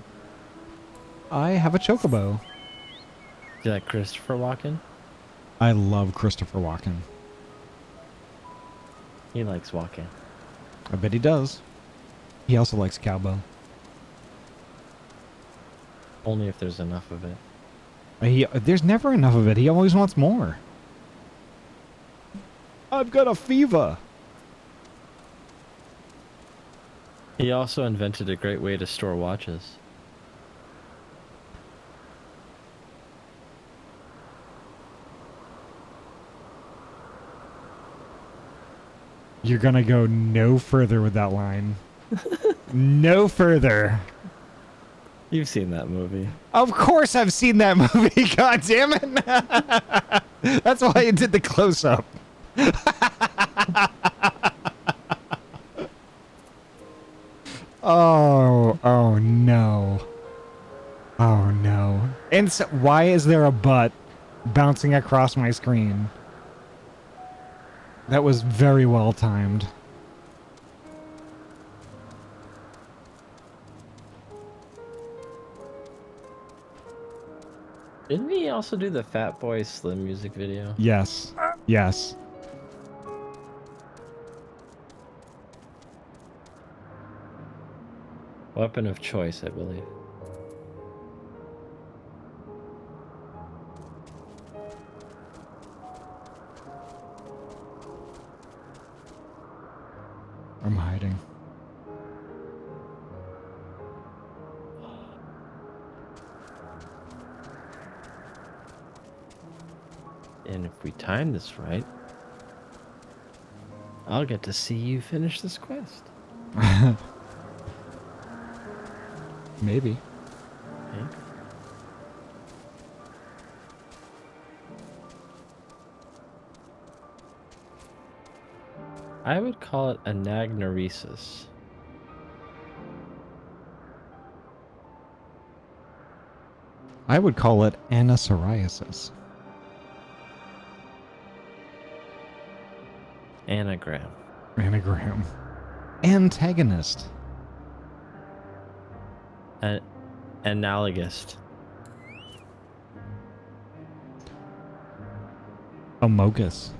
I have a chocobo. Do you like Christopher Walken? I love Christopher Walken. He likes walking. I bet he does. He also likes cowbell. Only if there's enough of it. There's never enough of it. He always wants more. I've got a fever. He also invented a great way to store watches. You're gonna go no further with that line. No further. You've seen that movie. Of course I've seen that movie, god damn it. That's why I did the close-up. Oh no. Oh no. And so, why is there a butt bouncing across my screen? That was very well timed. Didn't he also do the Fat Boy Slim music video? Yes. Yes. Weapon of choice, I believe. I'm hiding. And if we time this right, I'll get to see you finish this quest. Maybe. Okay. I would call it anagnoresis. I would call it anasauriasis. Anagram. Anagram. Antagonist. Analogous. Amogus.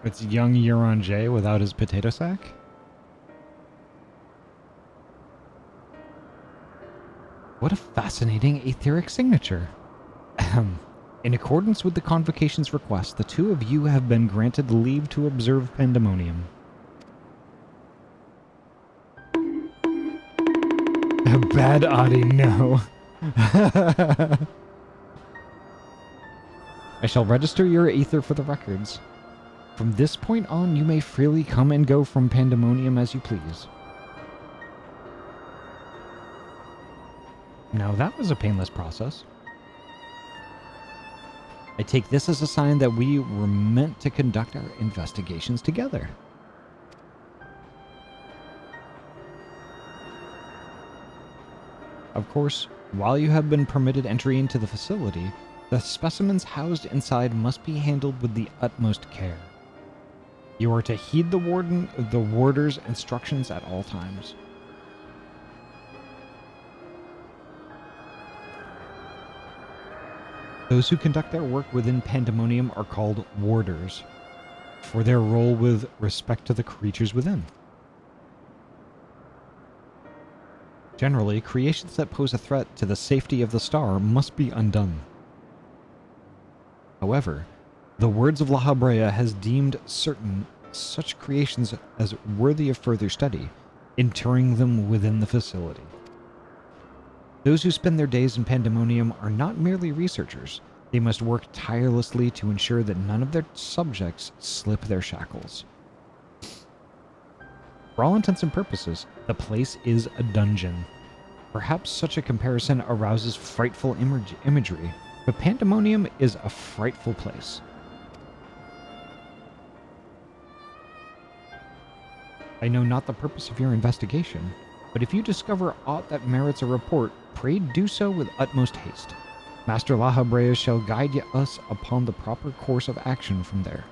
It's young Euron J without his potato sack? What a fascinating etheric signature. In accordance with the Convocation's request, the two of you have been granted leave to observe Pandemonium. Bad Ahty, no. I shall register your ether for the records. From this point on, you may freely come and go from Pandemonium as you please. Now that was a painless process. I take this as a sign that we were meant to conduct our investigations together. Of course, while you have been permitted entry into the facility, the specimens housed inside must be handled with the utmost care. You are to heed the warder's instructions at all times. Those who conduct their work within Pandemonium are called warders, for their role with respect to the creatures within. Generally, creations that pose a threat to the safety of the star must be undone. However, the words of La Habrea has deemed certain such creations as worthy of further study, interring them within the facility. Those who spend their days in Pandemonium are not merely researchers. They must work tirelessly to ensure that none of their subjects slip their shackles. For all intents and purposes, the place is a dungeon. Perhaps such a comparison arouses frightful imagery, but Pandemonium is a frightful place. I know not the purpose of your investigation, but if you discover aught that merits a report, pray do so with utmost haste. Master La Habrea shall guide us upon the proper course of action from there.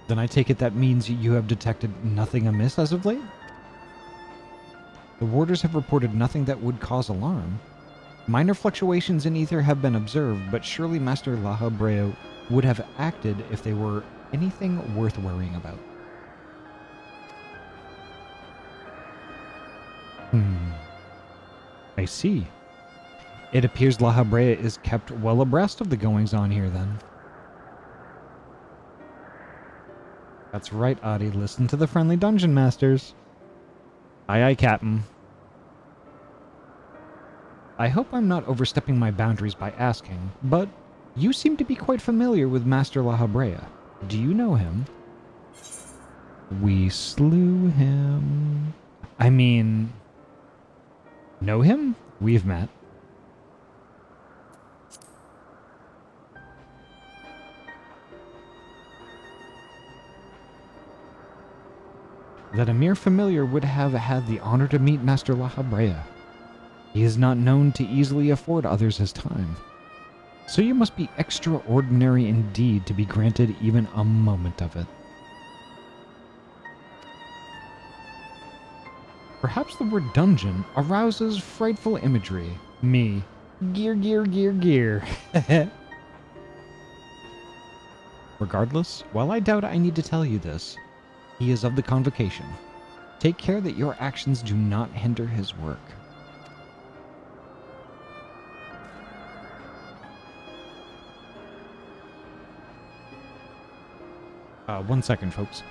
Then I take it that means you have detected nothing amiss as of late? The warders have reported nothing that would cause alarm. Minor fluctuations in ether have been observed, but surely Master La Habrea would have acted if they were anything worth worrying about. I see. It appears La Habrea is kept well abreast of the goings-on here, then. That's right, Ahty. Listen to the friendly dungeon masters. Aye, aye, Captain. I hope I'm not overstepping my boundaries by asking, but you seem to be quite familiar with Master La Habrea. Do you know him? We slew him. I mean... know him? We've met. That a mere familiar would have had the honor to meet Master La Habrea. He is not known to easily afford others his time. So you must be extraordinary indeed to be granted even a moment of it. Perhaps the word dungeon arouses frightful imagery. Me. Gear, gear, gear, gear. Regardless, while I doubt I need to tell you this, he is of the convocation. Take care that your actions do not hinder his work. One second, folks.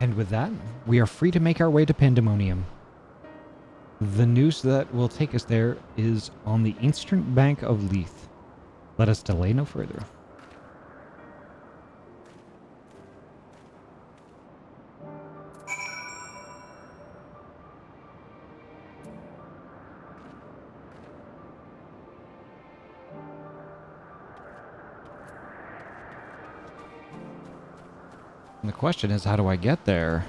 And with that, we are free to make our way to Pandemonium. The news that will take us there is on the eastern bank of Leith. Let us delay no further. And the question is, how do I get there?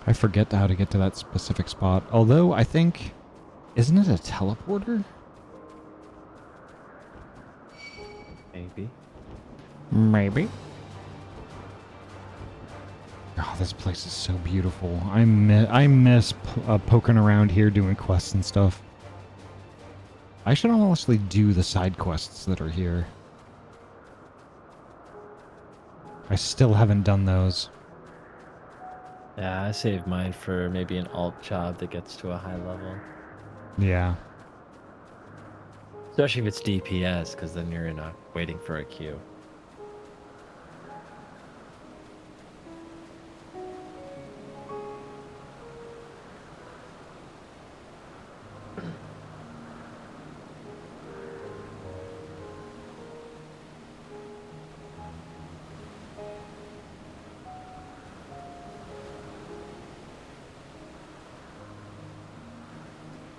I forget how to get to that specific spot. Although, I think... Isn't it a teleporter? Maybe. Maybe. Oh, this place is so beautiful. I miss poking around here doing quests and stuff. I should honestly do the side quests that are here. I still haven't done those. Yeah, I saved mine for maybe an alt job that gets to a high level. Yeah. Especially if it's DPS, because then you're not waiting for a queue.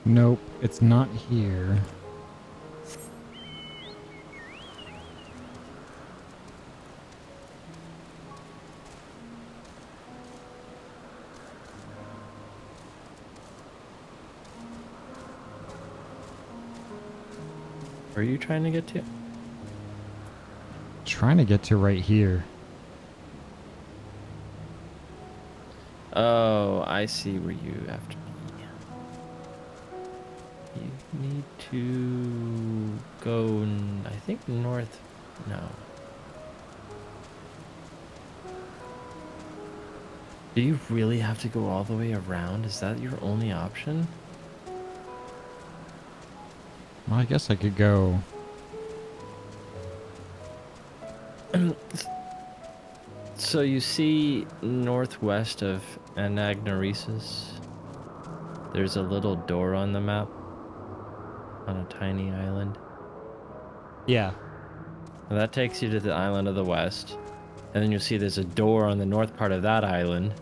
Nope, it's not here. Where are you trying to get to? Trying to get to right here. Oh, I see where you have to be. You need to go, I think, north. No. Do you really have to go all the way around? Is that your only option? Well, I guess I could go... So you see northwest of Anagnoresis, there's a little door on the map on a tiny island. Yeah. And that takes you to the island of the west. And then you'll see there's a door on the north part of that island.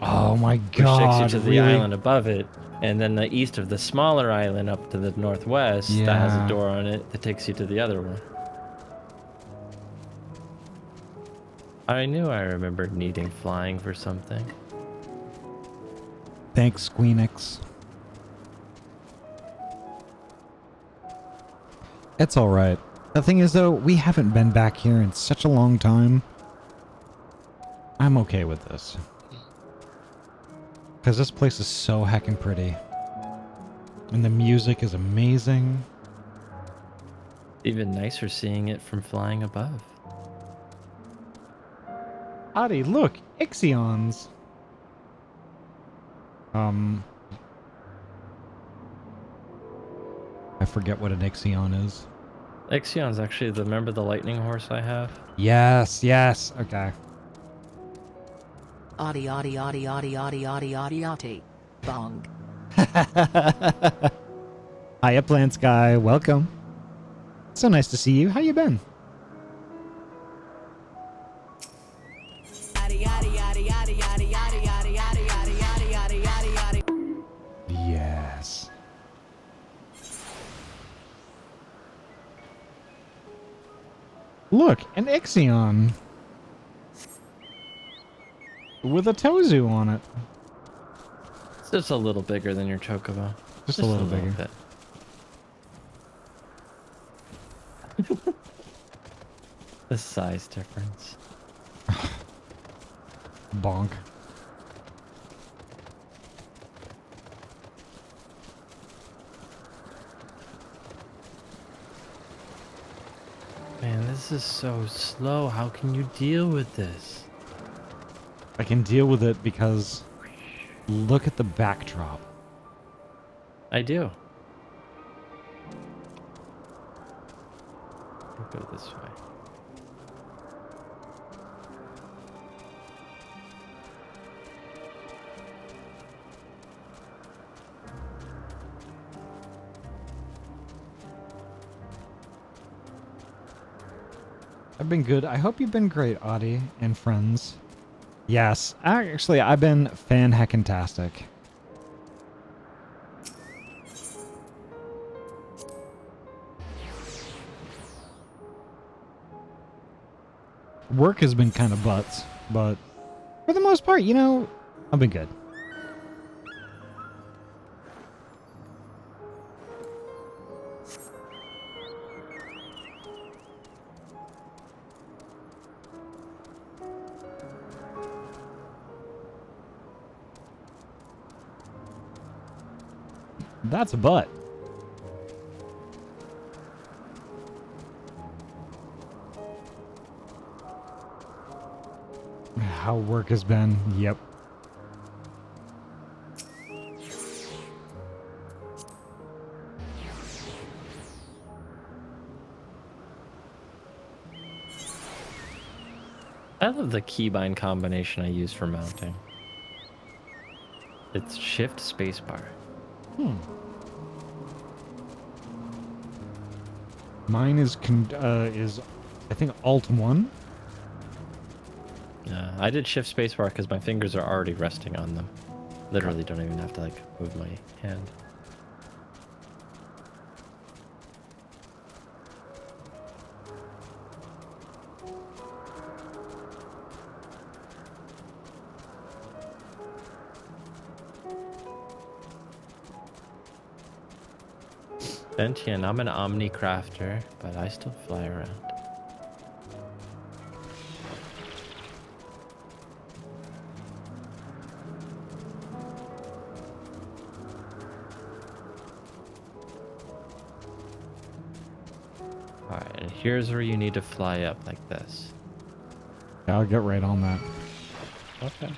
Oh my Which god, takes you to the really? island above it. And then the east of the smaller island up to the northwest that has Yeah. a door on it that takes you to the other one. I knew I remembered needing flying for something. Thanks, Squeenix. It's alright. The thing is, though, we haven't been back here in such a long time. I'm okay with this. Because this place is so heckin' pretty. And the music is amazing. Even nicer seeing it from flying above. Ahty, look! Ixions! I forget what an Ixion is. Ixion's actually remember the lightning horse I have? Yes, yes, okay. Ahty, Ahty, Ahty, Ahty, Ahty, Ahty, Ahty, Ahty. Bong. Hiya, Plant Sky, welcome. So nice to see you. How you been? Yes. Look, an Ixion. With a Tozu on it. It's just a little bigger than your Chocobo. Just a little bigger. Bit. The size difference. Bonk. Man, this is so slow. How can you deal with this? I can deal with it because look at the backdrop. I do. I'll go this way. I've been good. I hope you've been great, Ahty and friends. Yes, actually, I've been fan-heckin-tastic. Work has been kind of butts, but for the most part, you know, I've been good. That's a butt. How work has been. Yep. I love the keybind combination I use for mounting. It's shift spacebar. Mine is I think Alt 1. I did shift spacebar because my fingers are already resting on them. Literally don't even have to like move my hand. Sentient, I'm an Omni crafter, but I still fly around. Alright, and here's where you need to fly up like this. I'll get right on that. Okay.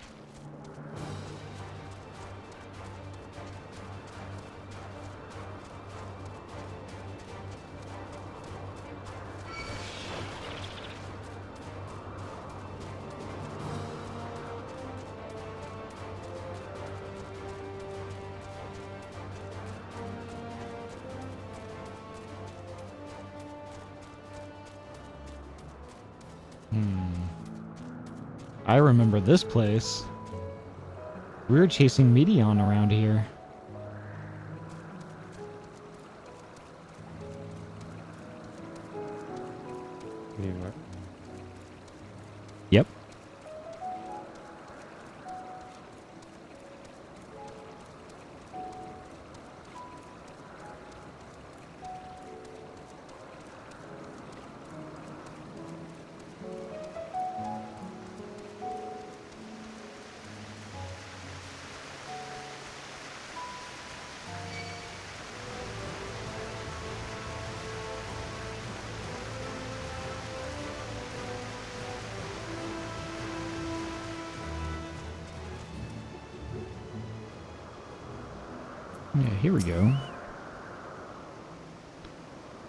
I remember this place. We were chasing Meteon around here. Yep. Yeah, here we go.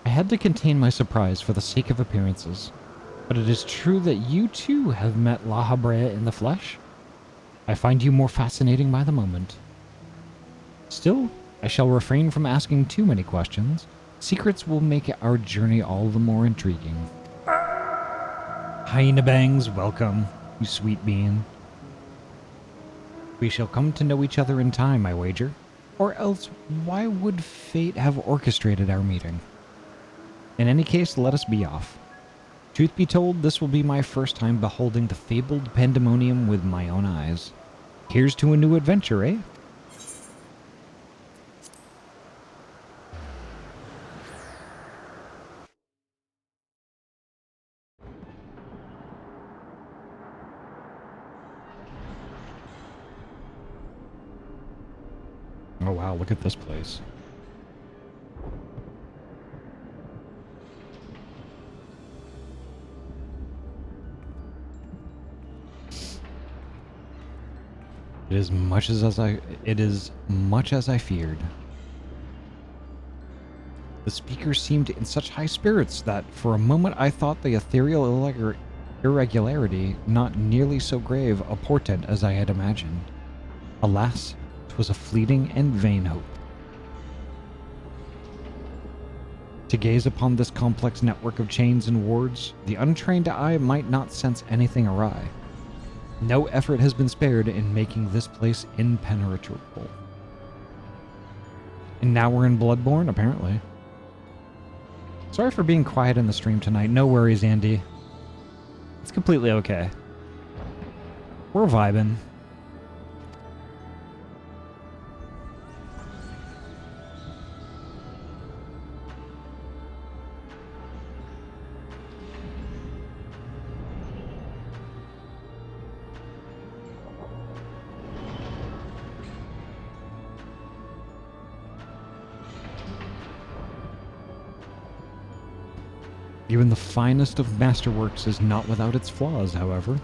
I had to contain my surprise for the sake of appearances, but it is true that you too have met La Habrea in the flesh. I find you more fascinating by the moment. Still, I shall refrain from asking too many questions. Secrets will make our journey all the more intriguing. Hyena Bangs, welcome, you sweet bean. We shall come to know each other in time, I wager. Or else, why would fate have orchestrated our meeting? In any case, let us be off. Truth be told, this will be my first time beholding the fabled pandemonium with my own eyes. Here's to a new adventure, eh? Oh wow, look at this place. It is much as I feared. The speakers seemed in such high spirits that for a moment I thought the ethereal irregularity not nearly so grave a portent as I had imagined. Alas, 'twas a fleeting and vain hope. To gaze upon this complex network of chains and wards, the untrained eye might not sense anything awry. No effort has been spared in making this place impenetrable. And now we're in Bloodborne, apparently. Sorry for being quiet in the stream tonight. No worries, Andy. It's completely okay. We're vibing. Even the finest of masterworks is not without its flaws, however.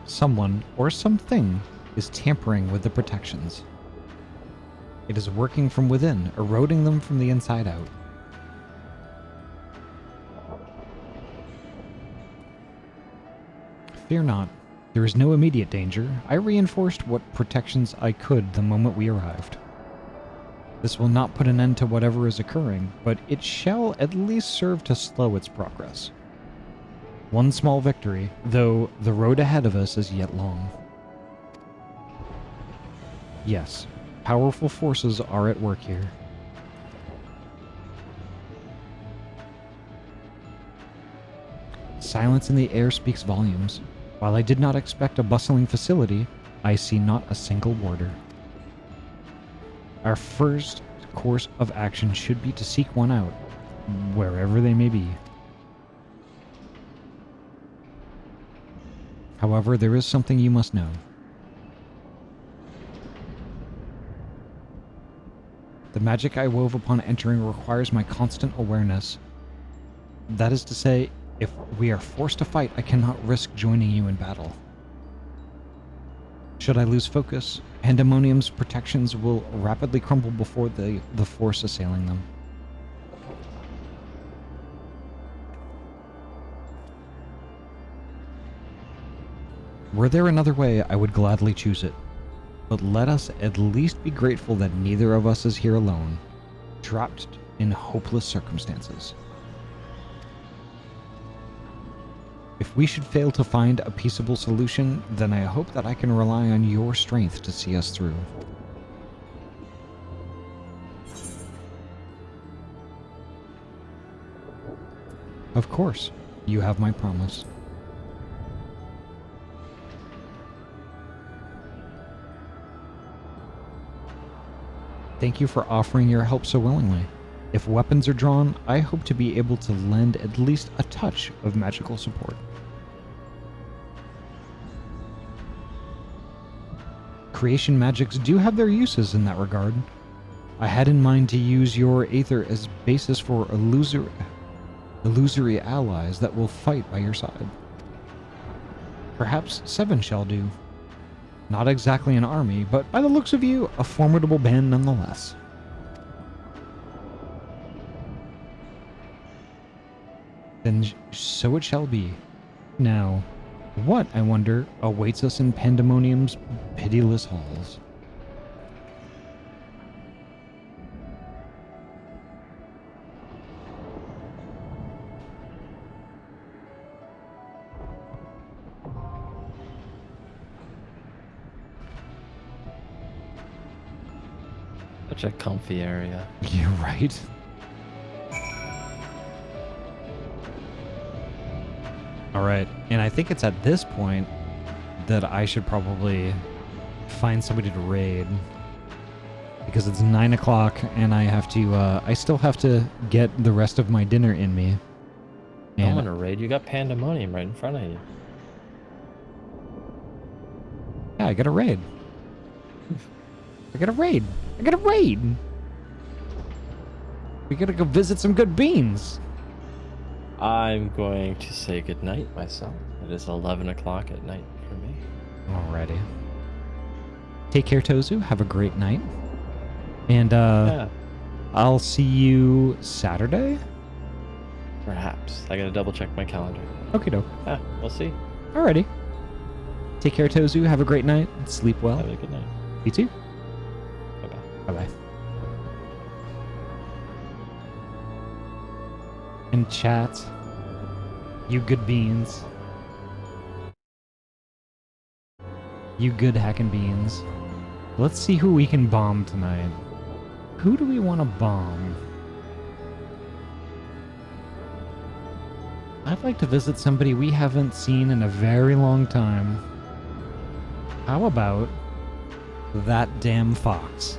Someone or something is tampering with the protections. It is working from within, eroding them from the inside out. Fear not. There is no immediate danger. I reinforced what protections I could the moment we arrived. This will not put an end to whatever is occurring, but it shall at least serve to slow its progress. One small victory, though the road ahead of us is yet long. Yes, powerful forces are at work here. Silence in the air speaks volumes. While I did not expect a bustling facility, I see not a single warder. Our first course of action should be to seek one out, wherever they may be. However, there is something you must know. The magic I wove upon entering requires my constant awareness. That is to say, if we are forced to fight, I cannot risk joining you in battle. Should I lose focus, Pandemonium's protections will rapidly crumble before the force assailing them. Were there another way, I would gladly choose it. But let us at least be grateful that neither of us is here alone, trapped in hopeless circumstances. If we should fail to find a peaceable solution, then I hope that I can rely on your strength to see us through. Of course, you have my promise. Thank you for offering your help so willingly. If weapons are drawn, I hope to be able to lend at least a touch of magical support. Creation magics do have their uses in that regard. I had in mind to use your aether as basis for illusory allies that will fight by your side. Perhaps 7 shall do. Not exactly an army, but by the looks of you, a formidable band nonetheless. Then so it shall be. Now, what, I wonder, awaits us in Pandemonium's pitiless halls? Such a comfy area. You're right. All right, and I think it's at this point that I should probably find somebody to raid, because it's 9 o'clock and I have to. I still have to get the rest of my dinner in me. I want to raid. You got pandemonium right in front of you. Yeah, I got a raid. I got a raid. I got a raid. We gotta go visit some good beans. I'm going to say goodnight myself. It is 11 o'clock at night for me. Alrighty. Take care, Tozu. Have a great night. And Yeah, I'll see you Saturday. perhaps. I gotta double check my calendar. Okie doke. Yeah, we'll see. Alrighty. Take care, Tozu. Have a great night. Sleep well. Have a good night. You too. Bye-bye. Bye-bye. And chat, you good beans. You good hackin' beans. Let's see who we can bomb tonight. Who do we want to bomb? I'd like to visit somebody we haven't seen in a very long time. How about that damn fox?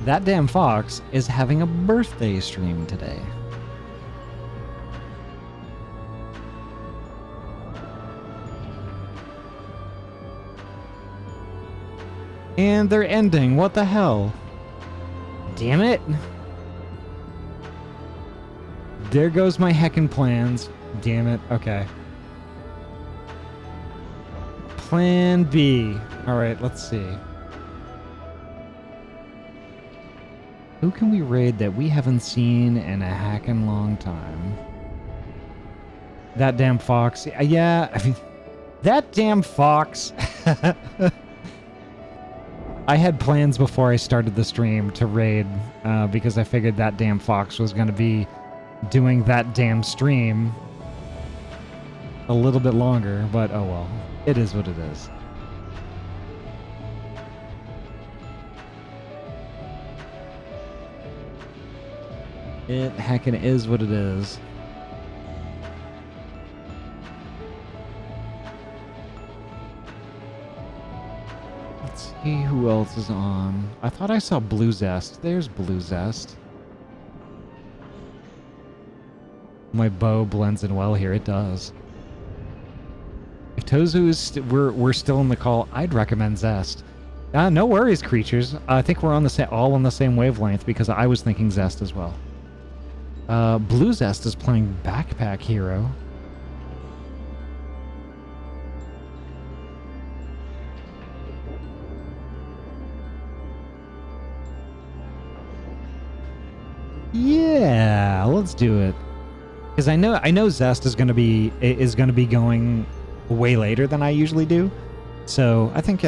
That damn fox is having a birthday stream today. And they're ending. What the hell? Damn it. There goes my heckin' plans. Damn it. Okay. Plan B. Alright, let's see. Who can we raid that we haven't seen in a heckin' long time? That damn fox. Yeah, I mean, that damn fox. I had plans before I started the stream to raid because I figured that damn fox was going to be doing that damn stream a little bit longer, but oh well. It is what it is. It heckin' is what it is. Let's see who else is on. I thought I saw Blue Zest. There's Blue Zest. My bow blends in well here. It does. If Tozu is we're still in the call, I'd recommend Zest. No worries, creatures. I think we're on the all on the same wavelength because I was thinking Zest as well. Blue Zest is playing Backpack Hero. Yeah, let's do it. Because I know Zest is gonna be going way later than I usually do, so I think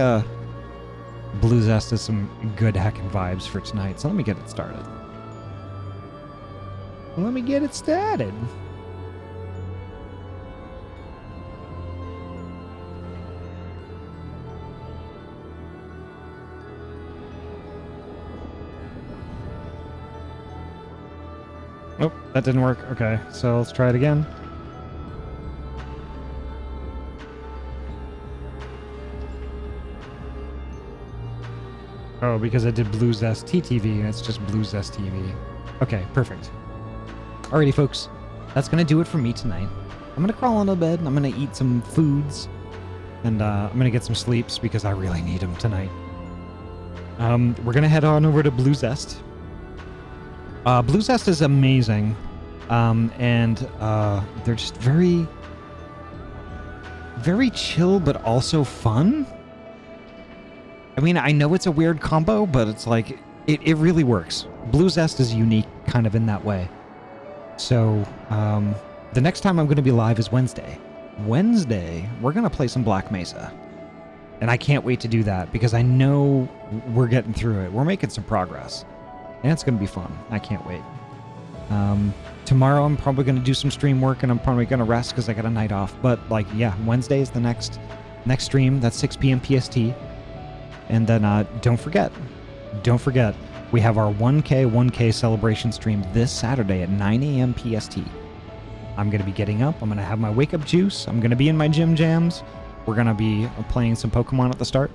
Blue Zest is some good heckin' vibes for tonight. So let me get it started. Let me get it started. Nope, that didn't work. Okay, so let's try it again. Oh, because I did Blue Zest TTV and it's just Blue Zest TV. Okay, perfect. Alrighty, folks. That's going to do it for me tonight. I'm going to crawl into bed and I'm going to eat some foods. And I'm going to get some sleeps because I really need them tonight. We're going to head on over to Blue Zest. Blue Zest is amazing. And they're just very, very chill, but also fun. I mean, I know it's a weird combo, but it's like, it really works. Blue Zest is unique kind of in that way. So, the next time I'm going to be live is Wednesday. Wednesday, we're going to play some Black Mesa. And I can't wait to do that because I know we're getting through it. We're making some progress. And it's going to be fun. I can't wait. Tomorrow I'm probably going to do some stream work and I'm probably going to rest because I got a night off. But, like, yeah, Wednesday is the next stream. That's 6 p.m. PST. And then don't forget, we have our 1K celebration stream this Saturday at 9 a.m. PST. I'm going to be getting up. I'm going to have my wake up juice. I'm going to be in my gym jams. We're going to be playing some Pokemon at the start.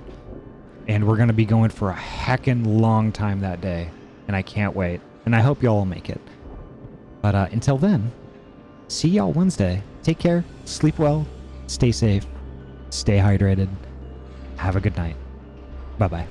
And we're going to be going for a heckin' long time that day. And I can't wait. And I hope y'all will make it. But until then, see y'all Wednesday. Take care. Sleep well. Stay safe. Stay hydrated. Have a good night. Bye-bye.